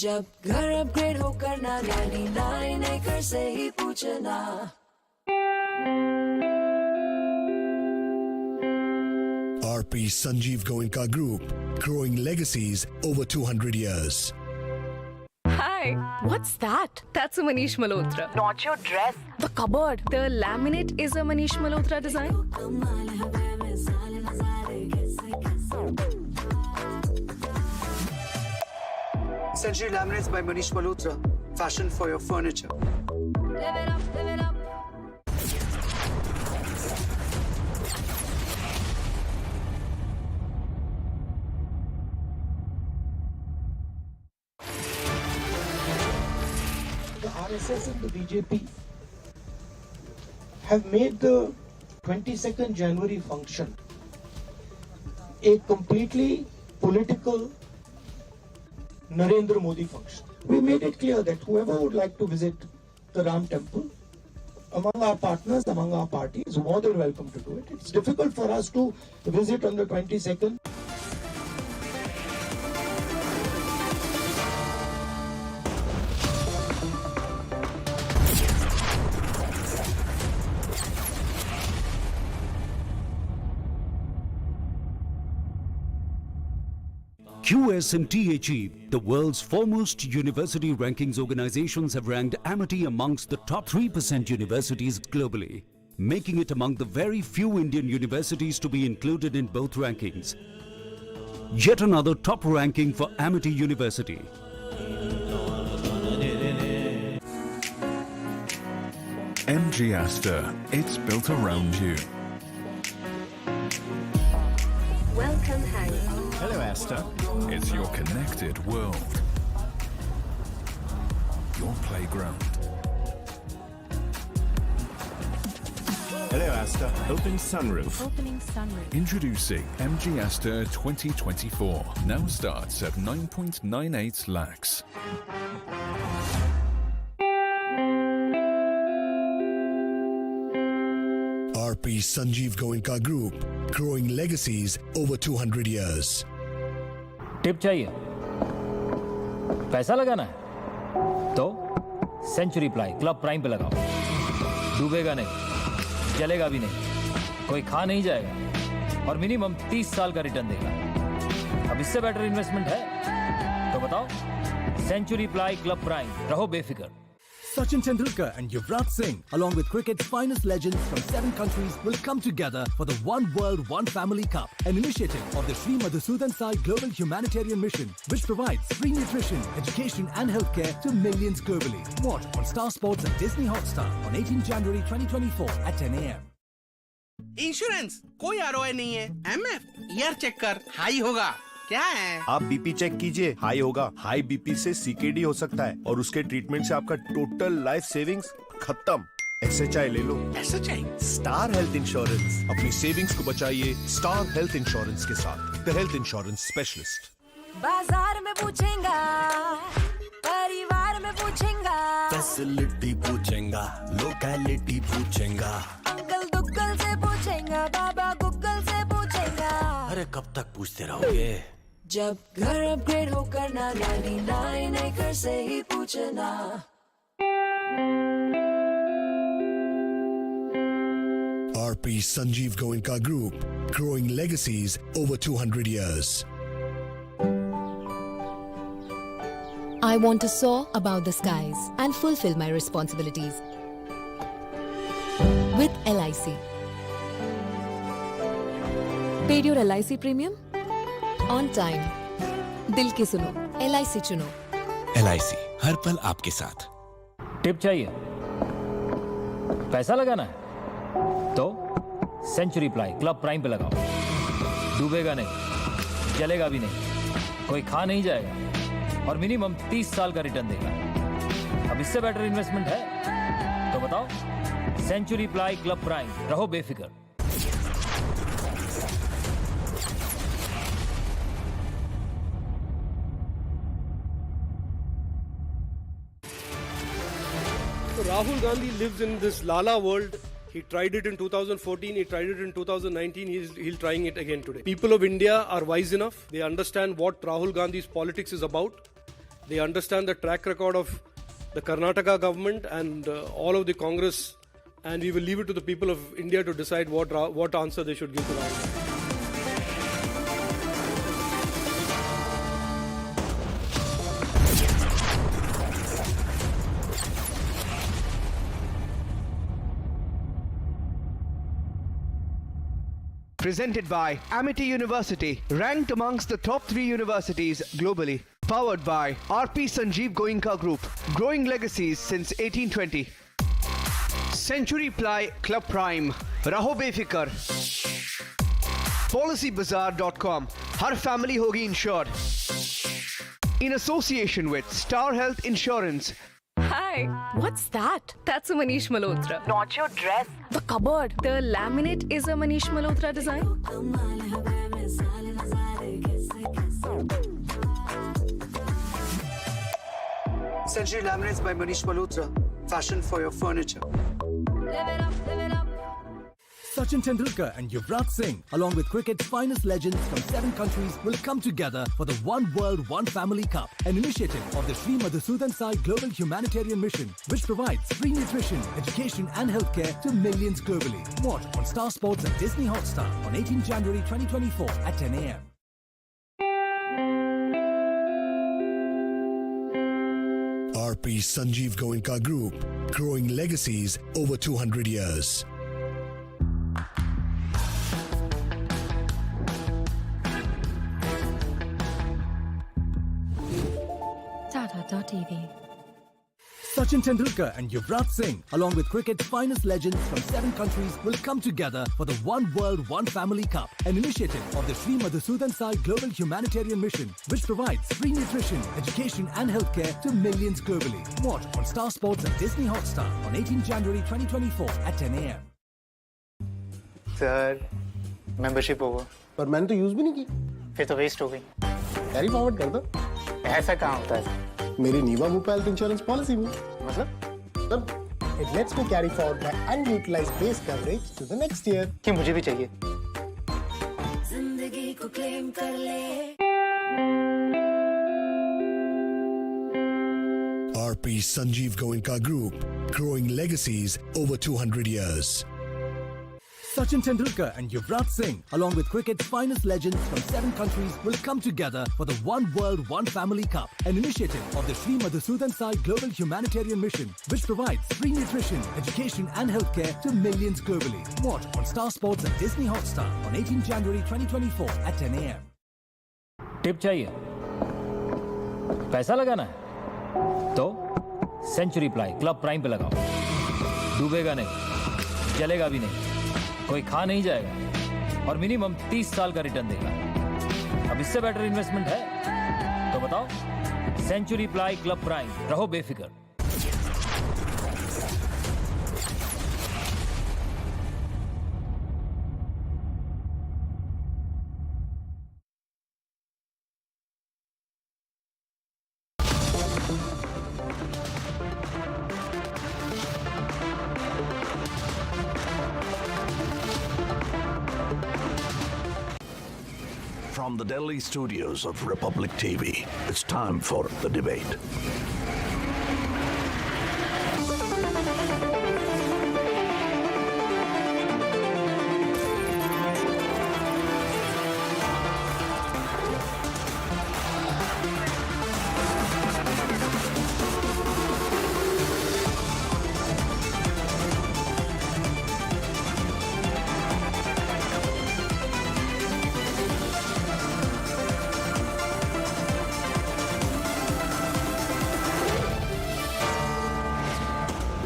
जब घर अपग्रेड होकर ना 99 एकड़ से ही पूछना। RP Sanjeev Goenka Group, growing legacies over 200 years. Hi, what's that? That's a Manish Malhotra. Not your dress. The cupboard. The laminate is a Manish Malhotra design. Century Laminates by Manish Malhotra. Fashion for your furniture. Live it up, live it up. The RSS and the BJP have made the 22nd January function a completely political Narendra Modi function. We made it clear that whoever would like to visit the Ram Temple, among our partners, among our parties, is more than welcome to do it. It's difficult for us to visit on the 22nd. QSMTHE, the world's foremost university rankings organizations, have ranked Amity amongst the top 3% universities globally, making it among the very few Indian universities to be included in both rankings. Yet another top ranking for Amity University. MG Aster, it's built around you. Welcome, Hank. Hello, Aster. It's your connected world. Your playground. Hello, Aster. Open sunroof. Opening sunroof. Introducing MG Aster 2024. Now starts at 9.98 lakhs. RP Sanjeev Goenka Group, growing legacies over 200 years. Tip चाहिए, पैसा लगाना है तो century ply club prime पे लगाओ। डूबेगा नहीं, चलेगा भी नहीं, कोई खा नहीं जाएगा और मिनिमम 30 साल का रिटर्न देगा। अब इससे बेटर इन्वेस्टमेंट है तो बताओ। सेंचुरी प्लाई क्लब प्राइम, रहो बेफिक्र। Sachin Tendulkar and Yuvraj Singh, along with cricket's finest legends from 7 countries, will come together for the One World, One Family Cup, an initiative of the Sri Madhusudan Sai Global Humanitarian Mission, which provides free nutrition, education and healthcare to millions globally. Watch on Star Sports and Disney Hotstar on 18 January 2024 at 10 a.m. Insurance कोई ROI नहीं है। MF year check कर, high होगा। क्या है? आप BP check कीजिए, high होगा। हाई बीपी से सीकेडी हो सकता है और उसके ट्रीटमेंट से आपका टोटल लाइफ सेविंग्स खत्म। SHI ले लो। SHI स्टार हेल्थ इंश्योरेंस, अपनी सेविंग्स को बचाइए स्टार हेल्थ इंश्योरेंस के साथ। The health insurance specialist. बाजार में पूछेगा, परिवार में पूछेगा, फैसिलिटी पूछेगा, लोकेलिटी पूछेगा, अंकल दुक्कल से पूछेगा, बाबा गूगल से पूछेगा। अरे कब तक पूछते रहोगे? जब घर अपग्रेड हो करना 99 acres से ही पूछना। RP Sanjeev Goenka Group, growing legacies over 200 years. I want to soar above the skies and fulfill my responsibilities. With LIC. Paid your LIC premium? On time. दिल की सुनो, LIC चुनो। LIC हर पल आपके साथ। टिप चाहिए? पैसा लगाना है? तो सेंचुरी प्लाई क्लब प्राइम पे लगाओ। डूबेगा नहीं, चलेगा भी नहीं, कोई खा नहीं जाएगा और मिनिमम 30 साल का रिटर्न देगा। अब इससे बेटर इन्वेस्टमेंट है तो बताओ। सेंचुरी प्लाई क्लब प्राइम, रहो बेफिक्र। Rahul Gandhi lives in this Lala world. He tried it in 2014, he tried it in 2019, he's trying it again today. People of India are wise enough. They understand what Rahul Gandhi's politics is about. They understand the track record of the Karnataka government and all of the Congress, and we will leave it to the people of India to decide what answer they should give to Rahul Gandhi. Presented by Amity University, ranked amongst the top 3 universities globally. Powered by RP Sanjeev Goenka Group, growing legacies since 1820. Century Ply Club Prime, Raho Befikar. Policybazaar.com, Har family hogi insured. In association with Star Health Insurance. Hi, what's that? That's a Manish Malhotra. Not your dress. The cupboard. The laminate is a Manish Malhotra design. Century Laminates by Manish Malhotra. Fashion for your furniture. Live it up, live it up. Sachin Tendulkar and Yuvraj Singh, along with cricket's finest legends from 7 countries, will come together for the One World, One Family Cup, an initiative of the Sri Madhusudan Sai Global Humanitarian Mission, which provides free nutrition, education and healthcare to millions globally. Watch on Star Sports and Disney Hotstar on 18 January 2024 at 10 a.m. RP Sanjeev Goenka Group, growing legacies over 200 years. Tata.tv. Sachin Tendulkar and Yuvraj Singh, along with cricket's finest legends from 7 countries, will come together for the One World, One Family Cup, an initiative of the Sri Madhusudan Sai Global Humanitarian Mission, which provides free nutrition, education and healthcare to millions globally. Watch on Star Sports and Disney Hotstar on 18 January 2024 at 10 a.m. Sir membership होगा पर मैंने तो use भी नहीं की। फिर तो waste हो गई। कैरी फॉरवर्ड कर दो। ऐसा कहाँ होता है? मेरी नीवा भोपाल हेल्थ इंश्योरेंस पॉलिसी में मतलब it lets me carry forward my unutilized base coverage to the next year. कि मुझे भी चाहिए। जिंदगी को क्लेम कर ले। RP Sanjeev Goenka Group, growing legacies over 200 years. Sachin Tendulkar and Yuvraj Singh, along with cricket's finest legends from 7 countries, will come together for the One World, One Family Cup, an initiative of the Sri Madhusudan Sai Global Humanitarian Mission, which provides free nutrition, education and healthcare to millions globally. Watch on Star Sports and Disney Hotstar on 18 January 2024 at 10 a.m. Tip चाहिए? पैसा लगाना है? तो century ply club prime पे लगाओ। डूबेगा नहीं, चलेगा भी नहीं, कोई खा नहीं जाएगा और मिनिमम 30 साल का रिटर्न देगा। अब इससे बेटर इन्वेस्टमेंट है तो बताओ। सेंचुरी प्लाई क्लब प्राइम, रहो बेफिक्र। from the Delhi studios of Republic TV, it's time for the debate.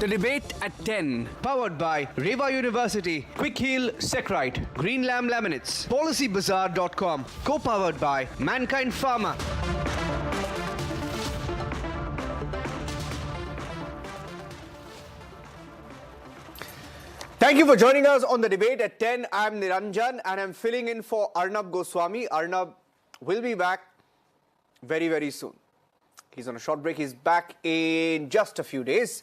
The debate at 10. Powered by Reva University, Quick Heal Secrite, Green Lamb Laminates, PolicyBazaar.com. Co-powered by Mankind Pharma. Thank you for joining us on the debate at 10. I'm Niranjan and I'm filling in for Arnab Goswami. Arnab will be back very, very soon. He's on a short break. He's back in just a few days.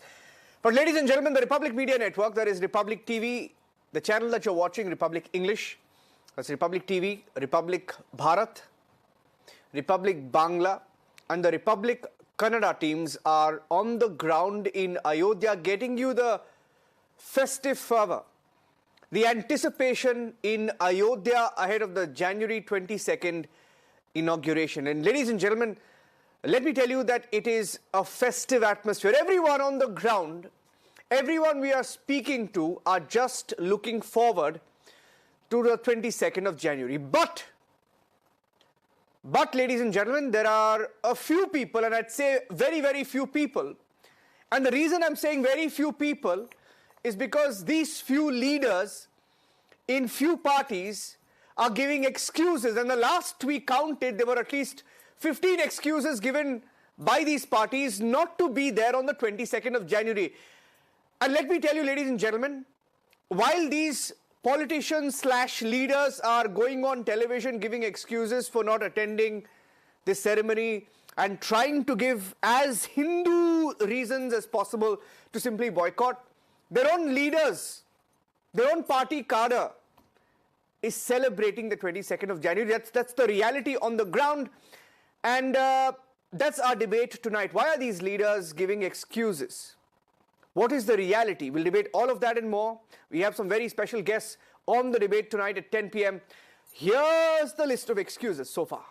But ladies and gentlemen, the Republic Media Network, that is Republic TV, the channel that you're watching, Republic English, that's Republic TV, Republic Bharat, Republic Bangla, and the Republic Kannada teams are on the ground in Ayodhya, getting you the festive fervor, the anticipation in Ayodhya ahead of the January 22nd inauguration. And ladies and gentlemen, let me tell you that it is a festive atmosphere. Everyone on the ground, everyone we are speaking to are just looking forward to the 22nd of January. But ladies and gentlemen, there are a few people, and I'd say very, very few people. And the reason I'm saying very few people is because these few leaders in few parties are giving excuses. And the last we counted, there were at least 15 excuses given by these parties not to be there on the 22nd of January. And let me tell you, ladies and gentlemen, while these politicians / leaders are going on television giving excuses for not attending this ceremony and trying to give as Hindu reasons as possible to simply boycott, their own leaders, their own party cadre is celebrating the 22nd of January. That's the reality on the ground. And that's our debate tonight. Why are these leaders giving excuses? What is the reality? We'll debate all of that and more. We have some very special guests on the debate tonight at 10 p.m. Here's the list of excuses so far.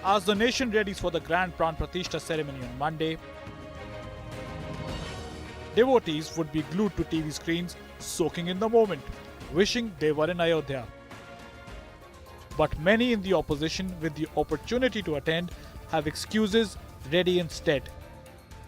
As the nation readies for the grand Pran Pratishtha ceremony on Monday, devotees would be glued to TV screens, soaking in the moment, wishing they were in Ayodhya. But many in the opposition with the opportunity to attend have excuses ready instead.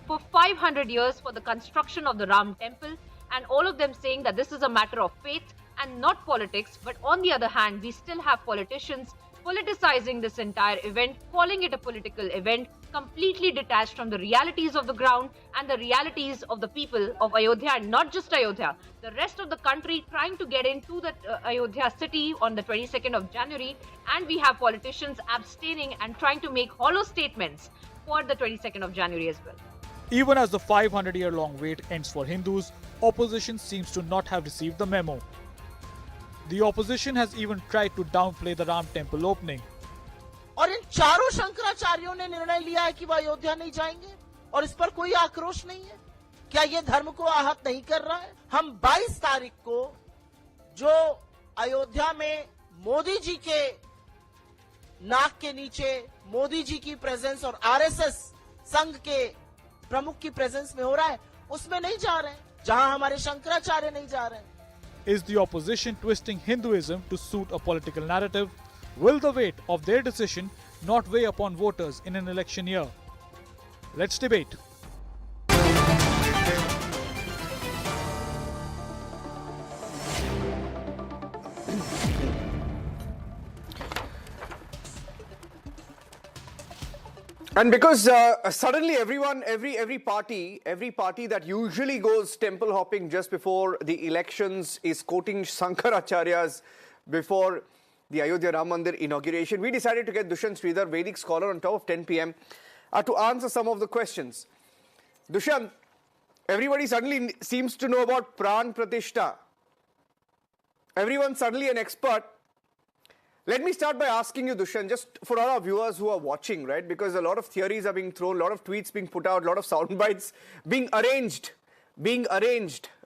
For 500 years for the construction of the Ram Temple, and all of them saying that this is a matter of faith and not politics, but on the other hand, we still have politicians politicizing this entire event, calling it a political event, completely detached from the realities of the ground and the realities of the people of Ayodhya, and not just Ayodhya, the rest of the country trying to get into the Ayodhya city on the 22nd of January, and we have politicians abstaining and trying to make hollow statements for the 22nd of January as well. Even as the 500-year-long wait ends for Hindus, opposition seems to not have received the memo. The opposition has even tried to downplay the Ram Temple opening. और इन चारों शंकराचार्यों ने निर्णय लिया है कि वह अयोध्या नहीं जाएंगे और इस पर कोई आक्रोश नहीं है। क्या ये धर्म को आहत नहीं कर रहा है? हम 22 तारीख को जो अयोध्या में मोदी जी के नाक के नीचे मोदी जी की प्रेजेंस और आरएसएस संघ के प्रमुख की प्रेजेंस में हो रहा है, उसमें नहीं जा रहे हैं, जहां हमारे शंकराचार्य नहीं जा रहे हैं। Is the opposition twisting Hinduism to suit a political narrative? Will the weight of their decision not weigh upon voters in an election year? Let's debate. And because suddenly every party that usually goes temple hopping just before the elections is quoting Shankaracharyas before the Ayodhya Ram Mandir inauguration, we decided to get Dushyant Sridhar, Vedic scholar, on top of 10 p.m. To answer some of the questions. Dushyant, everybody suddenly seems to know about Pran Pratishta. Everyone's suddenly an expert. Let me start by asking you, Dushyant, just for all our viewers who are watching, right? Because a lot of theories are being thrown, a lot of tweets being put out, a lot of sound bites being arranged,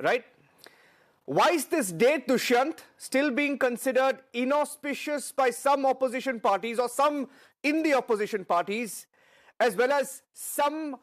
right? Why is this date, Dushyant, still being considered inauspicious by some opposition parties or some in the opposition parties, as well as some